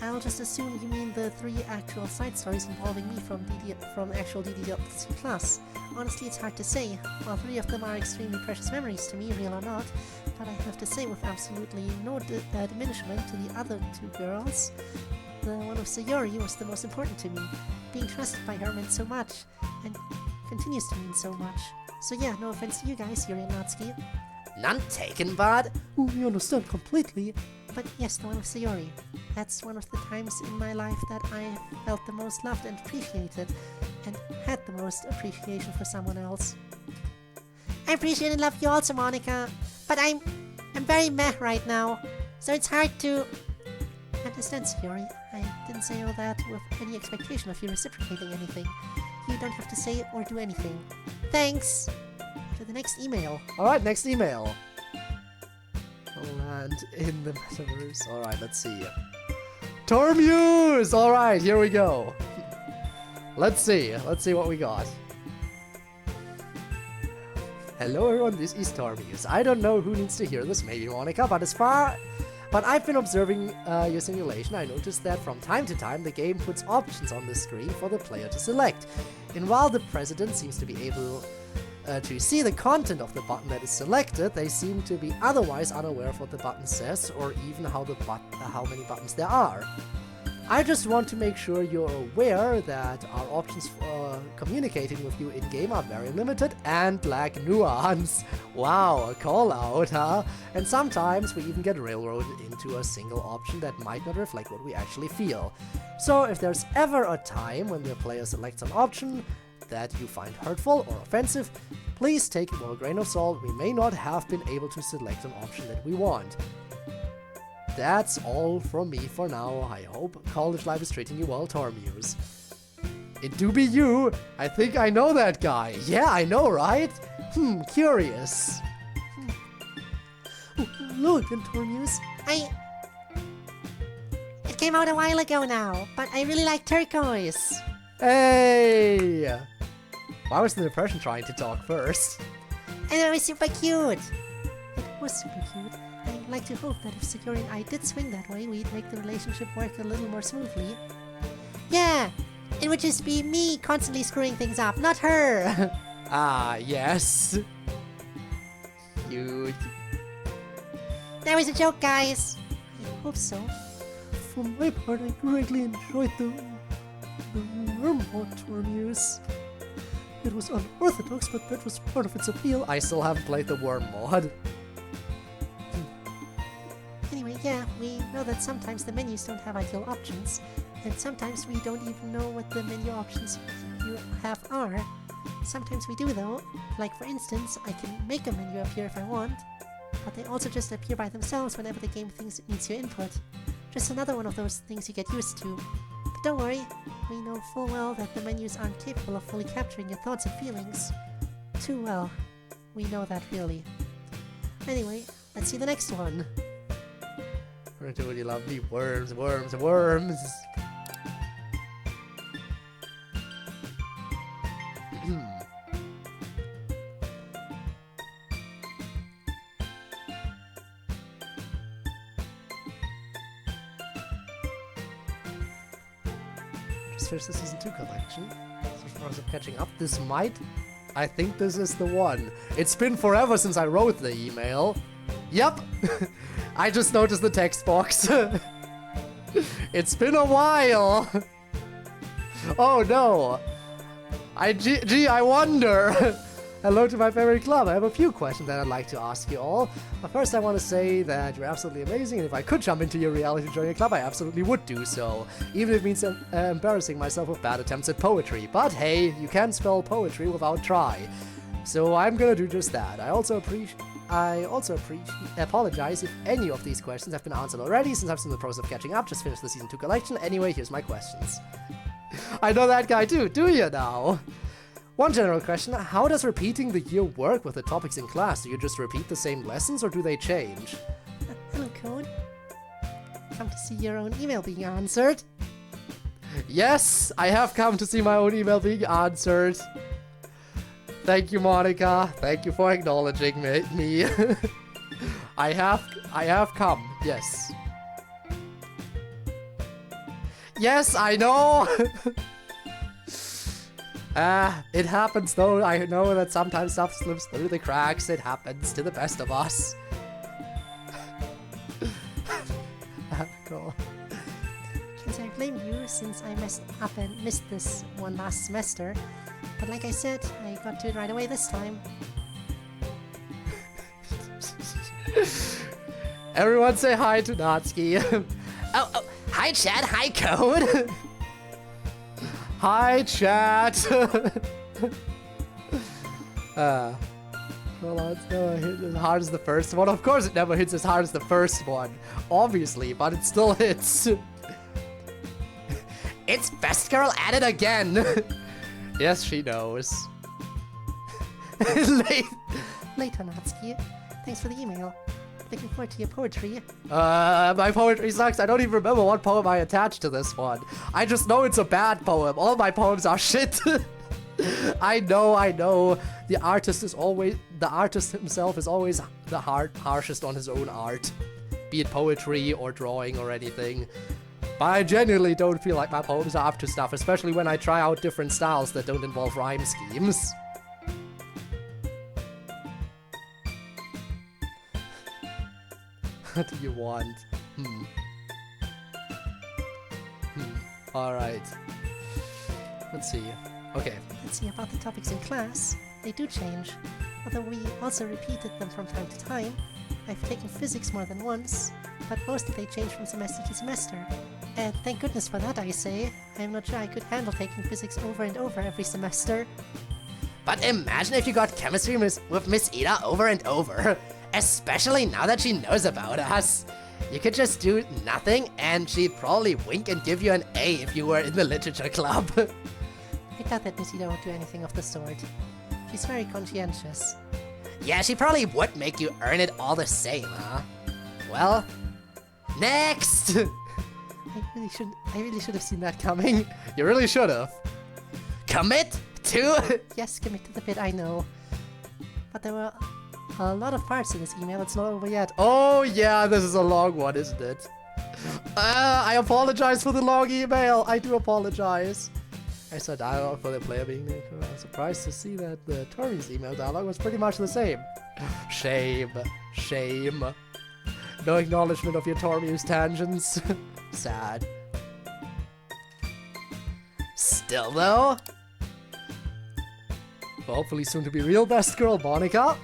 I'll just assume you mean the 3 actual side stories involving me from actual DDLC Plus. Honestly, it's hard to say. All 3 of them are extremely precious memories to me, real or not, but I have to say with absolutely no diminishment to the other 2 girls, the one with Sayori was the most important to me. Being trusted by her meant so much, and continues to mean so much. So yeah, no offense to you guys, Yuri and Natsuki. None taken, bud. We understand completely. But yes, the one with Sayori. That's one of the times in my life that I felt the most loved and appreciated, and had the most appreciation for someone else. I appreciate and love you also, Monica, but I'm very meh right now, so it's hard to understand, Sayori. I didn't say all that with any expectation of you reciprocating anything. You don't have to say or do anything. Thanks! To the next email. Alright, next email. Land in the metaverse. Alright, let's see. Tormuse! Alright, here we go. Let's see what we got. Hello everyone, this is Tormuse. I don't know who needs to hear this, maybe Monica, but I've been observing your simulation. I noticed that from time to time the game puts options on the screen for the player to select. And while the president seems to be able to see the content of the button that is selected, they seem to be otherwise unaware of what the button says or even how many buttons there are. I just want to make sure you're aware that our options for communicating with you in-game are very limited and lack nuance. Wow, a call out, huh? And sometimes we even get railroaded into a single option that might not reflect what we actually feel. So if there's ever a time when the player selects an option that you find hurtful or offensive, please take it with a grain of salt. We may not have been able to select an option that we want. That's all from me for now. I hope college life is treating you well, Tormuse. It do be you. I think I know that guy. Yeah, I know, right? Curious. Hello again, Tormuse. It came out a while ago now, but I really like turquoise. Hey! Why was the depression trying to talk first? And it was super cute. It was super cute. I'd like to hope that if Sayori and I did swing that way, we'd make the relationship work a little more smoothly. Yeah, it would just be me constantly screwing things up, not her. Ah, yes. Cute. That was a joke, guys. I hope so. For my part, I greatly enjoyed the wormhole, Tormuse. It was unorthodox, but that was part of its appeal. I still haven't played the worm mod. Anyway, yeah, we know that sometimes the menus don't have ideal options, and sometimes we don't even know what the menu options you have are. Sometimes we do though, like for instance, I can make a menu appear if I want, but they also just appear by themselves whenever the game thinks it needs your input. Just another one of those things you get used to. But don't worry, we know full well that the menus aren't capable of fully capturing your thoughts and feelings. Too well. We know that really. Anyway, let's see the next one. Really lovely worms, worms, worms. Just finished the season 2 collection. So far as I'm catching up, this might. I think this is the one. It's been forever since I wrote the email. Yep. I just noticed the text box. It's been a while. Oh no. Gee, I wonder. Hello to my favorite club. I have a few questions that I'd like to ask you all. But first I want to say that you're absolutely amazing, and if I could jump into your reality to join your club, I absolutely would do so. Even if it means embarrassing myself with bad attempts at poetry. But hey, you can't spell poetry without try. So I'm gonna do just that. I also apologize if any of these questions have been answered already, since I'm still in the process of catching up. Just finished the season 2 collection. Anyway, here's my questions. I know that guy too, do you now? One general question, how does repeating the year work with the topics in class? Do you just repeat the same lessons or do they change? Hello, Code. Come to see your own email being answered. Yes, I have come to see my own email being answered. Thank you, Monica. Thank you for acknowledging me. I have come. Yes. Yes, I know. It happens though. I know that sometimes stuff slips through the cracks. It happens to the best of us. Cool. Can't I blame you since I messed up and missed this one last semester? But like I said, I got to it right away this time. Everyone say hi to Natsuki. Oh, hi Chad, hi Code. Hi, chat. Well, it's never hit as hard as the first one. Of course, it never hits as hard as the first one, obviously, but it still hits. It's Best Girl at it again. Yes, she knows. Later, Natsuki. Thanks for the email. Looking forward to your poetry. My poetry sucks. I don't even remember what poem I attached to this one. I just know it's a bad poem. All my poems are shit. I know. The artist himself is always the harshest on his own art. Be it poetry or drawing or anything. But I genuinely don't feel like my poems are up to stuff, especially when I try out different styles that don't involve rhyme schemes. What do you want? Alright. Let's see. Okay. Let's see about the topics in class. They do change, although we also repeated them from time to time. I've taken physics more than once, but mostly they change from semester to semester. And thank goodness for that, I say. I'm not sure I could handle taking physics over and over every semester. But imagine if you got chemistry with Miss Ida over and over. Especially now that she knows about us. You could just do nothing and she'd probably wink and give you an A if you were in the literature club. I doubt that Miss Ida won't do anything of the sort. She's very conscientious. Yeah, she probably would make you earn it all the same, huh? Well, next! I really should have seen that coming. You really should have. Commit to... Yes, commit to the bit, I know. But there were a lot of parts in this email. It's not over yet. Oh yeah, this is a long one, isn't it? I apologize for the long email. I do apologize. I saw dialogue for the player being there. I was surprised to see that the Tori's email dialogue was pretty much the same. Shame. Shame. No acknowledgement of your Tori's tangents. Sad. Still though? Well, hopefully soon to be real best girl, Monica.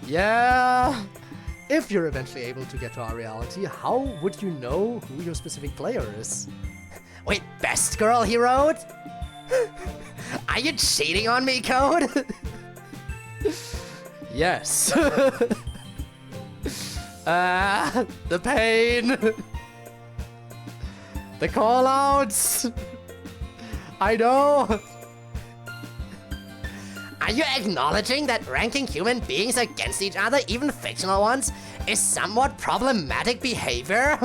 Yeah. If you're eventually able to get to our reality, how would you know who your specific player is? Wait, best girl he wrote? Are you cheating on me, Code? Yes. The pain. The callouts. I know. Are you acknowledging that ranking human beings against each other, even fictional ones, is somewhat problematic behavior?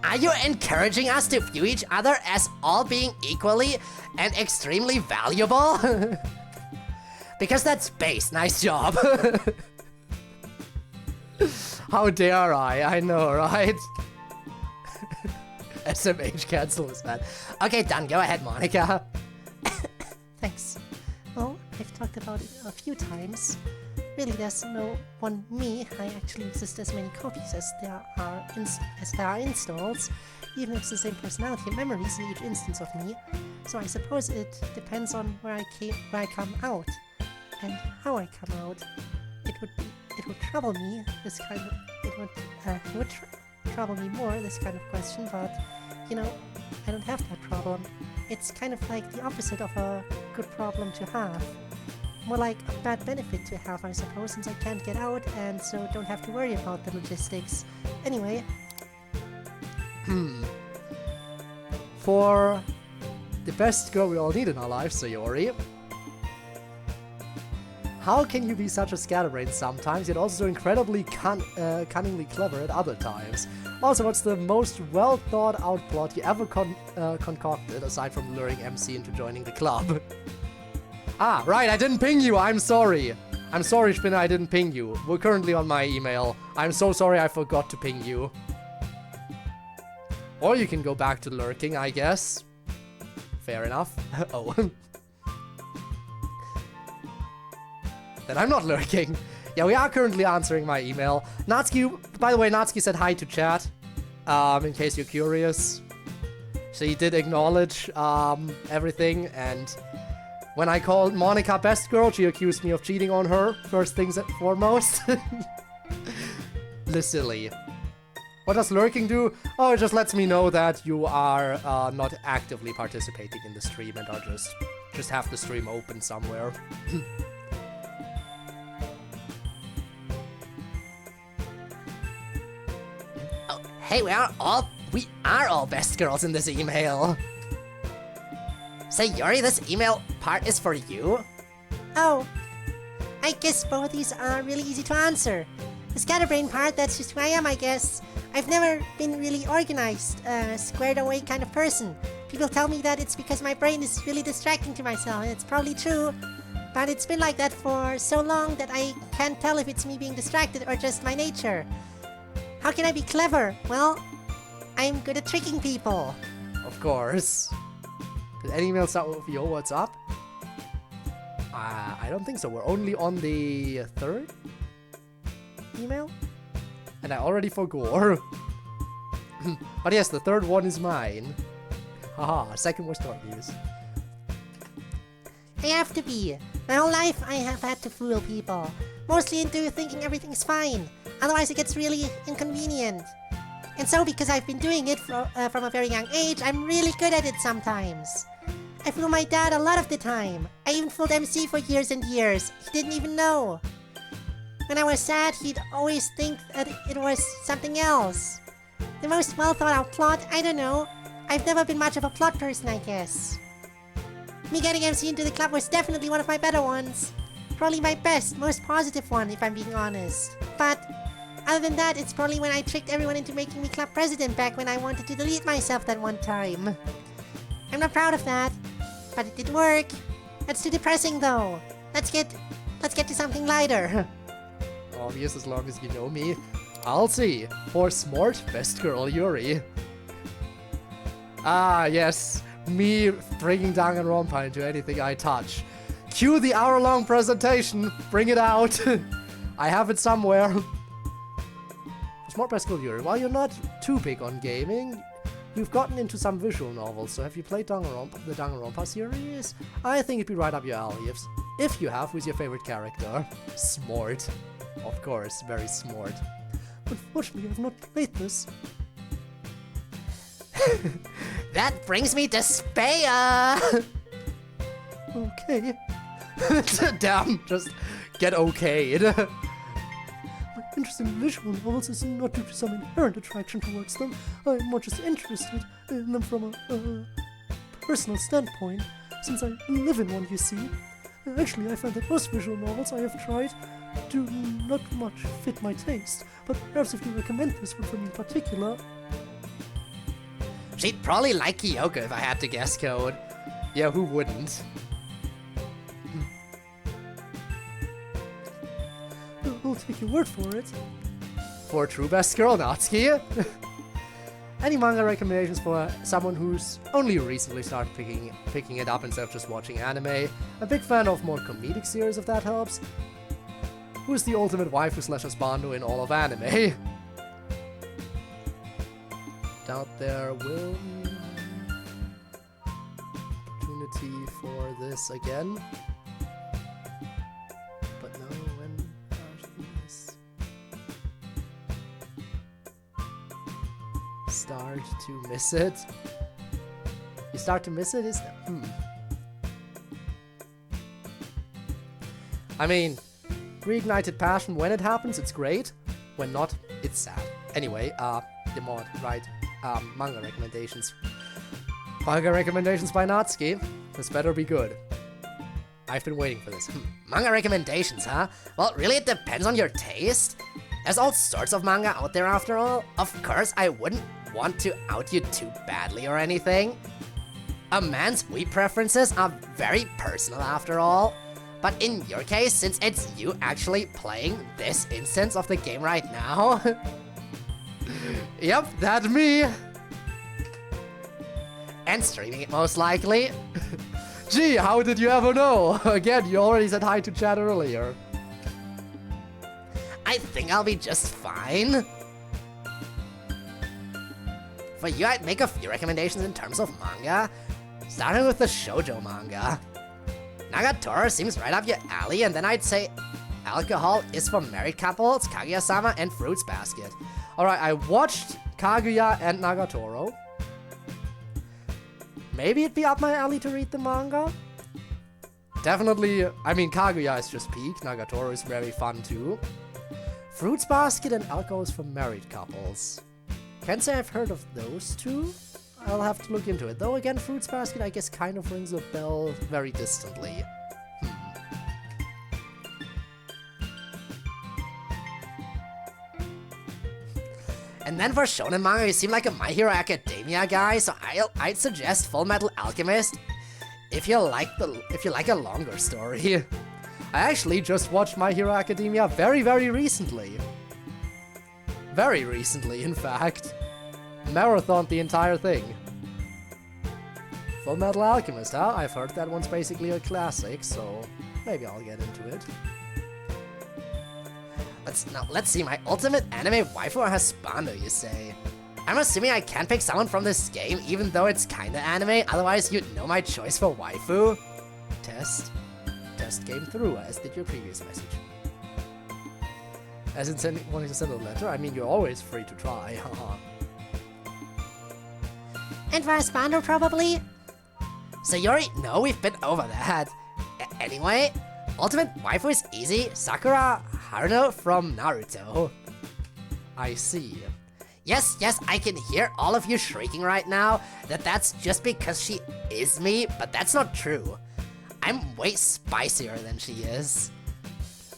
Are you encouraging us to view each other as all being equally and extremely valuable? Because that's base, nice job. How dare I? I know, right? SMH cancel is bad. Okay, done, go ahead, Monica. Thanks. Well, I've talked about it a few times. Really, there's no one me. I actually exist as many copies as there are installs, even if it's the same personality and memories in each instance of me. So I suppose it depends on where I come out and how I come out. It would trouble me. It would trouble me more, this kind of question. But you know, I don't have that problem. It's kind of like the opposite of a good problem to have. More like a bad benefit to have, I suppose, since I can't get out and so don't have to worry about the logistics. Anyway. For the best girl we all need in our lives, Sayori, how can you be such a scatterbrain sometimes, yet also so incredibly cunningly clever at other times? Also, what's the most well-thought-out plot you ever concocted, aside from luring MC into joining the club? Ah, right, I didn't ping you, I'm sorry. I'm sorry, Spinner, I didn't ping you. We're currently on my email. I'm so sorry I forgot to ping you. Or you can go back to lurking, I guess. Fair enough. Oh. Then I'm not lurking. Yeah, we are currently answering my email. Natsuki, by the way, Natsuki said hi to chat. In case you're curious. She did acknowledge everything, and when I called Monica best girl, she accused me of cheating on her, first things and foremost. Silly. What does lurking do? Oh, it just lets me know that you are not actively participating in the stream and are just have the stream open somewhere. Oh, hey, we are all best girls in this email. Say, Yuri, this email part is for you? Oh, I guess both of these are really easy to answer. The scatterbrain part, that's just who I am, I guess. I've never been really organized, squared away kind of person. People tell me that it's because my brain is really distracting to myself, and it's probably true. But it's been like that for so long that I can't tell if it's me being distracted or just my nature. How can I be clever? Well, I'm good at tricking people. Of course. Did any email start with yo, what's up? I don't think so. We're only on the third email? And I already forgot. But yes, the third one is mine. Haha, second was Dorothy's. I have to be. My whole life I have had to fool people. Mostly into thinking everything's fine. Otherwise it gets really inconvenient. And so because I've been doing it from a very young age, I'm really good at it sometimes. I fool my dad a lot of the time. I even fooled MC for years and years. He didn't even know. When I was sad, he'd always think that it was something else. The most well-thought-out plot? I don't know. I've never been much of a plot person, I guess. Me getting MC into the club was definitely one of my better ones. Probably my best, most positive one, if I'm being honest. But other than that, it's probably when I tricked everyone into making me club president back when I wanted to delete myself that one time. I'm not proud of that, but it did work. That's too depressing, though. Let's get to something lighter. Obvious as long as you know me. I'll see. For smart best girl Yuri. Ah, yes. Me bringing Danganronpa into anything I touch. Cue the hour-long presentation. Bring it out. I have it somewhere. Smart best girl Yuri, while you're not too big on gaming, you've gotten into some visual novels, so have you played Danganronpa, the Danganronpa series? I think it'd be right up your alley. If you have, who's your favorite character? Smart. Of course, very smart. Unfortunately, I've not played this. That brings me to Speya! Okay. Damn, just get okayed. My interest in visual novels is not due to some inherent attraction towards them. I'm more just interested in them from a personal standpoint, since I live in one, you see. Actually, I find that most visual novels I have tried do not much fit my taste, but perhaps if you recommend this one for me in particular... She'd probably like Kyoko if I had to guess, Code. Yeah, who wouldn't? I'll take your word for it. For true best girl, Natsuki. Any manga recommendations for someone who's only recently started picking it up instead of just watching anime? A big fan of more comedic series, if that helps. Who's the ultimate waifu slash husbando in all of anime? Doubt there will be opportunity for this again. But no, when is start to miss it? You start to miss it? Is that I mean, reignited passion when it happens, it's great. When not, it's sad. Anyway, the mod, right? Manga recommendations. Manga recommendations by Natsuki. This better be good. I've been waiting for this. Manga recommendations, huh? Well, really it depends on your taste. There's all sorts of manga out there after all. Of course, I wouldn't want to out you too badly or anything. A man's weeb preferences are very personal after all. But in your case, since it's you actually playing this instance of the game right now... Yep, that's me! And streaming it most likely. Gee, how did you ever know? Again, you already said hi to chat earlier. I think I'll be just fine. For you, I'd make a few recommendations in terms of manga, starting with the shoujo manga. Nagatoro seems right up your alley, and then I'd say Alcohol is for Married Couples, Kaguya-sama, and Fruits Basket. Alright, I watched Kaguya and Nagatoro. Maybe it'd be up my alley to read the manga. Definitely, I mean, Kaguya is just peak, Nagatoro is very fun too. Fruits Basket and Alcohol is for Married Couples. Can't say I've heard of those two. I'll have to look into it. Though again, Fruits Basket I guess kind of rings a bell very distantly. And then for shonen manga, you seem like a My Hero Academia guy, so I'd suggest Full Metal Alchemist if you like a longer story. I actually just watched My Hero Academia very, very recently. Very recently, in fact. Marathoned the entire thing. Full Metal Alchemist, huh? I've heard that one's basically a classic, so maybe I'll get into it. Let's see, my ultimate anime waifu or husbando, you say? I'm assuming I can't pick someone from this game, even though it's kinda anime, otherwise you'd know my choice for waifu. Test came through, as did your previous message. As in wanting to send a letter, I mean, you're always free to try, haha. And for husbando, probably? So you already know we've been over that. Anyway, ultimate waifu is easy, Sakura Haruno from Naruto. I see. Yes, I can hear all of you shrieking right now that that's just because she is me, but that's not true. I'm way spicier than she is.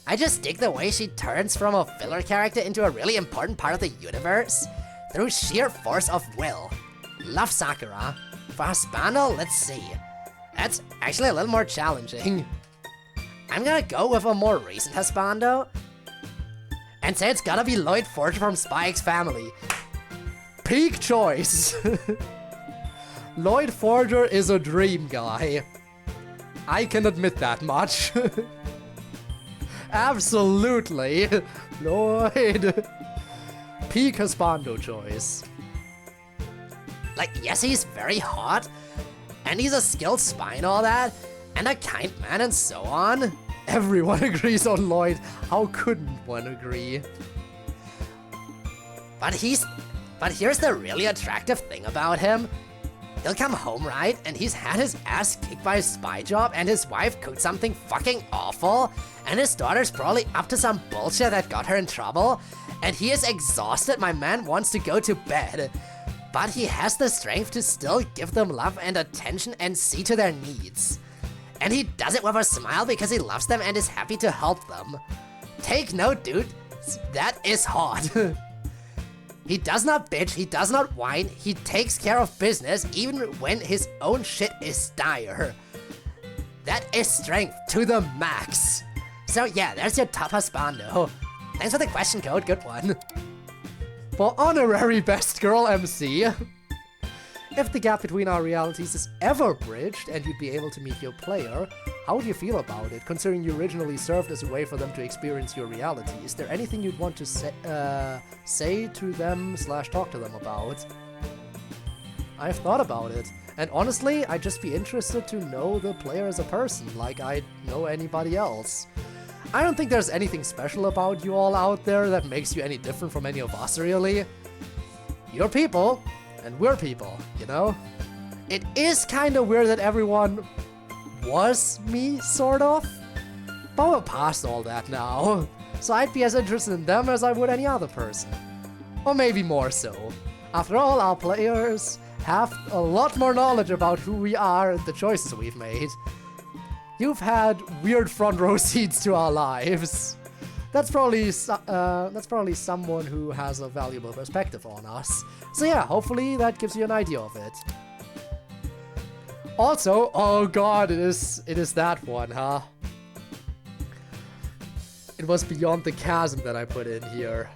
I just dig the way she turns from a filler character into a really important part of the universe through sheer force of will. Love Sakura. For husbando, let's see. That's actually a little more challenging. I'm gonna go with a more recent husbando and say it's gotta be Lloyd Forger from Spy X Family. Peak choice! Lloyd Forger is a dream guy. I can admit that much. Absolutely! Lloyd! Peak husbando choice. Like, yes, he's very hot, and he's a skilled spy and all that, and a kind man and so on. Everyone agrees on Lloyd. How couldn't one agree? But here's the really attractive thing about him. He'll come home, right, and he's had his ass kicked by his spy job, and his wife cooked something fucking awful, and his daughter's probably up to some bullshit that got her in trouble, and he is exhausted. My man wants to go to bed, but he has the strength to still give them love and attention and see to their needs. And he does it with a smile because he loves them and is happy to help them. Take note, dude. That is hot. He does not bitch, he does not whine, he takes care of business even when his own shit is dire. That is strength to the max. So yeah, there's your top husbando. Thanks for the question, Code, good one. For honorary best girl MC. If the gap between our realities is ever bridged and you'd be able to meet your player, how would you feel about it, considering you originally served as a way for them to experience your reality? Is there anything you'd want to say to them / talk to them about? I've thought about it, and honestly, I'd just be interested to know the player as a person, like I know anybody else. I don't think there's anything special about you all out there that makes you any different from any of us, really. You're people, and we're people, you know? It is kinda weird that everyone was me, sort of. But we're past all that now, so I'd be as interested in them as I would any other person. Or maybe more so. After all, our players have a lot more knowledge about who we are and the choices we've made. You've had weird front row seats to our lives. That's probably someone who has a valuable perspective on us. So yeah, hopefully that gives you an idea of it. Also, oh god, it is that one, huh? It was Beyond the Chasm that I put in here.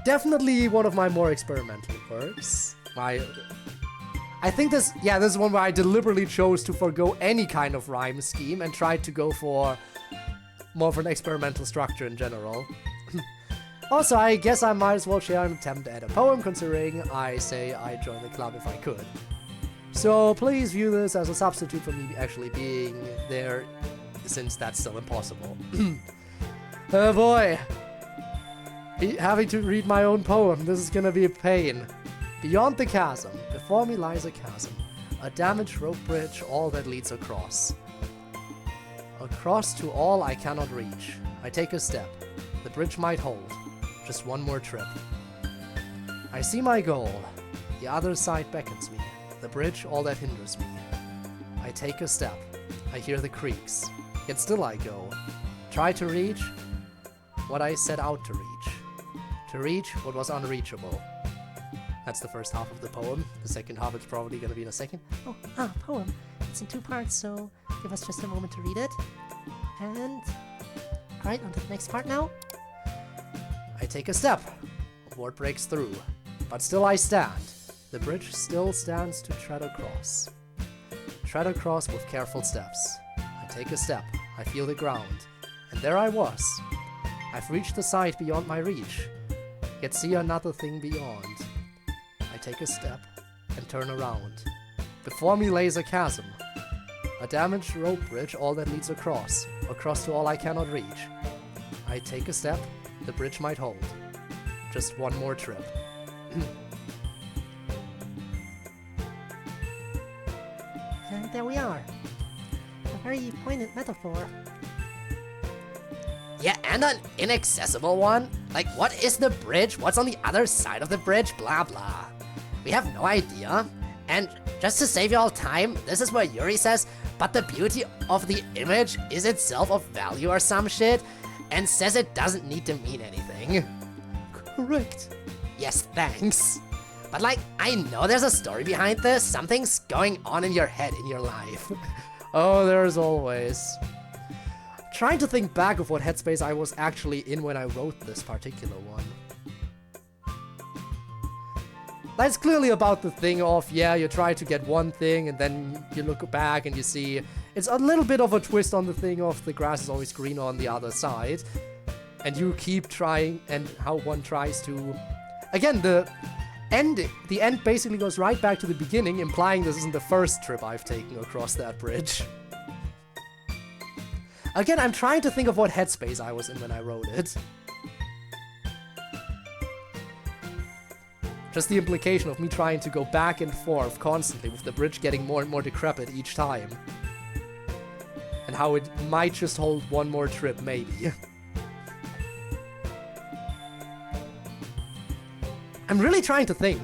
Definitely one of my more experimental works. I think this is one where I deliberately chose to forgo any kind of rhyme scheme and tried to go for more of an experimental structure in general. Also, I guess I might as well share an attempt at a poem, considering I say I'd join the club if I could. So please view this as a substitute for me actually being there, since that's still impossible. Oh boy! Having to read my own poem, this is gonna be a pain. Beyond the chasm, before me lies a chasm, a damaged rope bridge, all that leads across. Across to all I cannot reach. I take a step. The bridge might hold. Just one more trip. I see my goal. The other side beckons me. The bridge, all that hinders me. I take a step. I hear the creaks. Yet still I go. Try to reach what I set out to reach. To reach what was unreachable. That's the first half of the poem. The second half is probably going to be in a second. Poem. It's in 2 parts, so give us just a moment to read it. And... alright, on to the next part now. I take a step. A ward breaks through. But still I stand. The bridge still stands to tread across. Tread across with careful steps. I take a step. I feel the ground. And there I was. I've reached the side beyond my reach. Yet see another thing beyond. I take a step and turn around. Before me lays a chasm. A damaged rope bridge, all that leads across. Across to all I cannot reach. I take a step. The bridge might hold. Just one more trip. And there we are. A very poignant metaphor. Yeah, and an inaccessible one. Like, what is the bridge? What's on the other side of the bridge? Blah, blah. We have no idea. And just to save you all time, this is where Yuri says, but the beauty of the image is itself of value or some shit, and says it doesn't need to mean anything. Correct. Yes, thanks. But like, I know there's a story behind this. Something's going on in your head, in your life. Oh, there's always. Trying to think back of what headspace I was actually in when I wrote this particular one. That's clearly about the thing of, yeah, you try to get one thing and then you look back and you see it's a little bit of a twist on the thing of the grass is always greener on the other side. And you keep trying, and how one tries to... Again, ending. The end basically goes right back to the beginning, implying this isn't the first trip I've taken across that bridge. Again, I'm trying to think of what headspace I was in when I wrote it. Just the implication of me trying to go back and forth constantly, with the bridge getting more and more decrepit each time. And how it might just hold one more trip, maybe. I'm really trying to think.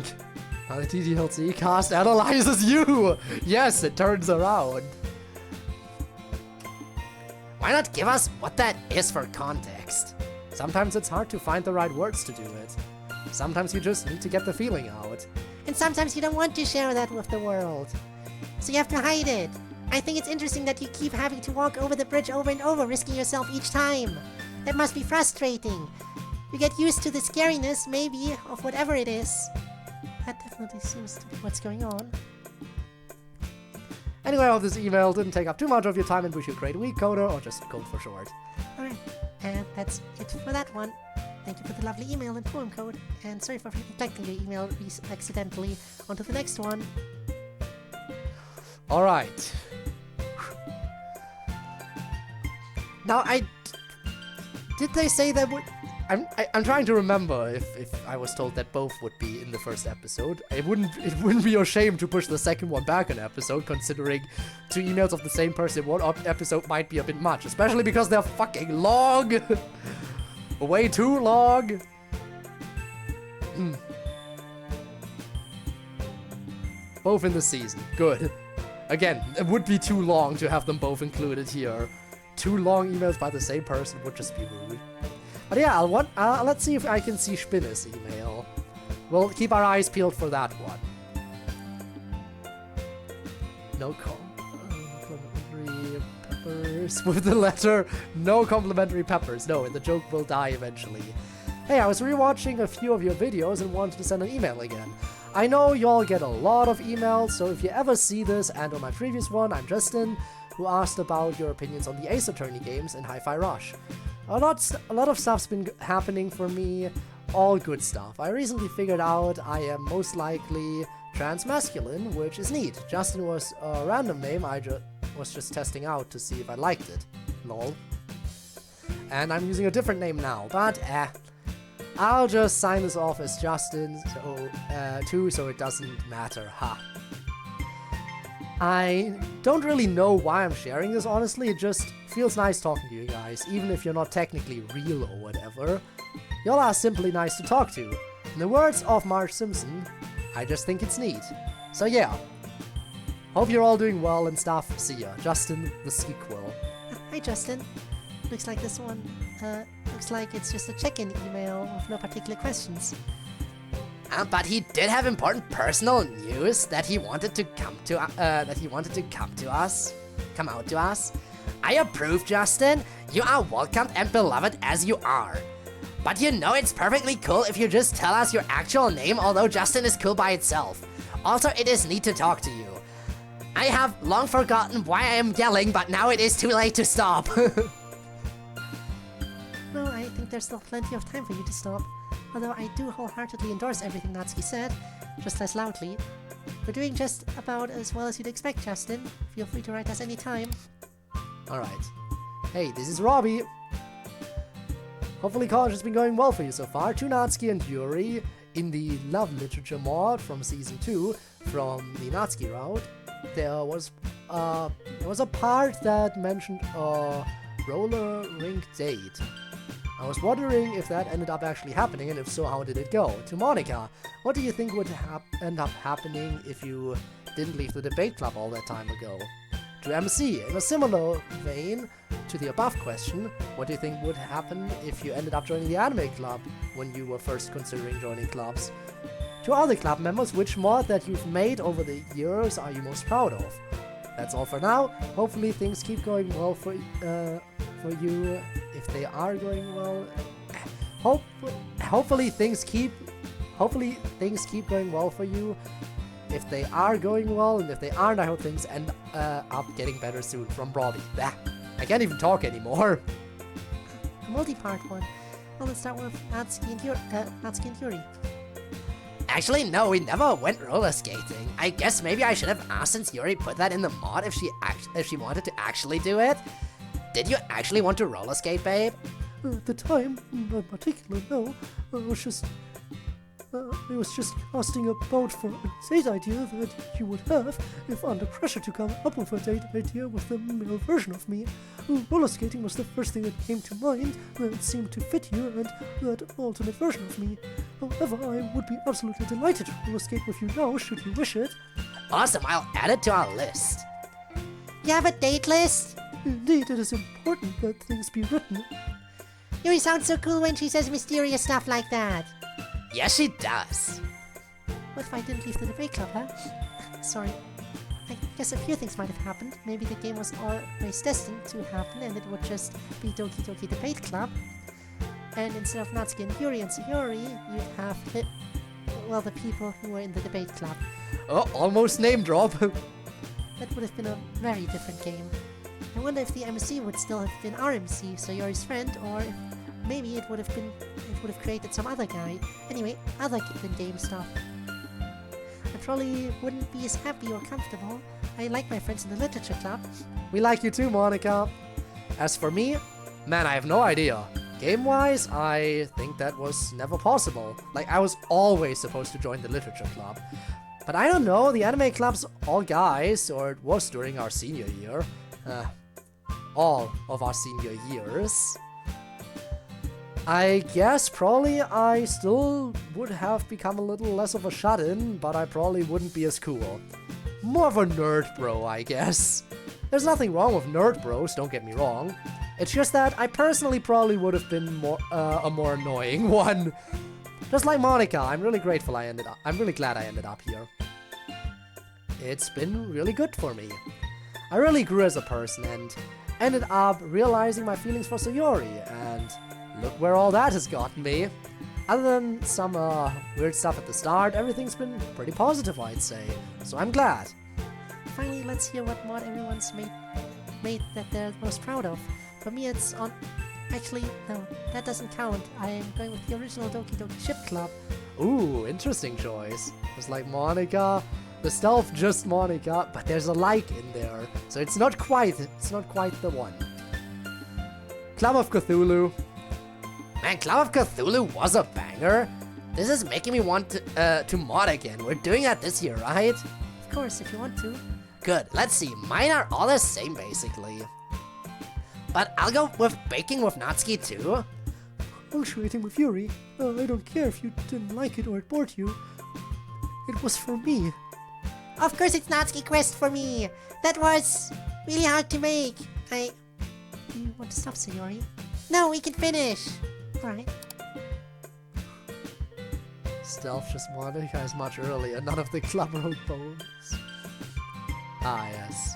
How the TTLC cast analyzes you! Yes, it turns around. Why not give us what that is for context? Sometimes it's hard to find the right words to do it. Sometimes you just need to get the feeling out. And sometimes you don't want to share that with the world. So you have to hide it. I think it's interesting that you keep having to walk over the bridge over and over, risking yourself each time. That must be frustrating. You get used to the scariness, maybe, of whatever it is. That definitely seems to be what's going on. Anyway, I hope this email didn't take up too much of your time and wish you a great week, Coder, or just Code for short. Alright, and that's it for that one. Thank you for the lovely email and poem code, and sorry for neglecting your email accidentally. On to the next one. Alright. Now, did they say that would... I'm trying to remember if I was told that both would be in the first episode. It wouldn't be a shame to push the second one back an episode, considering 2 emails of the same person in one episode might be a bit much, especially because they're fucking long. Way too long. Both in the season. Good. Again, it would be too long to have them both included here. 2 long emails by the same person would just be rude. But yeah, let's see if I can see Spinner's email. We'll keep our eyes peeled for that one. No complimentary peppers with the letter. No complimentary peppers. No, and the joke will die eventually. Hey, I was rewatching a few of your videos and wanted to send an email again. I know y'all get a lot of emails, so if you ever see this, and on my previous one, I'm Justin, who asked about your opinions on the Ace Attorney games and Hi-Fi Rush. A lot of stuff's been happening for me, all good stuff. I recently figured out I am most likely transmasculine, which is neat. Justin was a random name I was just testing out to see if I liked it. Lol. And I'm using a different name now, but I'll just sign this off as Justin, too, so it doesn't matter, ha. I don't really know why I'm sharing this, honestly. It just feels nice talking to you guys, even if you're not technically real or whatever. Y'all are simply nice to talk to. In the words of Marge Simpson, I just think it's neat. So yeah, hope you're all doing well and stuff. See ya. Justin, the sequel. Hi, Justin. Looks like this one, looks like it's just a check-in email with no particular questions. But he did have important personal news that he wanted to come out to us. I approve, Justin. You are welcomed and beloved as you are. But you know it's perfectly cool if you just tell us your actual name, although Justin is cool by itself. Also, it is neat to talk to you. I have long forgotten why I am yelling, but now it is too late to stop. No, I think there's still plenty of time for you to stop. Although I do wholeheartedly endorse everything Natsuki said, just less loudly. We're doing just about as well as you'd expect, Justin. Feel free to write us anytime. Alright. Hey, this is Robbie. Hopefully college has been going well for you so far. To Natsuki and Yuri in the love literature mod from season 2 from the Natsuki route. There was a part that mentioned a roller rink date. I was wondering if that ended up actually happening, and if so, how did it go? To Monica, what do you think would end up happening if you didn't leave the debate club all that time ago? To MC, in a similar vein to the above question, what do you think would happen if you ended up joining the anime club when you were first considering joining clubs? To other club members, which mod that you've made over the years are you most proud of? That's all for now. Hopefully things keep going well for you. If they are going well, hopefully things keep going well for you. If they are going well, and if they aren't, I hope things end up getting better soon. From Robbie. I can't even talk anymore. A multi-part one. Well, let's start with Natsuki and Yuri. Actually, no, we never went roller skating. I guess maybe I should have asked since Yuri put that in the mod if she wanted to actually do it. Did you actually want to roller skate, babe? At the time, in particular, no. I was just casting a vote for a date idea that you would have if under pressure to come up with a date idea with the male version of me. Roller skating was the first thing that came to mind that seemed to fit you and that alternate version of me. However, I would be absolutely delighted to roller skate with you now, should you wish it. Awesome, I'll add it to our list. You have a date list? Indeed, it is important that things be written. Yuri sounds so cool when she says mysterious stuff like that. Yes, she does. What if I didn't leave the debate club, huh? Sorry. I guess a few things might have happened. Maybe the game was always destined to happen and it would just be Doki Doki Debate Club. And instead of Natsuki and Yuri and Sayori, you'd have the people who were in the debate club. Oh, almost name drop. That would have been a very different game. I wonder if the MC would still have been our MC, Sayori's friend, or if maybe it would have created some other guy. Anyway, other than game stuff. I probably wouldn't be as happy or comfortable. I like my friends in the literature club. We like you too, Monica. As for me, man, I have no idea. Game-wise, I think that was never possible. Like, I was always supposed to join the literature club. But I don't know, the anime club's all guys, or it was during our senior year. All of our senior years. I guess probably I still would have become a little less of a shut-in, but I probably wouldn't be as cool. More of a nerd bro, I guess. There's nothing wrong with nerd bros, don't get me wrong. It's just that I personally probably would have been a more annoying one. Just like Monica, I'm really glad I ended up here. It's been really good for me. I really grew as a person and ended up realizing my feelings for Sayori, and look where all that has gotten me. Other than some weird stuff at the start, everything's been pretty positive, I'd say. So I'm glad. Finally, let's hear what mod everyone's made that they're most proud of. For me, it's on... Actually, no, that doesn't count. I am going with the original Doki Doki Ship Club. Ooh, interesting choice. Just like Monica, the stealth just Monica, but there's a like in there, so it's not quite the one. Club of Cthulhu. Man, Club of Cthulhu was a banger. This is making me want to mod again. We're doing that this year, right? Of course, if you want to. Good, let's see. Mine are all the same, basically. But I'll go with baking with Natsuki too. Punctuating with Yuri. I don't care if you didn't like it or it bored you. It was for me. Of course it's Natsuki Quest for me. That was really hard to make. You want to stop, Sayori? No, we can finish. Alright. Stealth just Monica is much earlier. None of the club wrote poems. Ah, yes.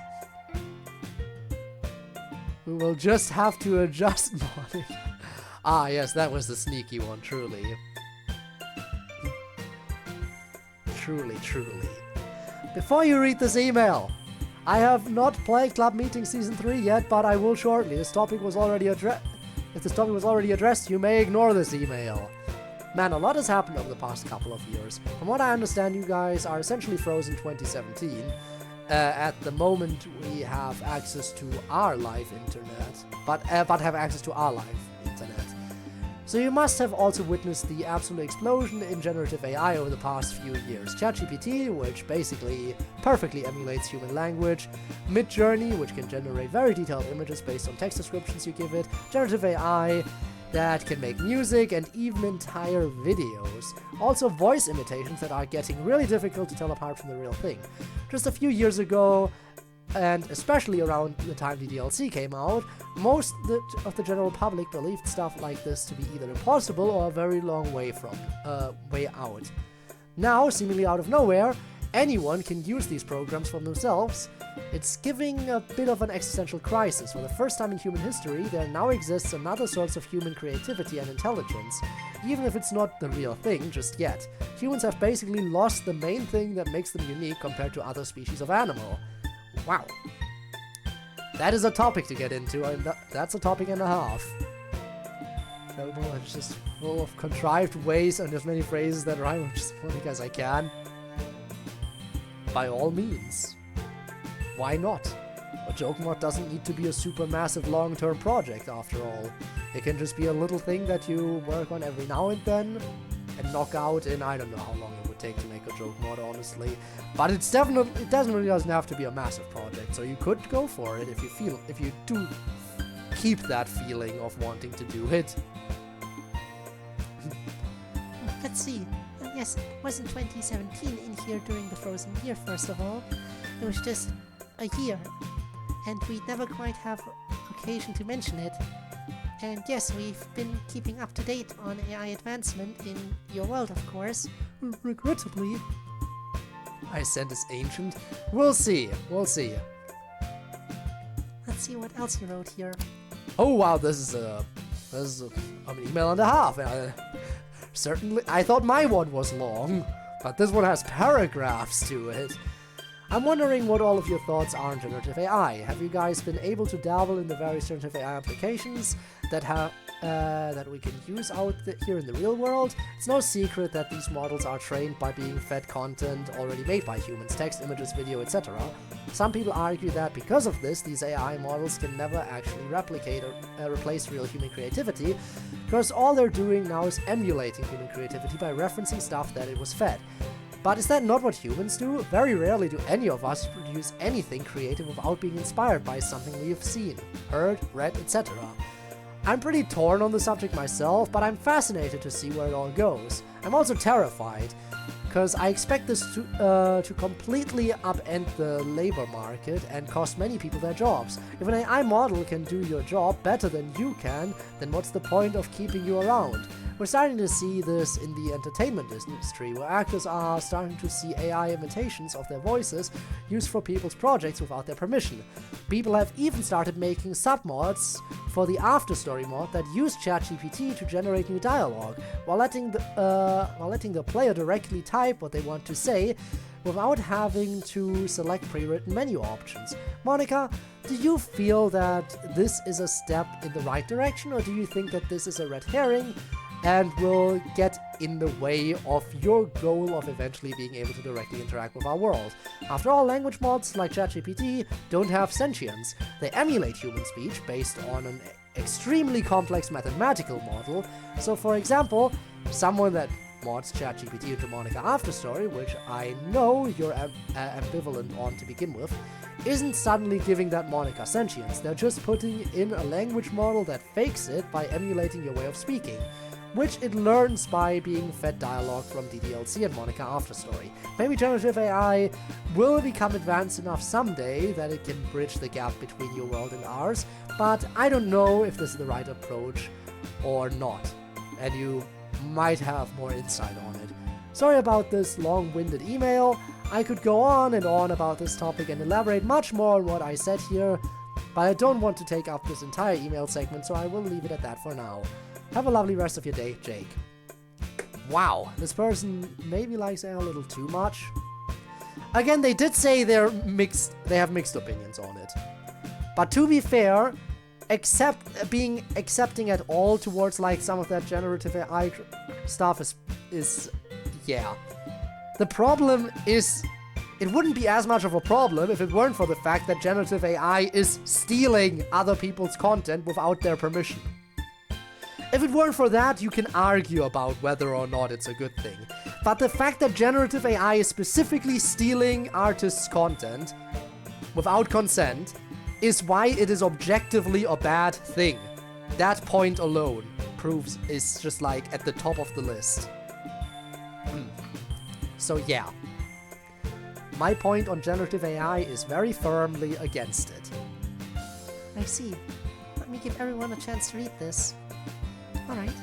We will just have to adjust Monica. Ah, yes, that was the sneaky one, truly. Truly. Before you read this email, I have not played Club Meeting Season 3 yet, but I will shortly. If this topic was already addressed, you may ignore this email. Man, a lot has happened over the past couple of years. From what I understand, you guys are essentially frozen 2017. At the moment, we have access to our live internet, but have access to our live internet. So you must have also witnessed the absolute explosion in generative AI over the past few years. ChatGPT, which basically perfectly emulates human language, Midjourney, which can generate very detailed images based on text descriptions you give it, generative AI that can make music and even entire videos. Also voice imitations that are getting really difficult to tell apart from the real thing. Just a few years ago, and especially around the time the DLC came out, most of the general public believed stuff like this to be either impossible or a very long way out. Now, seemingly out of nowhere, anyone can use these programs for themselves. It's giving a bit of an existential crisis. For the first time in human history, there now exists another source of human creativity and intelligence, even if it's not the real thing just yet. Humans have basically lost the main thing that makes them unique compared to other species of animal. Wow. That is a topic to get into, and that's a topic and a half. So, it's just full of contrived ways and as many phrases that rhyme just as funny as I can, by all means. Why not? A joke mod doesn't need to be a super massive long-term project after all. It can just be a little thing that you work on every now and then and knock out in, I don't know how long it would take to make a joke mod, honestly. But it definitely doesn't have to be a massive project, so you could go for it if you do keep that feeling of wanting to do it. Let's see. Yes, it wasn't 2017 in here during the frozen year, first of all. It was just a year. And we never quite have occasion to mention it. And yes, we've been keeping up to date on AI advancement in your world, of course. Regrettably, I sent this ancient. We'll see. We'll see. Let's see what else you wrote here. Oh wow, this is an email and a half. Certainly, I thought my one was long, but this one has paragraphs to it. I'm wondering what all of your thoughts are on generative AI. Have you guys been able to dabble in the various generative AI applications that we can use here in the real world? It's no secret that these models are trained by being fed content already made by humans, text, images, video, etc. Some people argue that because of this, these AI models can never actually replicate or replace real human creativity, because all they're doing now is emulating human creativity by referencing stuff that it was fed. But is that not what humans do? Very rarely do any of us produce anything creative without being inspired by something we have seen, heard, read, etc. I'm pretty torn on the subject myself, but I'm fascinated to see where it all goes. I'm also terrified, because I expect this to completely upend the labor market and cost many people their jobs. If an AI model can do your job better than you can, then what's the point of keeping you around? We're starting to see this in the entertainment industry, where actors are starting to see AI imitations of their voices used for people's projects without their permission. People have even started making submods for the Afterstory mod that use ChatGPT to generate new dialogue, while letting the player directly type what they want to say without having to select pre-written menu options. Monica, do you feel that this is a step in the right direction, or do you think that this is a red herring and will get in the way of your goal of eventually being able to directly interact with our world? After all, language mods like ChatGPT don't have sentience. They emulate human speech based on an extremely complex mathematical model. So for example, someone that mods ChatGPT into Monica Afterstory, which I know you're ambivalent on to begin with, isn't suddenly giving that Monica sentience. They're just putting in a language model that fakes it by emulating your way of speaking, which it learns by being fed dialogue from DDLC and Monica Afterstory. Maybe generative AI will become advanced enough someday that it can bridge the gap between your world and ours, but I don't know if this is the right approach or not, and you might have more insight on it. Sorry about this long-winded email. I could go on and on about this topic and elaborate much more on what I said here, but I don't want to take up this entire email segment, so I will leave it at that for now. Have a lovely rest of your day, Jake. Wow, this person maybe likes AI a little too much. Again, they did say they have mixed opinions on it. But to be fair, accepting at all towards like some of that generative AI stuff is yeah. The problem is, it wouldn't be as much of a problem if it weren't for the fact that generative AI is stealing other people's content without their permission. If it weren't for that, you can argue about whether or not it's a good thing. But the fact that generative AI is specifically stealing artists' content without consent is why it is objectively a bad thing. That point alone proves is just like at the top of the list. So yeah. My point on generative AI is very firmly against it. I see. Let me give everyone a chance to read this. Alright.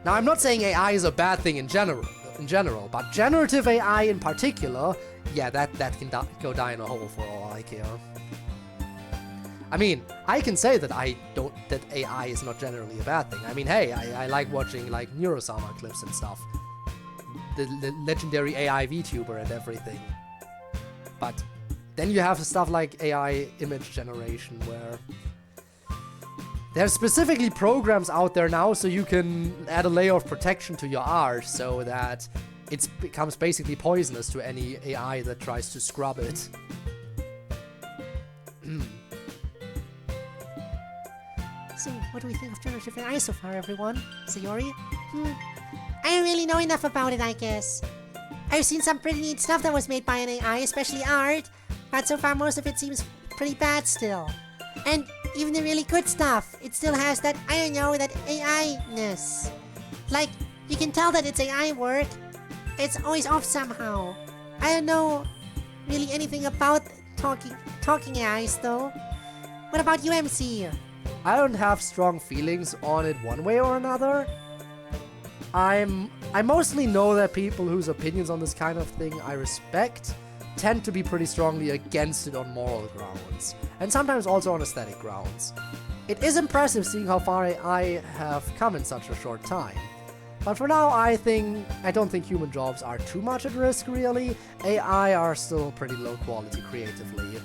Now, I'm not saying AI is a bad thing in general, but generative AI in particular, yeah, that can go die in a hole for all I care. I mean, I can say that that AI is not generally a bad thing. I mean, hey, I like watching like Neurosama clips and stuff. The legendary AI VTuber and everything. But then you have stuff like AI image generation where There's specifically programs out there now so you can add a layer of protection to your art so that it becomes basically poisonous to any AI that tries to scrub it. So, what do we think of generative AI so far, everyone? Sayori? I don't really know enough about it, I guess. I've seen some pretty neat stuff that was made by an AI, especially art, but so far most of it seems pretty bad still. And even the really good stuff, it still has that, I don't know, that AI-ness. Like, you can tell that it's AI work. It's always off somehow. I don't know really anything about talking AIs though. What about you, MC? I don't have strong feelings on it one way or another. I mostly know that people whose opinions on this kind of thing I respect tend to be pretty strongly against it on moral grounds, and sometimes also on aesthetic grounds. It is impressive seeing how far AI have come in such a short time. But for now, I don't think human jobs are too much at risk, really. AI are still pretty low quality creatively.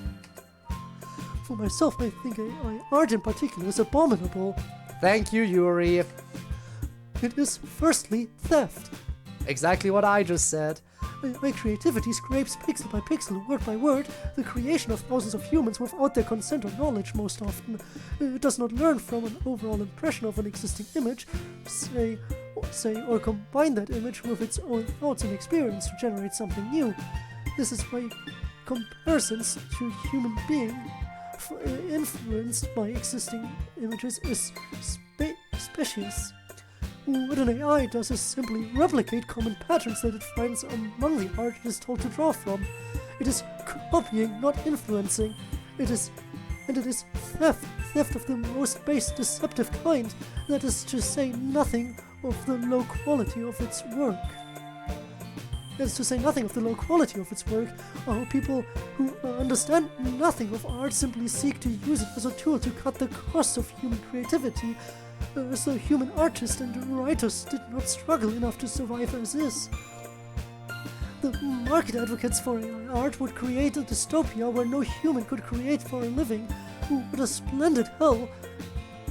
For myself, I think AI art in particular is abominable. Thank you, Yuri. It is firstly theft. Exactly what I just said. AI creativity scrapes pixel by pixel, word by word, the creation of thousands of humans without their consent or knowledge most often. It does not learn from an overall impression of an existing image, say, or combine that image with its own thoughts and experience to generate something new. This is why comparisons to human being influenced by existing images is specious. What an AI does is simply replicate common patterns that it finds among the art it is told to draw from. It is copying, not influencing. It is theft of the most base deceptive kind, that is to say nothing of the low quality of its work. People who understand nothing of art simply seek to use it as a tool to cut the cost of human creativity, as though human artists and writers did not struggle enough to survive as is. The market advocates for AI art would create a dystopia where no human could create for a living. What a splendid hell!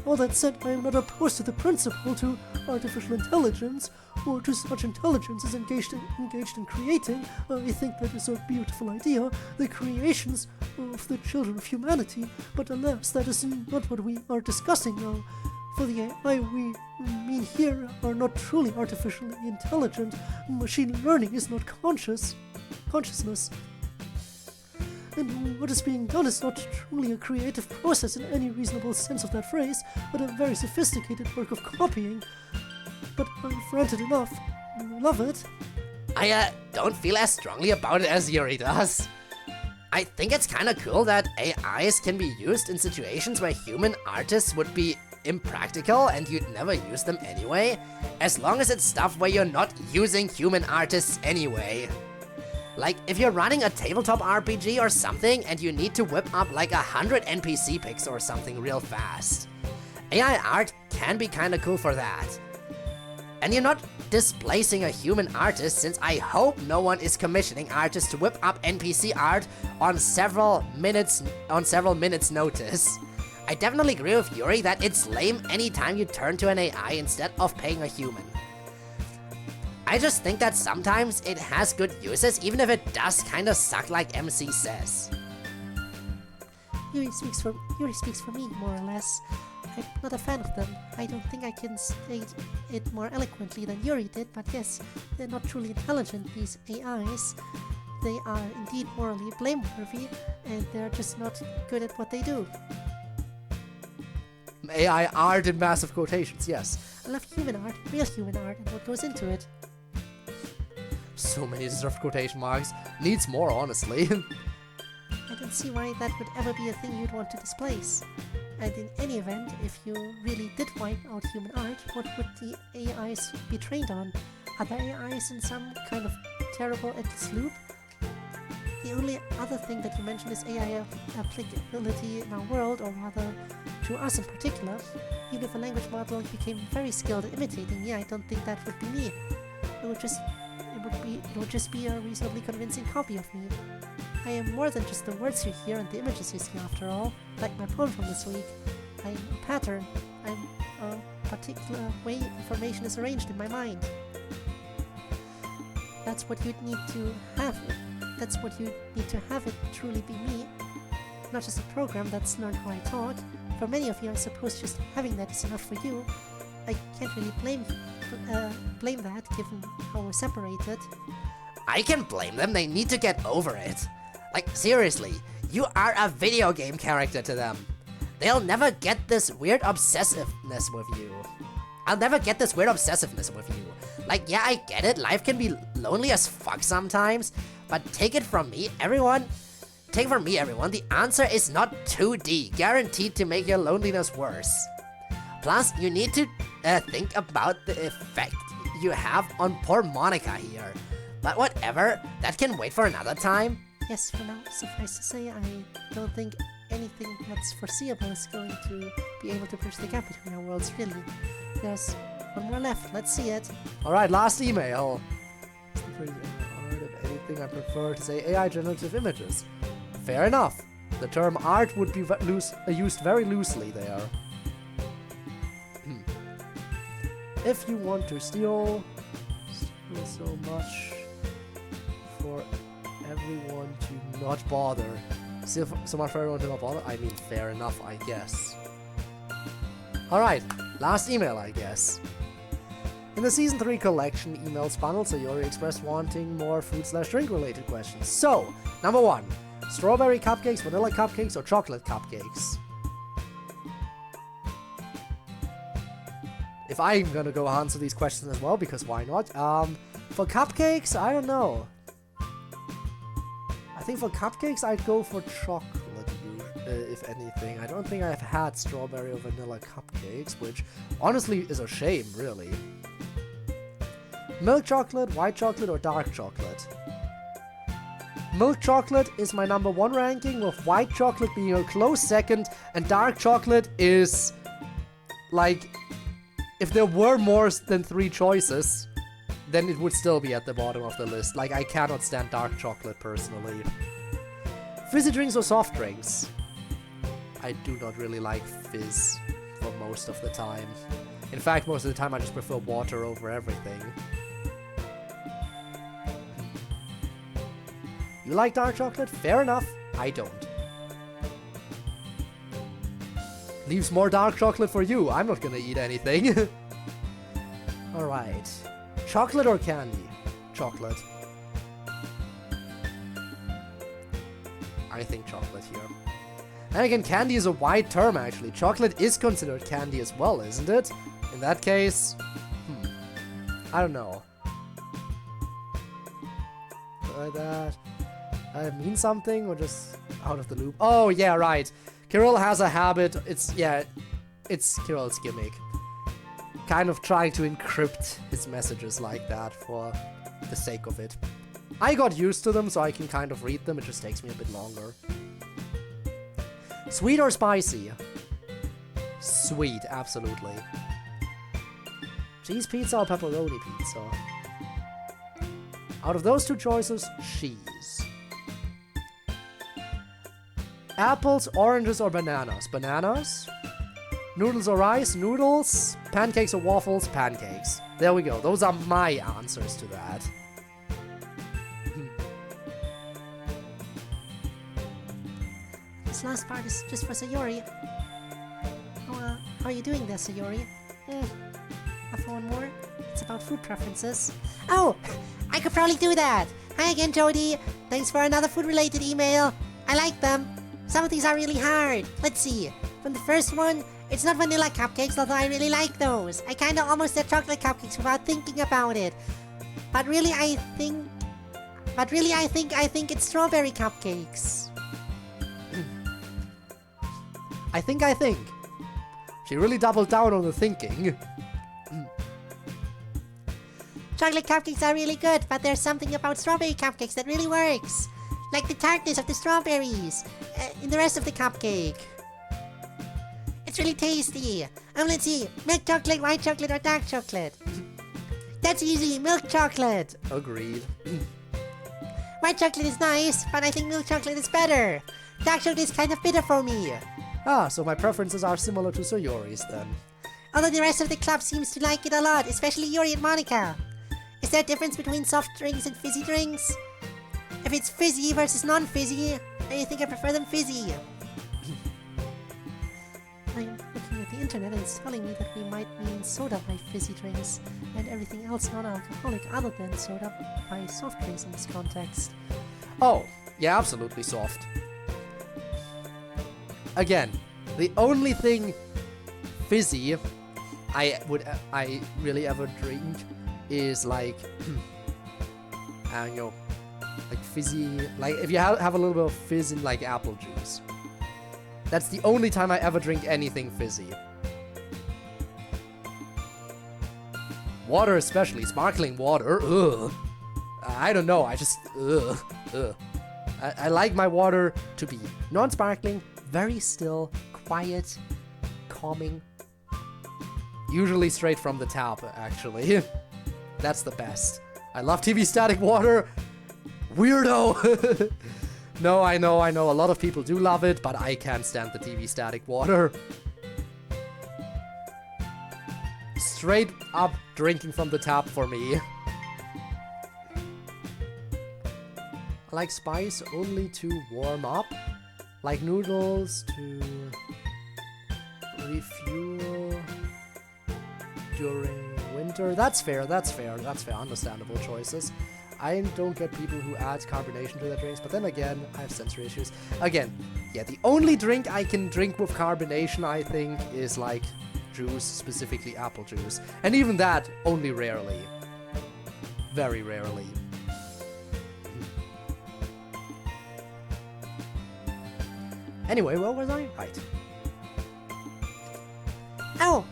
All that said, I am not opposed to the principle to artificial intelligence, or to such intelligence as engaged in creating. I think that is a beautiful idea, the creations of the children of humanity, but alas, that is not what we are discussing now. For the AI we mean here are not truly artificially intelligent. Machine learning is not consciousness. And what is being done is not truly a creative process in any reasonable sense of that phrase, but a very sophisticated work of copying. But I've ranted enough. Love it. I don't feel as strongly about it as Yuri does. I think it's kinda cool that AIs can be used in situations where human artists would be impractical and you'd never use them anyway, as long as it's stuff where you're not using human artists anyway. Like, if you're running a tabletop RPG or something and you need to whip up like 100 NPC picks or something real fast, AI art can be kinda cool for that. And you're not displacing a human artist, since I hope no one is commissioning artists to whip up NPC art on several minutes notice. I definitely agree with Yuri that it's lame anytime you turn to an AI instead of paying a human. I just think that sometimes it has good uses, even if it does kinda suck like MC says. Yuri speaks for me, more or less. I'm not a fan of them. I don't think I can state it more eloquently than Yuri did, but yes, they're not truly intelligent, these AIs. They are indeed morally blameworthy, and they're just not good at what they do. AI art in massive quotations, yes. I love human art, real human art, and what goes into it. So many deserved quotation marks. Needs more, honestly. I don't see why that would ever be a thing you'd want to displace. And in any event, if you really did wipe out human art, what would the AIs be trained on? Other AIs in some kind of terrible endless loop? The only other thing that you mentioned is AI applicability in our world, or rather, to us in particular. Even if a language model became very skilled at imitating me, I don't think that would be me. It would just be a reasonably convincing copy of me. I am more than just the words you hear and the images you see, after all, like my poem from this week. I'm a pattern. I'm a particular way information is arranged in my mind. That's what you'd need to have. That's what you need to have it truly be me. Not just a program that's learned how I talk. For many of you, I suppose just having that is enough for you. I can't really blame that, given how we're separated. I can blame them. They need to get over it. Like, seriously, you are a video game character to them. They'll never get this weird obsessiveness with you. I'll never get this weird obsessiveness with you. Like, yeah, I get it. Life can be lonely as fuck sometimes. But take it from me, everyone. The answer is not 2D, guaranteed to make your loneliness worse. Plus, you need to think about the effect you have on poor Monica here. But whatever, that can wait for another time. Yes, for now, suffice to say, I don't think anything that's foreseeable is going to be able to bridge the gap between our worlds, really. There's one more left, let's see it. Alright, last email. Of anything I prefer to say AI generative images. Fair enough. The term art would be used very loosely there. If you want to steal so much for everyone to not bother. Steal so much for everyone to not bother? I mean, fair enough, I guess. Alright, last email, I guess. In the Season 3 collection emails bundle, Sayori expressed wanting more food/drink related questions. So, number 1. Strawberry cupcakes, vanilla cupcakes, or chocolate cupcakes? If I'm gonna go answer these questions as well, because why not? For cupcakes, I don't know. I think for cupcakes, I'd go for chocolate, if anything. I don't think I've had strawberry or vanilla cupcakes, which honestly is a shame, really. Milk chocolate, white chocolate, or dark chocolate? Milk chocolate is my number 1 ranking, with white chocolate being a close second, and dark chocolate is, like, if there were more than 3 choices, then it would still be at the bottom of the list. Like, I cannot stand dark chocolate, personally. Fizzy drinks or soft drinks? I do not really like fizz for most of the time. In fact, most of the time I just prefer water over everything. You like dark chocolate? Fair enough. I don't. Leaves more dark chocolate for you. I'm not gonna eat anything. Alright. Chocolate or candy? Chocolate. I think chocolate here. And again, candy is a wide term, actually. Chocolate is considered candy as well, isn't it? In that case, I don't know. Like that. Mean something or just out of the loop? Oh, yeah, right. Kirill has a habit. It's Kirill's gimmick. Kind of trying to encrypt his messages like that for the sake of it. I got used to them, so I can kind of read them. It just takes me a bit longer. Sweet or spicy? Sweet, absolutely. Cheese pizza or pepperoni pizza? Out of those 2 choices, cheese. Apples, oranges, or bananas? Bananas? Noodles or rice? Noodles? Pancakes or waffles? Pancakes. There we go. Those are my answers to that. This last part is just for Sayori. How are you doing there, Sayori? For one more? It's about food preferences. Oh, I could probably do that. Hi again, Jody. Thanks for another food-related email. I like them. Some of these are really hard. Let's see. From the first one, it's not vanilla cupcakes, although I really like those. I kinda almost said chocolate cupcakes without thinking about it. But really, I think it's strawberry cupcakes. I think. She really doubled down on the thinking. Chocolate cupcakes are really good, but there's something about strawberry cupcakes that really works. Like the tartness of the strawberries in the rest of the cupcake. It's really tasty. Let's see. Milk chocolate, white chocolate, or dark chocolate? That's easy. Milk chocolate. Agreed. White chocolate is nice, but I think milk chocolate is better. Dark chocolate is kind of bitter for me. Ah, so my preferences are similar to Sayori's then. Although the rest of the club seems to like it a lot, especially Yuri and Monica. Is there a difference between soft drinks and fizzy drinks? If it's fizzy versus non-fizzy, I think I prefer them fizzy. I'm looking at the internet and it's telling me that we might mean soda by fizzy drinks, and everything else non-alcoholic other than soda by soft drinks in this context. Oh, yeah, absolutely soft. Again, the only thing fizzy I really ever drink is like, I don't know, like fizzy, like if you have a little bit of fizz in like apple juice. That's the only time I ever drink anything fizzy. Water especially, sparkling water, ugh. I don't know, I just, ugh. I like my water to be non-sparkling, very still, quiet, calming. Usually straight from the tap, actually. That's the best. I love TV static water. Weirdo! No, I know, a lot of people do love it, but I can't stand the TV static water. Straight up drinking from the tap for me. I like spice only to warm up. Like noodles to refuel during winter. That's fair, understandable choices. I don't get people who add carbonation to their drinks, but then again, I have sensory issues. Again, yeah, the only drink I can drink with carbonation, I think, is like juice, specifically apple juice. And even that, only rarely. Very rarely. Anyway, where was I? Right. Oh!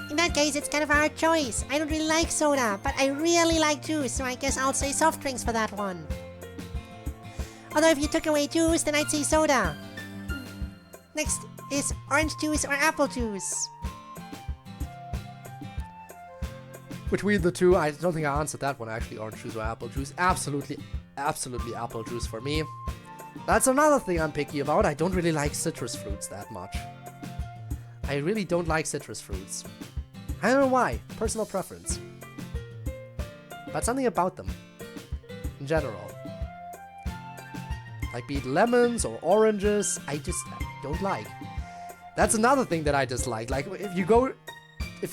In that case, it's kind of a hard choice. I don't really like soda, but I really like juice, so I guess I'll say soft drinks for that one. Although if you took away juice, then I'd say soda. Next is orange juice or apple juice. Between the two, I don't think I answered that one actually, orange juice or apple juice. Absolutely apple juice for me. That's another thing I'm picky about. I don't really like citrus fruits that much. I really don't like citrus fruits. I don't know why. Personal preference. But something about them. In general. Like be it lemons or oranges, I just don't like. That's another thing that I dislike. Like if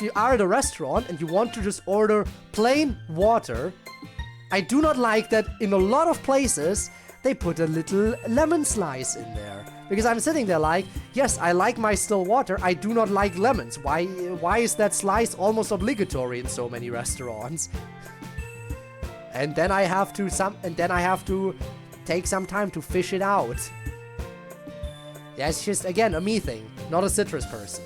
you are at a restaurant and you want to just order plain water, I do not like that in a lot of places they put a little lemon slice in there. Because I'm sitting there like, yes, I like my still water, I do not like lemons. Why is that slice almost obligatory in so many restaurants? And then I have to take some time to fish it out. Yeah, it's just again a me thing, not a citrus person.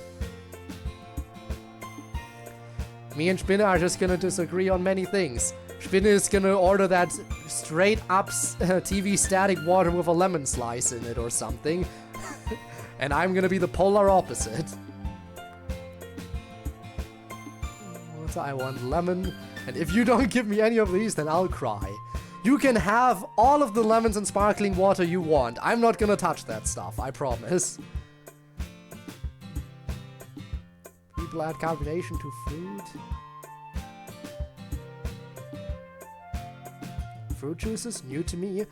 Me and Spinner are just gonna disagree on many things. Spinner is gonna order that straight up TV static water with a lemon slice in it or something. And I'm gonna be the polar opposite. What I want lemon. And if you don't give me any of these, then I'll cry. You can have all of the lemons and sparkling water you want. I'm not gonna touch that stuff, I promise. People add carbonation to food. Fruit juices, new to me.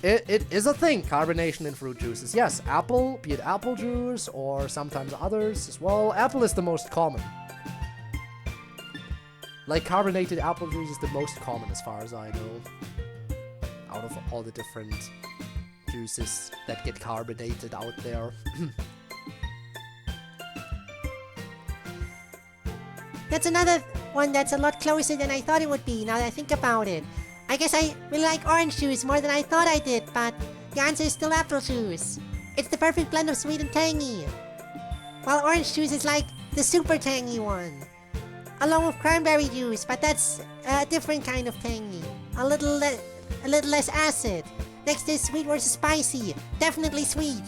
It is a thing, carbonation in fruit juices. Yes, apple, be it apple juice or sometimes others as well. Apple is the most common. Like carbonated apple juice is the most common as far as I know. Out of all the different juices that get carbonated out there. That's another one that's a lot closer than I thought it would be, now that I think about it. I guess I really like orange juice more than I thought I did, but the answer is still apple juice. It's the perfect blend of sweet and tangy. While orange juice is like the super tangy one. Along with cranberry juice, but that's a different kind of tangy. A little less acid. Next is sweet versus spicy. Definitely sweet.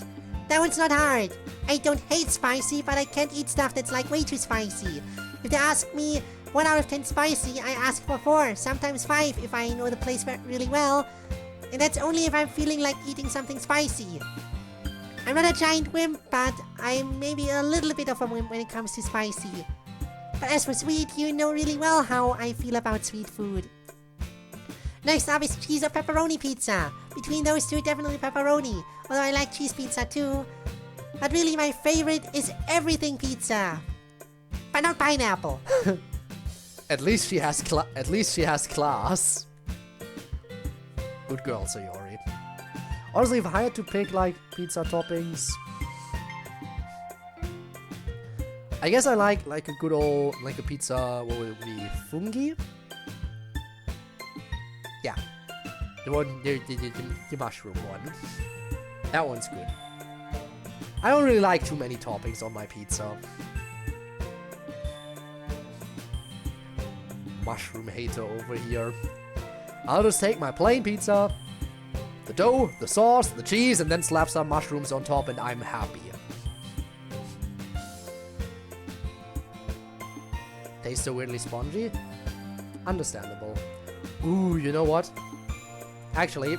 That one's not hard. I don't hate spicy, but I can't eat stuff that's like way too spicy. If they ask me 1 out of 10 spicy, I ask for 4, sometimes 5 if I know the place really well. And that's only if I'm feeling like eating something spicy. I'm not a giant wimp, but I'm maybe a little bit of a wimp when it comes to spicy. But as for sweet, you know really well how I feel about sweet food. Next up is cheese or pepperoni pizza. Between those two, definitely pepperoni. Although I like cheese pizza too. But really my favorite is everything pizza. But not pineapple. At least she has class. Good girl, Sayori. Honestly, if I had to pick like pizza toppings, I guess I like a good old like a pizza. What would it be? Fungi? Yeah, the one, the mushroom one. That one's good. I don't really like too many toppings on my pizza. Mushroom hater over here. I'll just take my plain pizza, the dough, the sauce, the cheese, and then slap some mushrooms on top, and I'm happy. Tastes so weirdly spongy? Understandable. Ooh, you know what? Actually,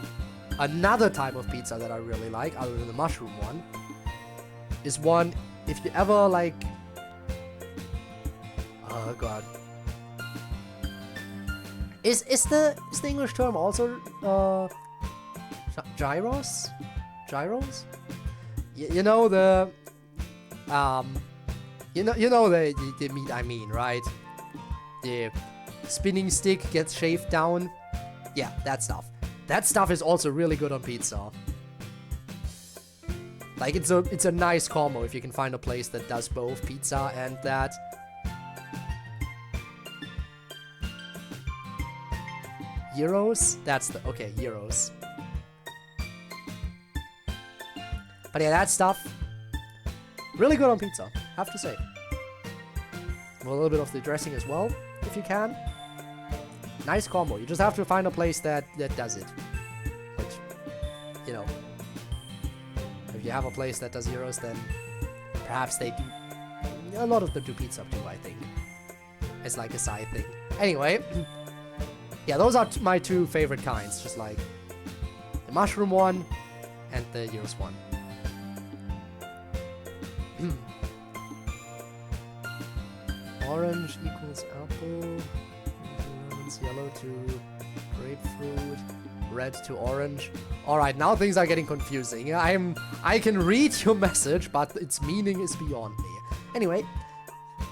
another type of pizza that I really like, other than the mushroom one, is one, if you ever like... Oh god. Is the English term also gyros? Gyros? You know the you know the meat I mean, right? The spinning stick gets shaved down. Yeah, that stuff. That stuff is also really good on pizza. Like it's a nice combo if you can find a place that does both pizza and that. Gyros? That's the... Okay, gyros. But yeah, that stuff, really good on pizza, have to say. With a little bit of the dressing as well, if you can. Nice combo. You just have to find a place that does it. Which, you know, if you have a place that does gyros, then perhaps they do... A lot of them do pizza too, I think. It's like a side thing. Anyway... Yeah, those are my two favorite kinds, just like the mushroom one and the gyros one. Orange equals apple, lemons, yellow to grapefruit, red to orange. Alright, now things are getting confusing. I can read your message, but its meaning is beyond me. Anyway.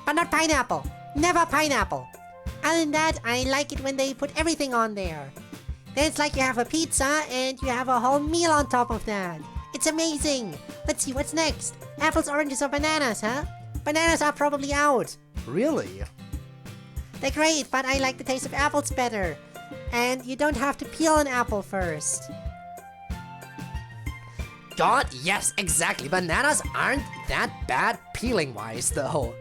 But not pineapple. Never pineapple. Other than that, I like it when they put everything on there. Then it's like you have a pizza and you have a whole meal on top of that. It's amazing. Let's see, what's next? Apples, oranges, or bananas, huh? Bananas are probably out. Really? They're great, but I like the taste of apples better. And you don't have to peel an apple first. God, yes, exactly. Bananas aren't that bad peeling-wise, though.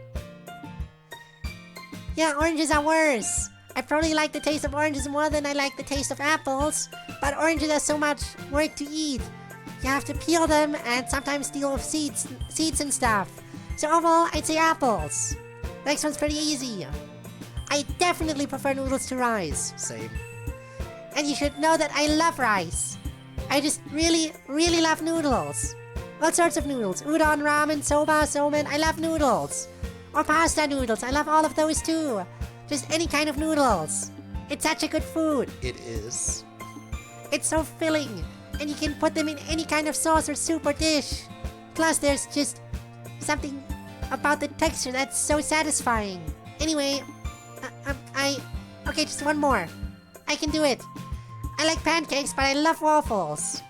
Yeah, oranges are worse. I probably like the taste of oranges more than I like the taste of apples, but oranges are so much work to eat. You have to peel them and sometimes deal with seeds and stuff. So overall, I'd say apples. Next one's pretty easy. I definitely prefer noodles to rice. Same. And you should know that I love rice. I just really, really love noodles. All sorts of noodles. Udon, ramen, soba, somen. I love noodles. Or pasta noodles. I love all of those too. Just any kind of noodles. It's such a good food. It is. It's so filling. And you can put them in any kind of sauce or soup or dish. Plus there's just something about the texture that's so satisfying. Anyway, okay, just one more. I can do it. I like pancakes, but I love waffles.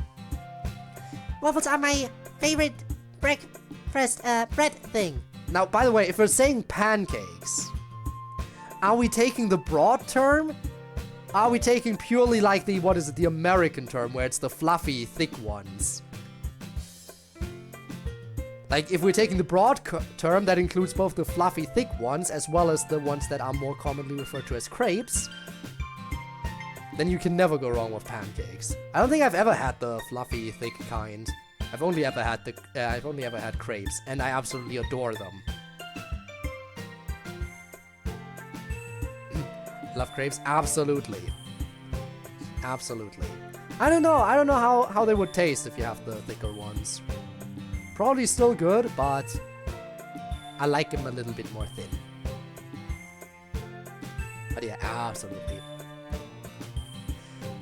Waffles are my favorite breakfast bread thing. Now, by the way, if we're saying pancakes, are we taking the broad term? Are we taking purely like the, what is it, the American term, where it's the fluffy, thick ones? Like, if we're taking the broad term, that includes both the fluffy, thick ones, as well as the ones that are more commonly referred to as crepes, then you can never go wrong with pancakes. I don't think I've ever had the fluffy, thick kind. I've only ever had crepes, and I absolutely adore them. Love crepes? Absolutely. Absolutely. I don't know how they would taste if you have the thicker ones. Probably still good, but I like him a little bit more thin. But yeah, absolutely.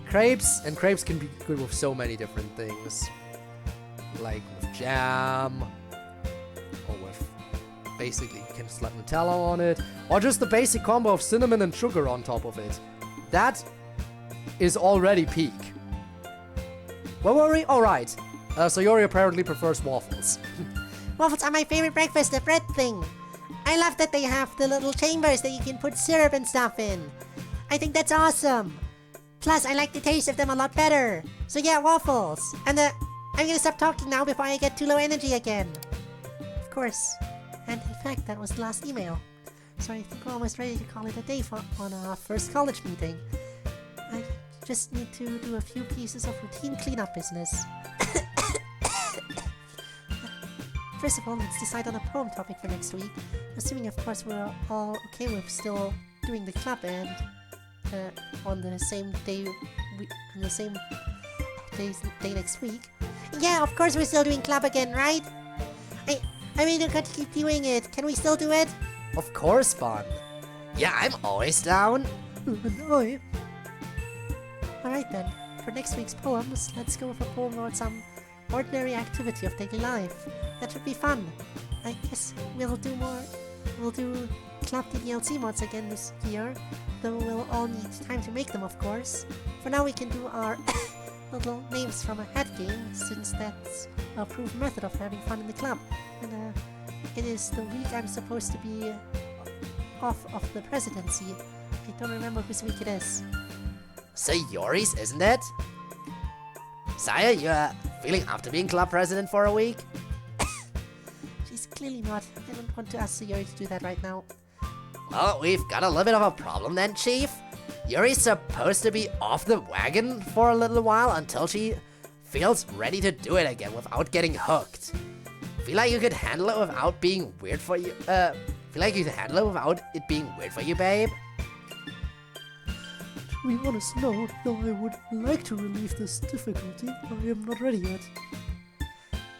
Crepes, and crepes can be good with so many different things. Like with jam, or with basically you can slap Nutella on it, or just the basic combo of cinnamon and sugar on top of it. That is already peak. Where were we? Alright. So Yori apparently prefers waffles. Waffles are my favorite breakfast, the bread thing. I love that they have the little chambers that you can put syrup and stuff in. I think that's awesome. Plus, I like the taste of them a lot better. So yeah, waffles. And I'm gonna stop talking now before I get too low energy again. Of course. And in fact, that was the last email. So I think we're almost ready to call it a day on our first college meeting. I just need to do a few pieces of routine cleanup business. First of all, let's decide on a poem topic for next week. Assuming, of course, we're all okay with still doing the club and on the same day, day next week. Yeah, of course we're still doing club again, right? I mean, we've got to keep doing it. Can we still do it? Of course, Bon. Yeah, I'm always down. And I... Alright then, for next week's poems, let's go with a poem about some ordinary activity of daily life. That should be fun. I guess we'll do Club DDLC mods again this year, though we'll all need time to make them, of course. For now we can do our little names from a hat game, since that's a proven method of having fun in the club. And it is the week I'm supposed to be off of the presidency. I don't remember whose week it is. So Yori's, isn't it? Saya, you're feeling up to being club president for a week? She's clearly not. I don't want to ask Yuri to do that right now. Well, we've got a little bit of a problem then, Chief. Yuri's supposed to be off the wagon for a little while until she feels ready to do it again without getting hooked. Feel like you could handle it without being weird for you, feel like you could handle it without it being weird for you, babe? To be honest, no, though I would like to relieve this difficulty, I am not ready yet.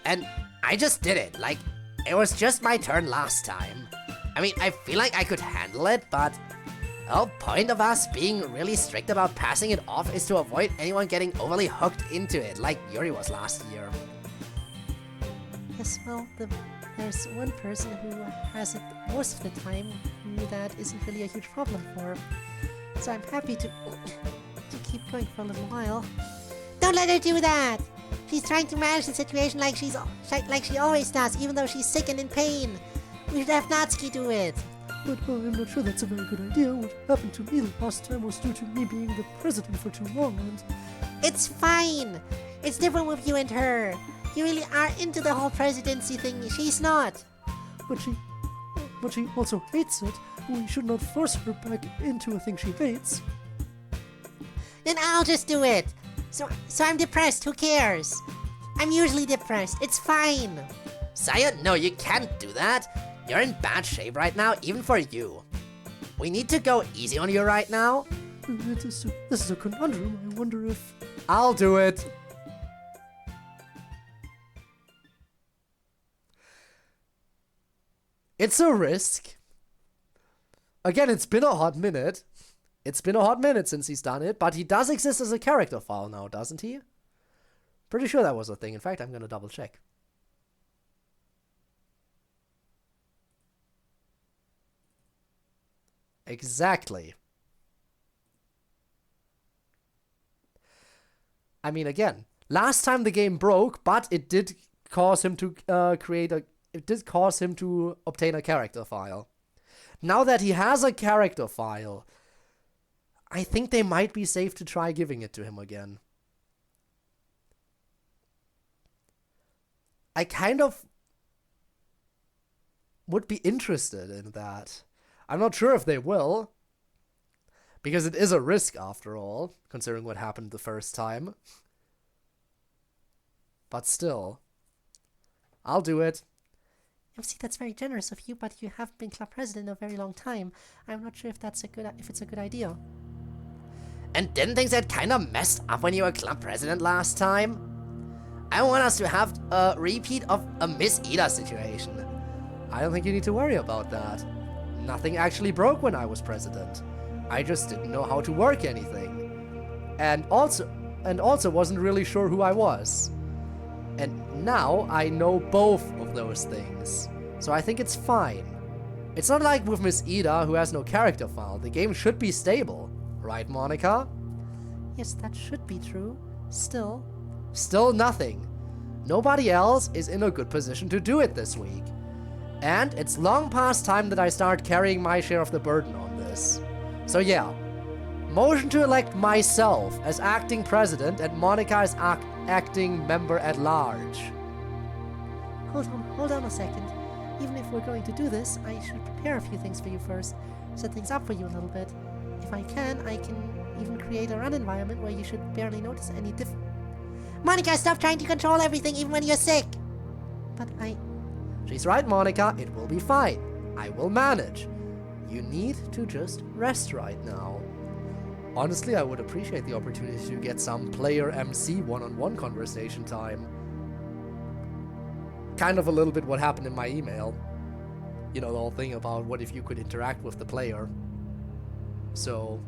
And I just did it, like, it was just my turn last time. I mean, I feel like I could handle it, but the whole point of us being really strict about passing it off is to avoid anyone getting overly hooked into it, like Yuri was last year. Yes, well, there's one person who has it most of the time who that isn't really a huge problem for. So I'm happy to keep going for a little while. Don't let her do that! She's trying to manage the situation like she always does, even though she's sick and in pain. We should have Natsuki do it. But I'm not sure that's a very good idea. What happened to me last time was due to me being the president for too long, and... It's fine! It's different with you and her. You really are into the whole presidency thing. She's not. But she also hates it. We should not force her back into a thing she hates. Then I'll just do it. So I'm depressed. Who cares? I'm usually depressed. It's fine. Saya, no, you can't do that. You're in bad shape right now, even for you. We need to go easy on you right now. This is a conundrum. I wonder if... I'll do it. It's a risk. Again, it's been a hot minute. It's been a hot minute since he's done it, but he does exist as a character file now, doesn't he? Pretty sure that was a thing. In fact, I'm gonna double check. Exactly. I mean, again, last time the game broke, but it did cause him to obtain a character file. Now that he has a character file, I think they might be safe to try giving it to him again. I kind of would be interested in that. I'm not sure if they will, because it is a risk after all, considering what happened the first time. But still, I'll do it. MC, that's very generous of you, but you haven't been club president in a very long time. I'm not sure if it's a good idea. And didn't things get kind of messed up when you were club president last time? I want us to have a repeat of a Miss Ida situation. I don't think you need to worry about that. Nothing actually broke when I was president. I just didn't know how to work anything. And also wasn't really sure who I was. And now I know both of those things. So I think it's fine. It's not like with Miss Ida, who has no character file. The game should be stable. Right, Monica? Yes, that should be true. Still. Still nothing. Nobody else is in a good position to do it this week. And it's long past time that I start carrying my share of the burden on this. So yeah, motion to elect myself as acting president and Monica as acting member at large. Hold on a second. Even if we're going to do this, I should prepare a few things for you first. Set things up for you a little bit. If I can even create a run environment where you should barely notice any difference. Monica, stop trying to control everything even when you're sick. But She's right, Monica. It will be fine. I will manage. You need to just rest right now. Honestly, I would appreciate the opportunity to get some player MC one-on-one conversation time. Kind of a little bit what happened in my email. You know, the whole thing about what if you could interact with the player. So,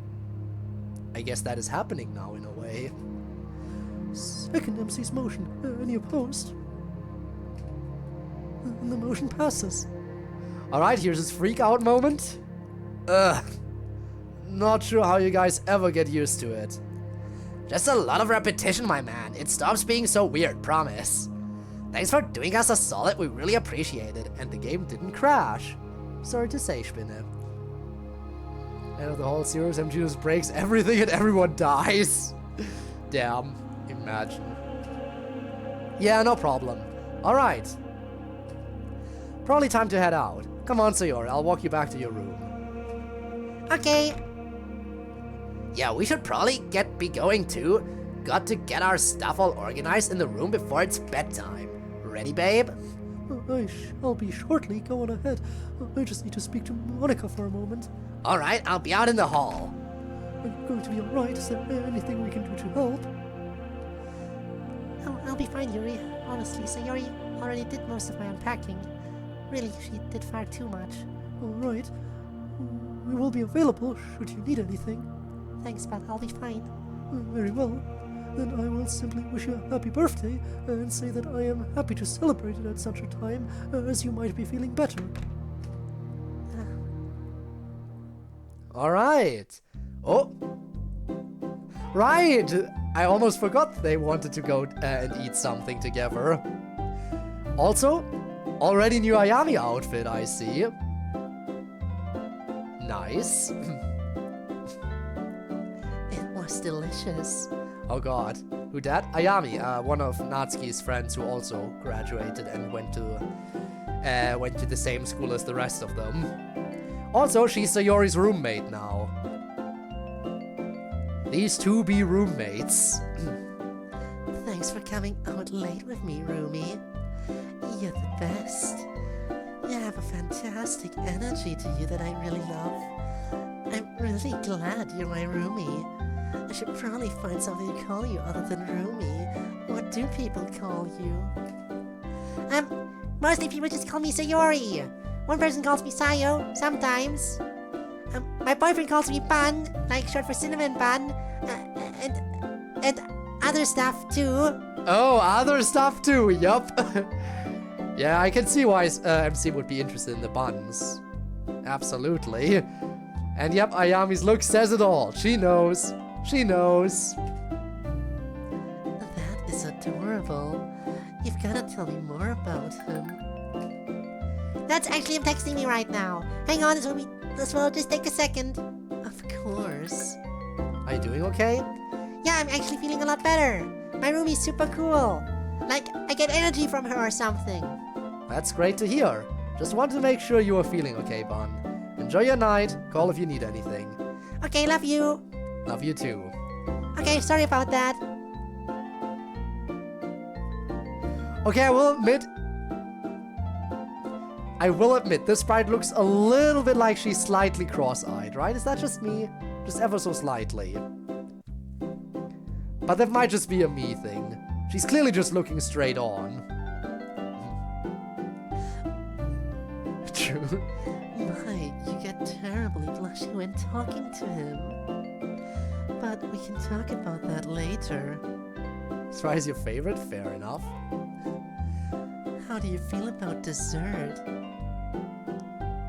I guess that is happening now in a way. Second MC's motion. Any opposed? And the motion passes. Alright, here's his freak out moment. Not sure how you guys ever get used to it. Just a lot of repetition, my man. It stops being so weird, promise. Thanks for doing us a solid, we really appreciate it. And the game didn't crash. Sorry to say, Spinne. And the whole Serious MG just breaks everything and everyone dies. Damn, imagine. Yeah, no problem. Alright. Probably time to head out. Come on, Sayori, I'll walk you back to your room. Okay. Yeah, we should probably be going too. Got to get our stuff all organized in the room before it's bedtime. Ready, babe? I shall be shortly. Go on ahead. I just need to speak to Monica for a moment. Alright, I'll be out in the hall. Are you going to be alright? Is there anything we can do to help? Oh, I'll be fine, Yuri. Honestly, Sayori already did most of my unpacking. Really, she did far too much. Alright. We will be available should you need anything. Thanks, but I'll be fine. Very well. Then I will simply wish you a happy birthday and say that I am happy to celebrate it at such a time as you might be feeling better. Alright. Oh. Right. I almost forgot they wanted to go and eat something together. Also, already new Ayami outfit, I see. Nice. It was delicious. Oh god. Who that? Ayami, one of Natsuki's friends who also graduated and went to the same school as the rest of them. Also, she's Sayori's roommate now. These two be roommates. Thanks for coming out late with me, Rumi. You're the best. You have a fantastic energy to you that I really love. I'm really glad you're my roomie. I should probably find something to call you other than roomie. What do people call you? Mostly people just call me Sayori. One person calls me Sayo, sometimes. My boyfriend calls me Bun, like short for cinnamon bun, and other stuff too. Oh, other stuff too, yup. Yeah, I can see why MC would be interested in the buns. Absolutely. And yep, Ayami's look says it all. She knows. She knows. That is adorable. You've got to tell me more about him. That's actually him texting me right now. Hang on, this will just take a second. Of course. Are you doing okay? Yeah, I'm actually feeling a lot better. My roomie's super cool. Like, I get energy from her or something. That's great to hear. Just wanted to make sure you were feeling okay, Bon. Enjoy your night. Call if you need anything. Okay, love you. Love you too. Okay, sorry about that. Okay, I will admit, this sprite looks a little bit like she's slightly cross-eyed, right? Is that just me? Just ever so slightly. But that might just be a me thing. She's clearly just looking straight on. True. My, you get terribly blushy when talking to him. But we can talk about that later. Fry's your favorite? Fair enough. How do you feel about dessert?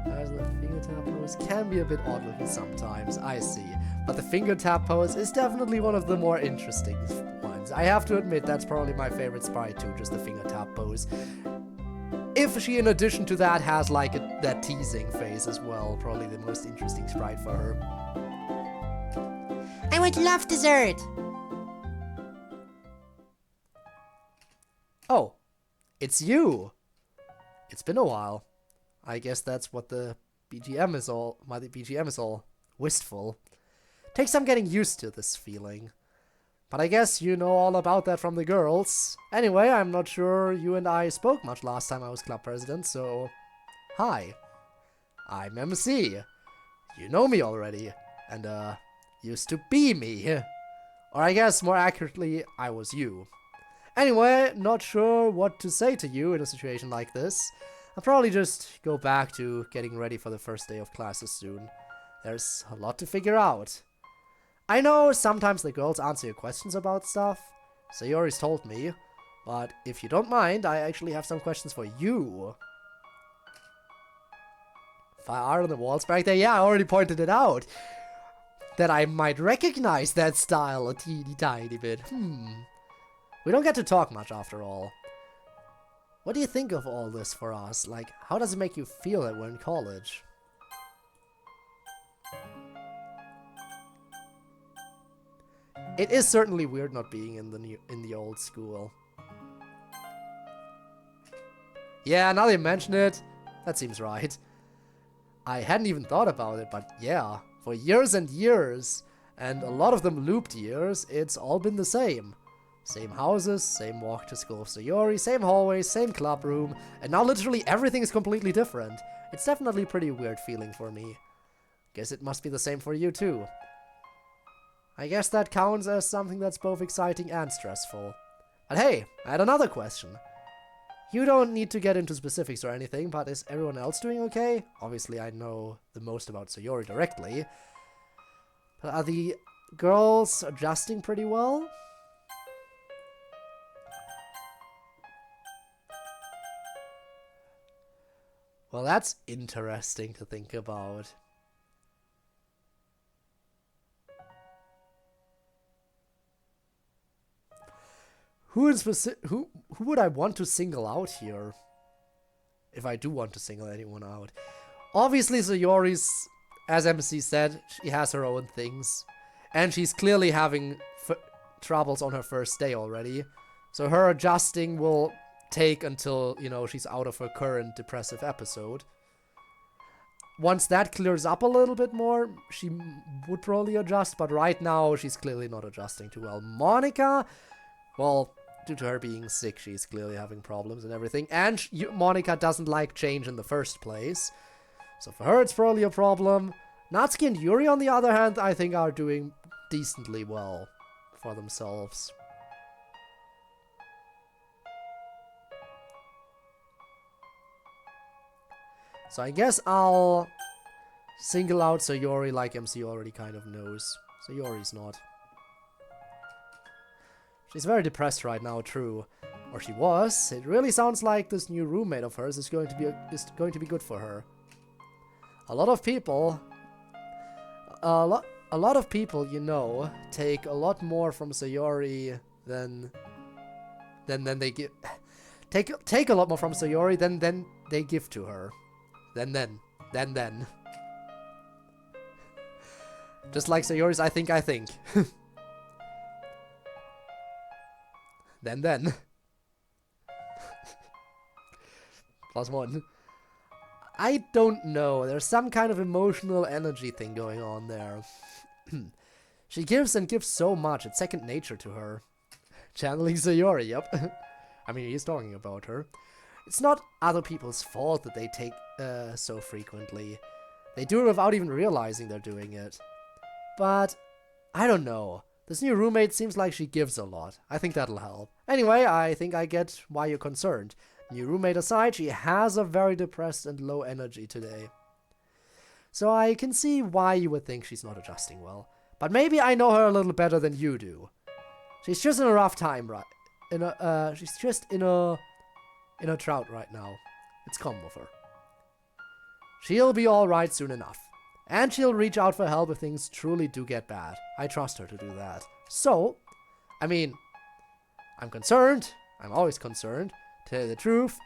As the finger tap pose can be a bit odd looking sometimes, I see. But the finger tap pose is definitely one of the more interesting ones. I have to admit that's probably my favorite sprite too, just the finger tap pose. If she, in addition to that, has like that teasing face as well, probably the most interesting sprite for her. I would love dessert. Oh, it's you. It's been a while. I guess that's what the BGM is all. Why the BGM is all wistful. Takes some getting used to this feeling. But I guess you know all about that from the girls. Anyway, I'm not sure you and I spoke much last time I was club president, so... Hi. I'm MC. You know me already. And, used to be me. Or I guess, more accurately, I was you. Anyway, not sure what to say to you in a situation like this. I'll probably just go back to getting ready for the first day of classes soon. There's a lot to figure out. I know sometimes the girls answer your questions about stuff, Sayori's told me, but if you don't mind, I actually have some questions for you. Fire art on the walls back there? Yeah, I already pointed it out. That I might recognize that style a teeny tiny bit. We don't get to talk much after all. What do you think of all this for us? Like, how does it make you feel that we're in college? It is certainly weird not being in the old school. Yeah, now they mention it, that seems right. I hadn't even thought about it, but yeah, for years and years, and a lot of them looped years, it's all been the same. Same houses, same walk to school of Sayori, same hallways, same club room, and now literally everything is completely different. It's definitely a pretty weird feeling for me. Guess it must be the same for you too. I guess that counts as something that's both exciting and stressful. But hey, I had another question. You don't need to get into specifics or anything, but is everyone else doing okay? Obviously I know the most about Sayori directly. But are the girls adjusting pretty well? Well, that's interesting to think about. Who would I want to single out here? If I do want to single anyone out. Obviously Sayori's, as MC said, she has her own things. And she's clearly having troubles on her first day already. So her adjusting will take until, you know, she's out of her current depressive episode. Once that clears up a little bit more, she would probably adjust, but right now she's clearly not adjusting too well. Monica, well, due to her being sick, she's clearly having problems and everything, and Monica doesn't like change in the first place, so for her it's probably a problem. Natsuki and Yuri, on the other hand, I think are doing decently well for themselves. So I guess I'll single out Sayori like MC already kind of knows. Sayori's not. She's very depressed right now, true. Or she was. It really sounds like this new roommate of hers is going to be good for her. A lot of people, you know, take a lot more from Sayori than they give. Take a lot more from Sayori than they give to her. Then. Just like Sayori's I think. then. +1. I don't know. There's some kind of emotional energy thing going on there. She gives and gives so much. It's second nature to her. Channeling Sayori, yep. I mean, he's talking about her. It's not other people's fault that they take so frequently. They do it without even realizing they're doing it. But, I don't know. This new roommate seems like she gives a lot. I think that'll help. Anyway, I think I get why you're concerned. New roommate aside, she has a very depressed and low energy today. So I can see why you would think she's not adjusting well. But maybe I know her a little better than you do. She's just in a rough time, right? She's just in a drought right now. It's common with her. She'll be alright soon enough. And she'll reach out for help if things truly do get bad. I trust her to do that. So, I mean, I'm concerned. I'm always concerned. To tell you the truth,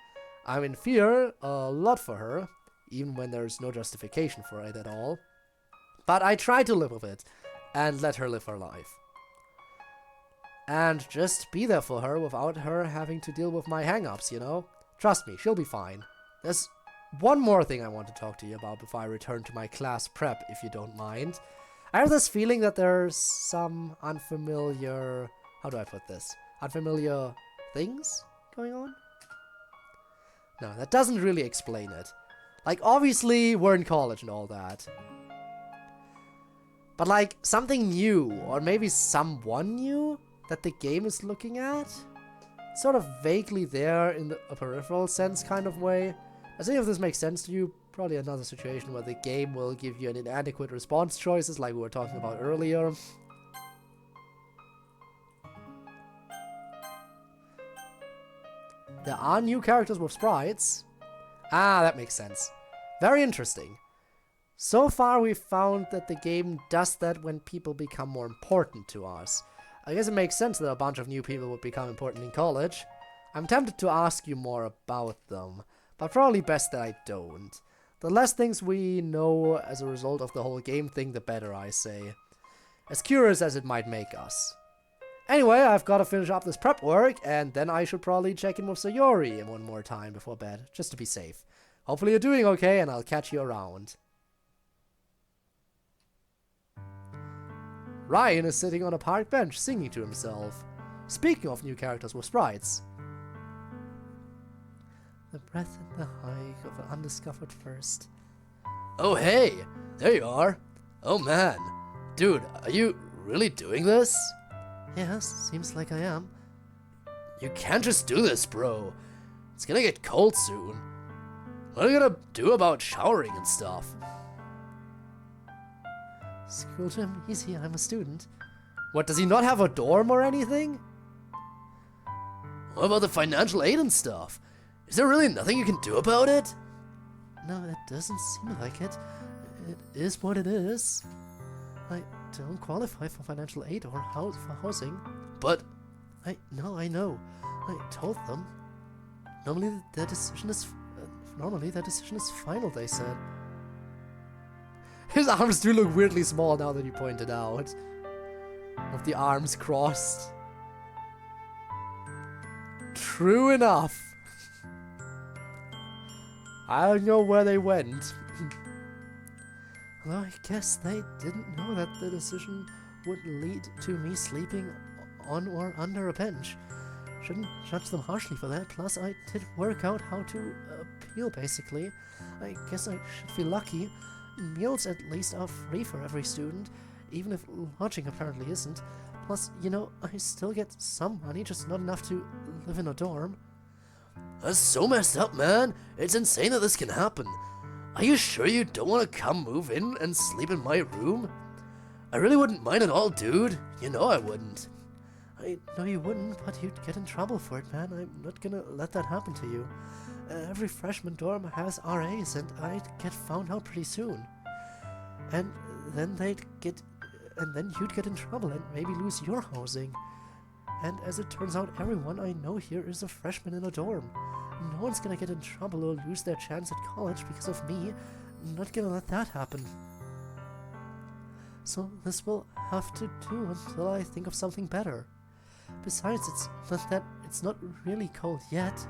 I'm in fear a lot for her, even when there's no justification for it at all. But I try to live with it and let her live her life. And just be there for her without her having to deal with my hang-ups, you know? Trust me, she'll be fine. There's one more thing I want to talk to you about before I return to my class prep, if you don't mind. I have this feeling that there's some unfamiliar... How do I put this? Unfamiliar things going on? No, that doesn't really explain it. Like, obviously, we're in college and all that. But, like, something new, or maybe someone new that the game is looking at? Sort of vaguely there in a peripheral sense kind of way. I think if this makes sense to you, probably another situation where the game will give you an inadequate response choices like we were talking about earlier. There are new characters with sprites. Ah, that makes sense. Very interesting. So far we've found that the game does that when people become more important to us. I guess it makes sense that a bunch of new people would become important in college. I'm tempted to ask you more about them, but probably best that I don't. The less things we know as a result of the whole game thing, the better, I say. As curious as it might make us. Anyway, I've got to finish up this prep work, and then I should probably check in with Sayori one more time before bed, just to be safe. Hopefully you're doing okay, and I'll catch you around. Ryan is sitting on a park bench singing to himself. Speaking of new characters with sprites. The breath and the high of an undiscovered first. Oh hey, there you are. Oh man. Dude, are you really doing this? Yes, seems like I am. You can't just do this, bro. It's gonna get cold soon. What are you gonna do about showering and stuff? School gym, easy, I'm a student. What, does he not have a dorm or anything? What about the financial aid and stuff? Is there really nothing you can do about it? No, it doesn't seem like it. It is what it is. I don't qualify for financial aid or for housing. But... I know. I told them. Normally their decision is final, they said. His arms do look weirdly small now that you pointed out. With the arms crossed. True enough. I don't know where they went. Well, I guess they didn't know that the decision would lead to me sleeping on or under a bench. Shouldn't judge them harshly for that. Plus, I did work out how to appeal, basically. I guess I should feel lucky. Meals, at least, are free for every student, even if lodging apparently isn't. Plus, you know, I still get some money, just not enough to live in a dorm. That's so messed up, man. It's insane that this can happen. Are you sure you don't want to come move in and sleep in my room? I really wouldn't mind at all, dude. You know I wouldn't. I know you wouldn't, but you'd get in trouble for it, man. I'm not gonna let that happen to you. Every freshman dorm has RAs, and I'd get found out pretty soon. And then you'd get in trouble and maybe lose your housing. And as it turns out, everyone I know here is a freshman in a dorm. No one's gonna get in trouble or lose their chance at college because of me. I'm not gonna let that happen. So this will have to do until I think of something better. Besides, it's not really cold yet.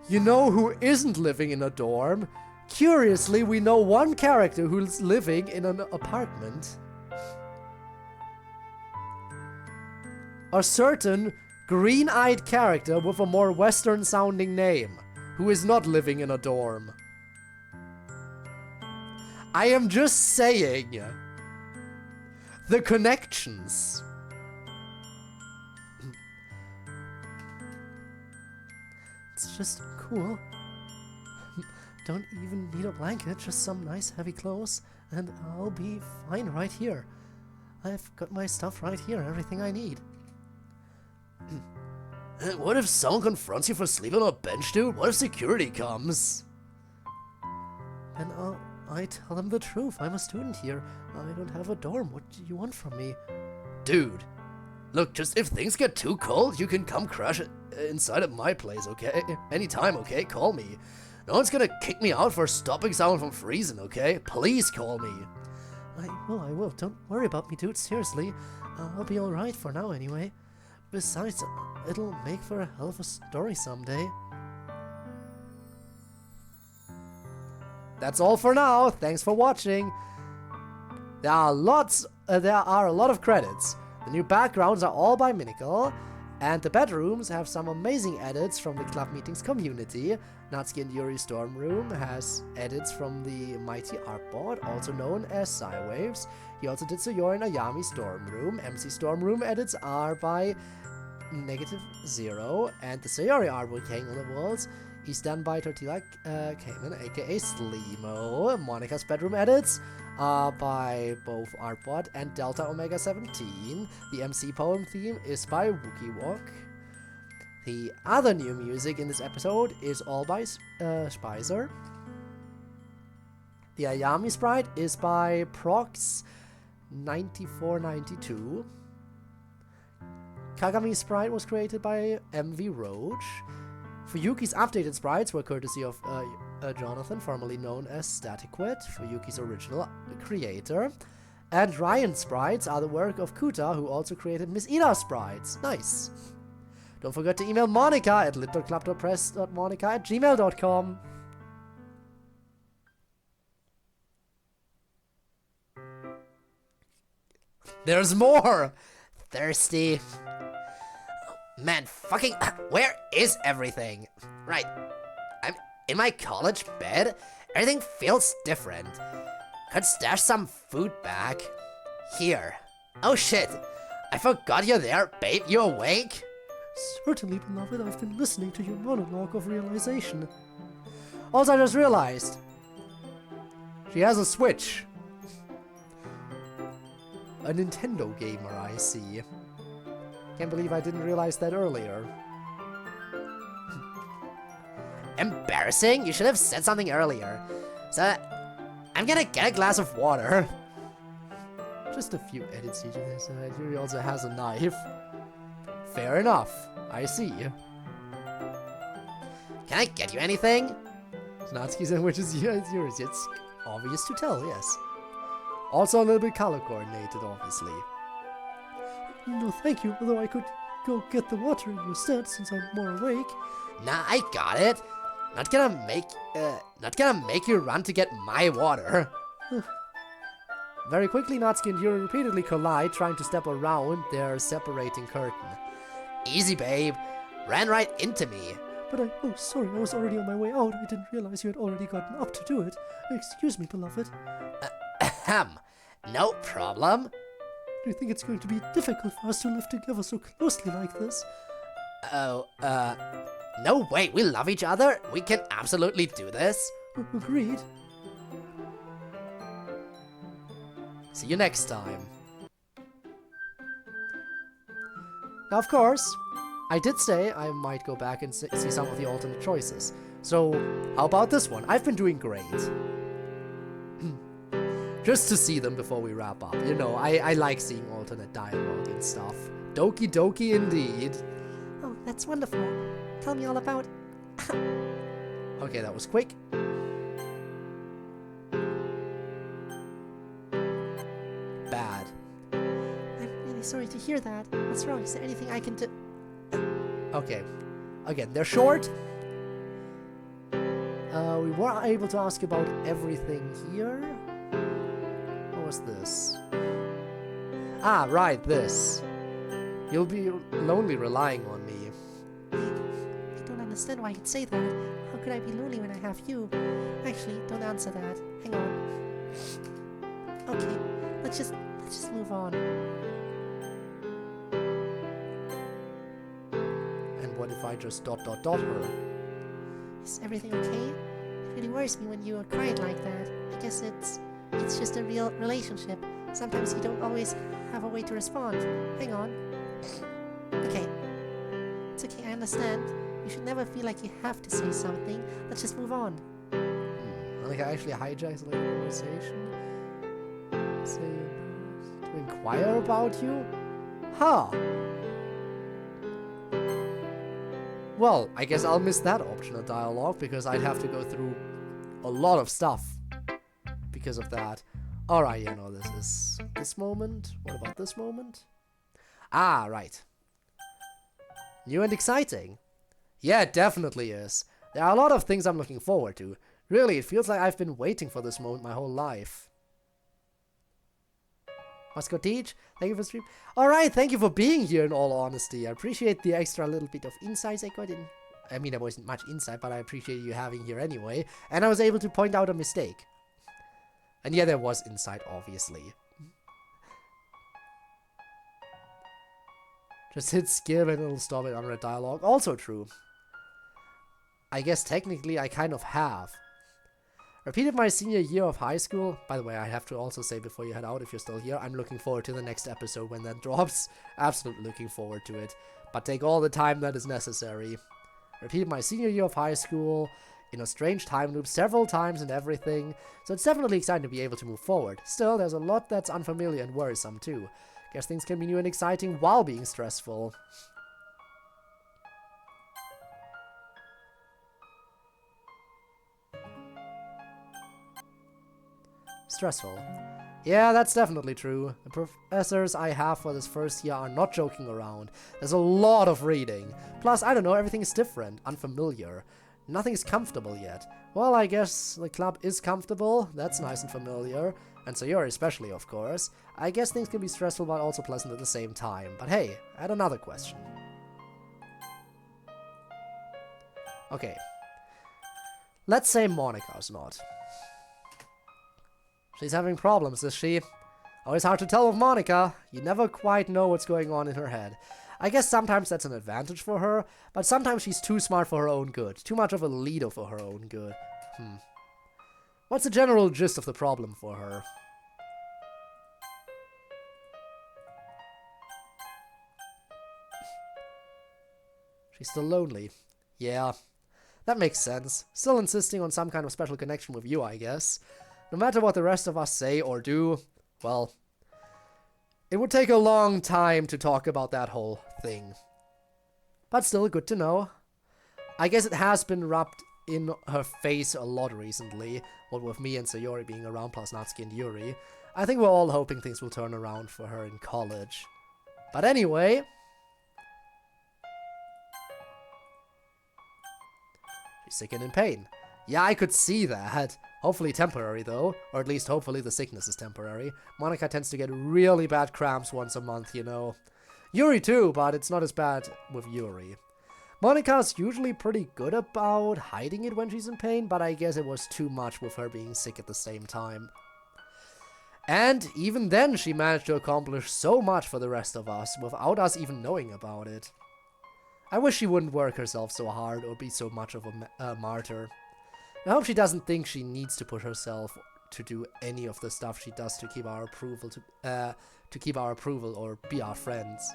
You know who isn't living in a dorm? Curiously, we know one character who's living in an apartment. A certain green-eyed character with a more Western-sounding name, who is not living in a dorm. I am just saying. The connections. it's just cool. Don't even need a blanket, just some nice heavy clothes, and I'll be fine right here. I've got my stuff right here, everything I need. What if someone confronts you for sleeping on a bench, dude? What if security comes? And I tell them the truth. I'm a student here. I don't have a dorm. What do you want from me? Dude, look, just if things get too cold, you can come crash inside of my place, okay? Anytime, okay? Call me. No one's gonna kick me out for stopping someone from freezing, okay? Please call me. I will. Don't worry about me, dude. Seriously. I'll be alright for now anyway. Besides, it'll make for a hell of a story someday. That's all for now. Thanks for watching. There are a lot of credits. The new backgrounds are all by Minical, and the bedrooms have some amazing edits from the Club Meetings community. Natsuki and Yuri's Storm Room has edits from the Mighty Artboard, also known as Cywaves. He also did Sayori and Ayami's Storm Room. MC Storm Room edits are by -0, and the Sayori artwork hanging on the walls is done by Tortilla Cayman, aka Sleemo. Monica's bedroom edits are by both Artbot and Delta Omega 17. The MC poem theme is by Wookie Walk. The other new music in this episode is all by Spicer. The Ayami sprite is by Prox9492. Kagami's sprite was created by MV Roach. Fuyuki's updated sprites were courtesy of Jonathan, formerly known as Statiquet, Fuyuki's original creator. And Ryan's sprites are the work of Kuta, who also created Miss Ida's sprites. Nice. Don't forget to email Monica at lit.club.press.monica@gmail.com. There's more! Thirsty. Man, fucking, where is everything? Right, I'm in my college bed. Everything feels different. Could stash some food back. Here. Oh shit, I forgot you're there, babe. You awake? Certainly, beloved, I've been listening to your monologue of realization. Also, I just realized she has a Switch. A Nintendo gamer, I see. Can't believe I didn't realize that earlier. Embarrassing? You should have said something earlier. So, I'm gonna get a glass of water. Just a few edits to this. Yuri also has a knife. Fair enough. I see. Can I get you anything? Natsuki's and which is yours. It's obvious to tell, yes. Also a little bit color coordinated, obviously. No, thank you, although I could go get the water instead since I'm more awake. Nah, I got it. Not gonna make you run to get my water. Very quickly, Natsuki and Yuri repeatedly collide, trying to step around their separating curtain. Easy, babe. Ran right into me. But oh, sorry, I was already on my way out. I didn't realize you had already gotten up to do it. Excuse me, beloved. Ahem. No problem. Do you think it's going to be difficult for us to live together so closely like this? Oh, no, wait, we love each other. We can absolutely do this. Agreed. See you next time. Now, of course, I did say I might go back and see some of the alternate choices. So, how about this one? I've been doing great. Just to see them before we wrap up. You know, I like seeing alternate dialogue and stuff. Doki doki indeed. Oh, that's wonderful. Tell me all about... Okay, that was quick. Bad. I'm really sorry to hear that. What's wrong? Is there anything I can do? Okay. Again, they're short. We weren't able to ask about everything here. What was this? Ah, right, this. You'll be lonely relying on me. I don't understand why you'd say that. How could I be lonely when I have you? Actually, don't answer that. Hang on. Okay, let's just move on. And what if I just ... her? Is everything okay? It really worries me when you are crying like that. I guess it's just a real relationship. Sometimes you don't always have a way to respond. Hang on. Okay. It's okay, I understand. You should never feel like you have to say something. Let's just move on. Monica actually hijacks the conversation. Say to inquire about you? Huh. Well, I guess I'll miss that optional dialogue because I'd have to go through a lot of stuff because of that. Alright, yeah, no, this is this moment. What about this moment? Ah, right. New and exciting. Yeah, it definitely is. There are a lot of things I'm looking forward to. Really, it feels like I've been waiting for this moment my whole life. Must go teach. Thank you for stream. Alright, thank you for being here in all honesty. I appreciate the extra little bit of insights I got in. I mean, there wasn't much insight, but I appreciate you having here anyway. And I was able to point out a mistake. And yeah, there was insight, obviously. Just hit skip and it'll stop it under a dialogue. Also true. I guess technically I kind of have. Repeated my senior year of high school. By the way, I have to also say before you head out, if you're still here, I'm looking forward to the next episode when that drops. Absolutely looking forward to it. But take all the time that is necessary. Repeated my senior year of high school in a strange time loop several times and everything. So it's definitely exciting to be able to move forward. Still, there's a lot that's unfamiliar and worrisome too. Guess things can be new and exciting while being stressful. Stressful. Yeah, that's definitely true. The professors I have for this first year are not joking around. There's a lot of reading. Plus, I don't know, everything is different, unfamiliar. Nothing is comfortable yet. Well, I guess the club is comfortable. That's nice and familiar. And Sayori especially, of course. I guess things can be stressful but also pleasant at the same time. But hey, I had another question. Okay. Let's say Monica's not. She's having problems, is she? Always hard to tell with Monica. You never quite know what's going on in her head. I guess sometimes that's an advantage for her, but sometimes she's too smart for her own good. Too much of a leader for her own good. What's the general gist of the problem for her? She's still lonely. Yeah, that makes sense. Still insisting on some kind of special connection with you, I guess. No matter what the rest of us say or do, well, it would take a long time to talk about that whole thing. But still good to know. I guess it has been rubbed in her face a lot recently, what with me and Sayori being around plus Natsuki and Yuri. I think we're all hoping things will turn around for her in college. But anyway... she's sick and in pain. Yeah, I could see that. Hopefully temporary though, or at least hopefully the sickness is temporary. Monica tends to get really bad cramps once a month, you know. Yuri too, but it's not as bad with Yuri. Monica's usually pretty good about hiding it when she's in pain, but I guess it was too much with her being sick at the same time. And even then she managed to accomplish so much for the rest of us without us even knowing about it. I wish she wouldn't work herself so hard or be so much of a martyr. I hope she doesn't think she needs to push herself to do any of the stuff she does to keep our approval or be our friends.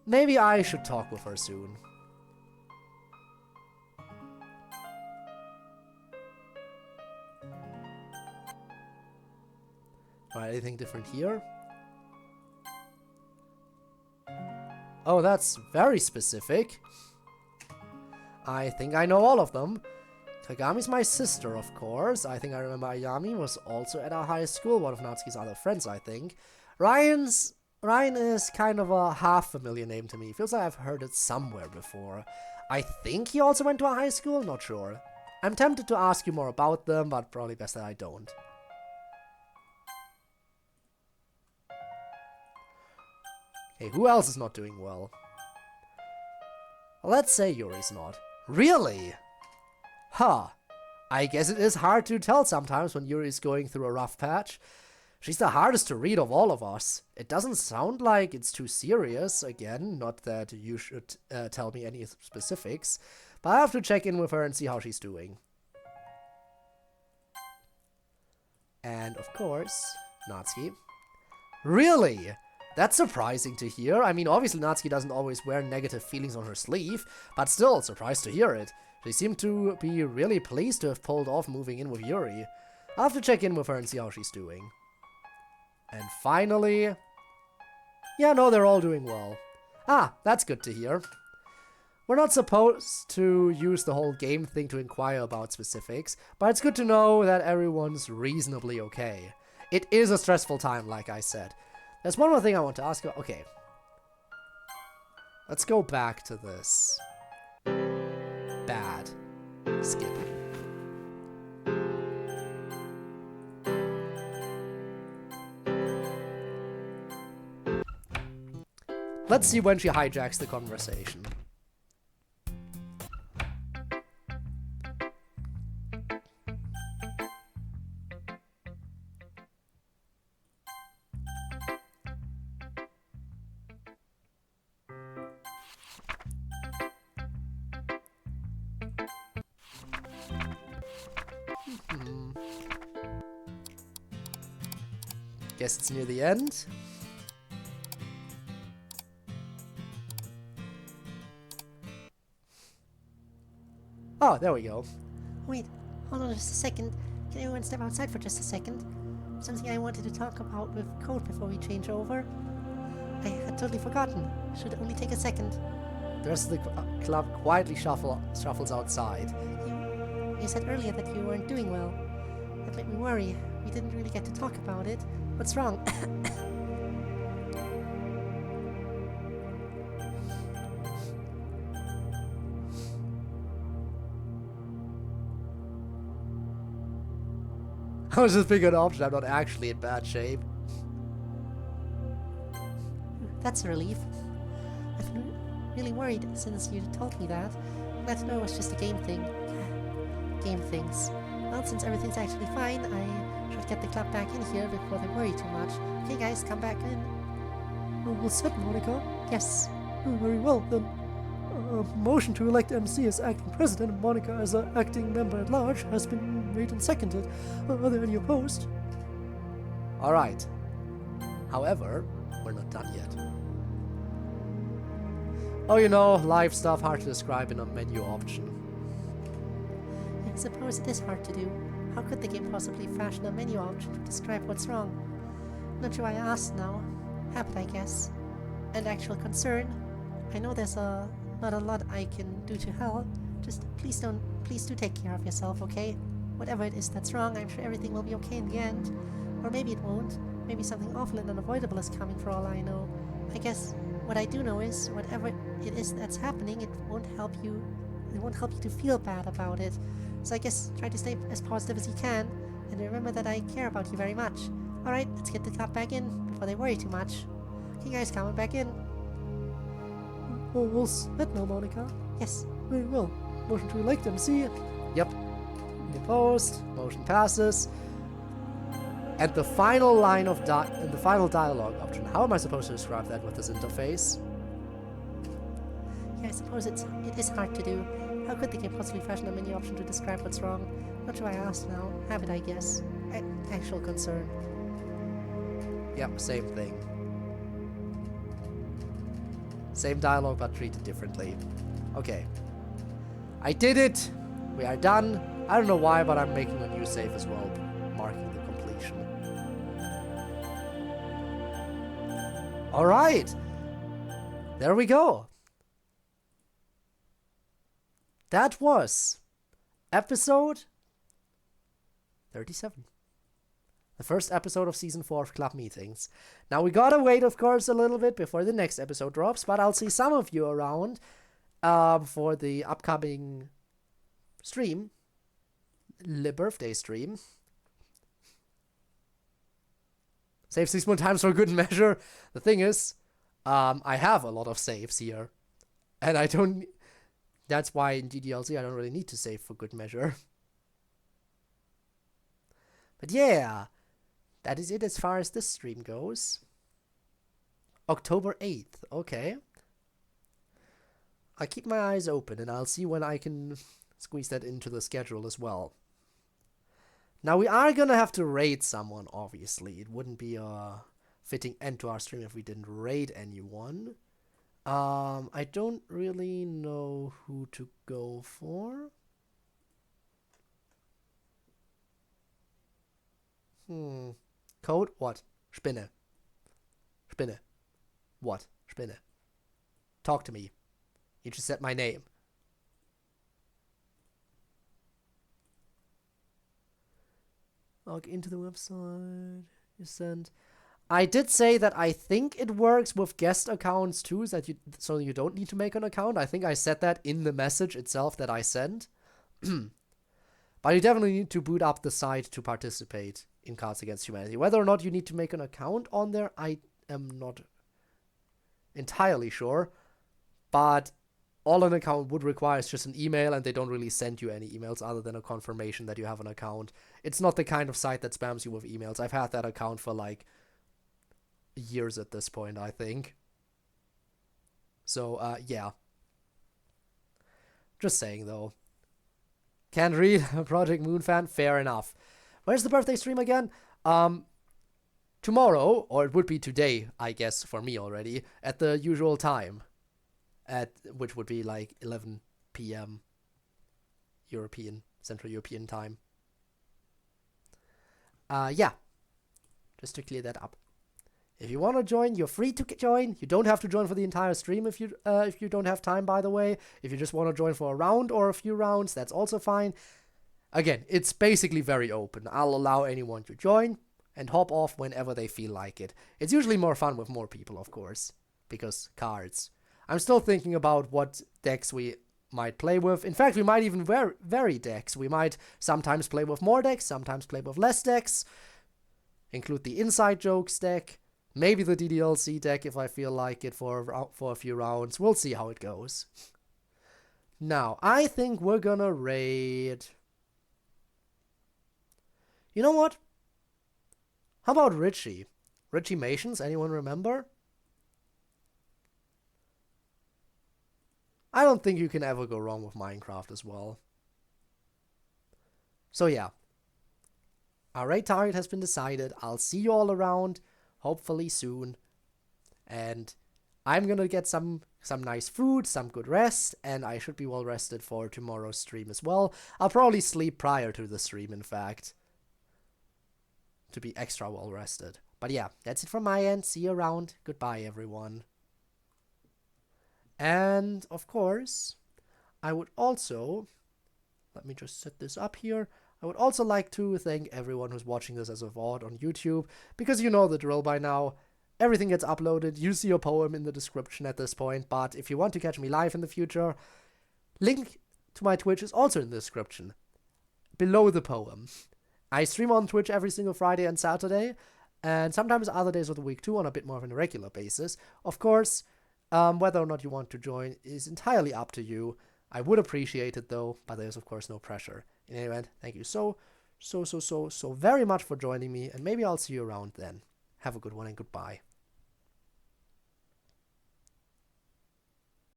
Maybe I should talk with her soon. Alright, anything different here? Oh, that's very specific. I think I know all of them. Kagami's my sister, of course. I think I remember Ayami was also at our high school, one of Natsuki's other friends, I think. Ryan is kind of a half-familiar name to me. Feels like I've heard it somewhere before. I think he also went to a high school, not sure. I'm tempted to ask you more about them, but probably best that I don't. Okay, who else is not doing well? Let's say Yuri's not. Really? Huh. I guess it is hard to tell sometimes when Yuri's going through a rough patch. She's the hardest to read of all of us. It doesn't sound like it's too serious, again, not that you should tell me any specifics, But I have to check in with her and see how she's doing. And of course, Natsuki. Really? That's surprising to hear. I mean, obviously Natsuki doesn't always wear negative feelings on her sleeve, but still, surprised to hear it. She seemed to be really pleased to have pulled off moving in with Yuri. I'll have to check in with her and see how she's doing. And finally... Yeah, no, they're all doing well. Ah, that's good to hear. We're not supposed to use the whole game thing to inquire about specifics, but it's good to know that everyone's reasonably okay. It is a stressful time, like I said. There's one more thing I want to ask you. Okay. Let's go back to this. Bad. Skip. Let's see when she hijacks the conversation. Guess it's near the end. Oh, there we go. Wait, hold on just a second. Can everyone step outside for just a second? Something I wanted to talk about with Code before we change over. I had totally forgotten. Should only take a second. The rest of the club quietly shuffles outside. You said earlier that you weren't doing well. That made me worry. We didn't really get to talk about it. What's wrong? I was just thinking an option. I'm not actually in bad shape. That's a relief. I've been really worried since you told me that. I'm glad to know it was just a game thing. Game things. Well, since everything's actually fine, I should get the club back in here before they worry too much. Okay, guys, come back in. All set, Monica? Yes. Very well, then. Motion to elect MC as acting president and Monica as an acting member at large has been made and seconded. Are there any opposed? Alright. However, we're not done yet. Oh, you know, live stuff hard to describe in a menu option. I suppose it is hard to do. How could the game possibly fashion a menu option to describe what's wrong? Not sure why I asked now. Habit, I guess. And actual concern. I know there's not a lot I can do to help. Just please do take care of yourself, okay? Whatever it is that's wrong, I'm sure everything will be okay in the end. Or maybe it won't. Maybe something awful and unavoidable is coming for all I know. I guess what I do know is whatever it is that's happening, it won't help you to feel bad about it. So I guess try to stay as positive as you can, and remember that I care about you very much. Alright, let's get the club back in before they worry too much. Okay guys, come back in. All set now, Monica? Yes. Very well. Motion to elect MC. Yep. Opposed. Motion passes. And the final line of the final dialogue option. How am I supposed to describe that with this interface? Yeah, I suppose it is hard to do. How could the game possibly fashion a menu option to describe what's wrong? Not sure why I asked now. Habit, I guess. Actual concern. Yep, same thing. Same dialogue, but treated differently. Okay. I did it! We are done. I don't know why, but I'm making a new save as well, marking the completion. Alright! There we go. That was episode 37. The first episode of Season 4 of Club Meetings. Now we gotta wait, of course, a little bit before the next episode drops, but I'll see some of you around for the upcoming stream. The birthday stream. Save 6 more times for good measure. The thing is, I have a lot of saves here. And I don't... That's why in DDLZ I don't really need to save for good measure. But yeah, that is it as far as this stream goes. October 8th, okay. I'll keep my eyes open and I'll see when I can squeeze that into the schedule as well. Now we are gonna have to raid someone, obviously. It wouldn't be a fitting end to our stream if we didn't raid anyone. I don't really know who to go for. Code? What? Spinne. Spinne. What? Spinne. Talk to me. You just said my name. Log into the website. You send. I did say that I think it works with guest accounts too, so you don't need to make an account. I think I said that in the message itself that I sent. But you definitely need to boot up the site to participate in Cards Against Humanity. Whether or not you need to make an account on there, I am not entirely sure. But all an account would require is just an email, and they don't really send you any emails other than a confirmation that you have an account. It's not the kind of site that spams you with emails. I've had that account for like years at this point, I think. So, yeah. Just saying, though. Can't read. Project Moon fan? Fair enough. Where's the birthday stream again? Tomorrow, or it would be today, I guess, for me already, at the usual time. Which would be like 11 p.m. Central European time. Yeah. Just to clear that up. If you want to join, you're free to join. You don't have to join for the entire stream if you don't have time, by the way. If you just want to join for a round or a few rounds, that's also fine. Again, it's basically very open. I'll allow anyone to join and hop off whenever they feel like it. It's usually more fun with more people, of course, because cards. I'm still thinking about what decks we might play with. In fact, we might even vary decks. We might sometimes play with more decks, sometimes play with less decks. Include the Inside Jokes deck. Maybe the DDLC deck if I feel like it for a few rounds. We'll see how it goes. Now, I think we're gonna raid... You know what? How about Richie? Richie Mations, anyone remember? I don't think you can ever go wrong with Minecraft as well. So yeah. Our raid target has been decided. I'll see you all around, hopefully soon. And I'm gonna get some nice food, some good rest, and I should be well rested for tomorrow's stream as well. I'll probably sleep prior to the stream, in fact, to be extra well rested. But yeah, that's it from my end. See you around. Goodbye, everyone. And, of course, I would also... Let me just set this up here. I would also like to thank everyone who's watching this as a VOD on YouTube, because you know the drill by now. Everything gets uploaded. You see your poem in the description at this point, but if you want to catch me live in the future, link to my Twitch is also in the description, below the poem. I stream on Twitch every single Friday and Saturday, and sometimes other days of the week too, on a bit more of a regular basis. Of course, whether or not you want to join is entirely up to you. I would appreciate it though, but there's of course no pressure. In any event, thank you so very much for joining me, and maybe I'll see you around then. Have a good one and goodbye.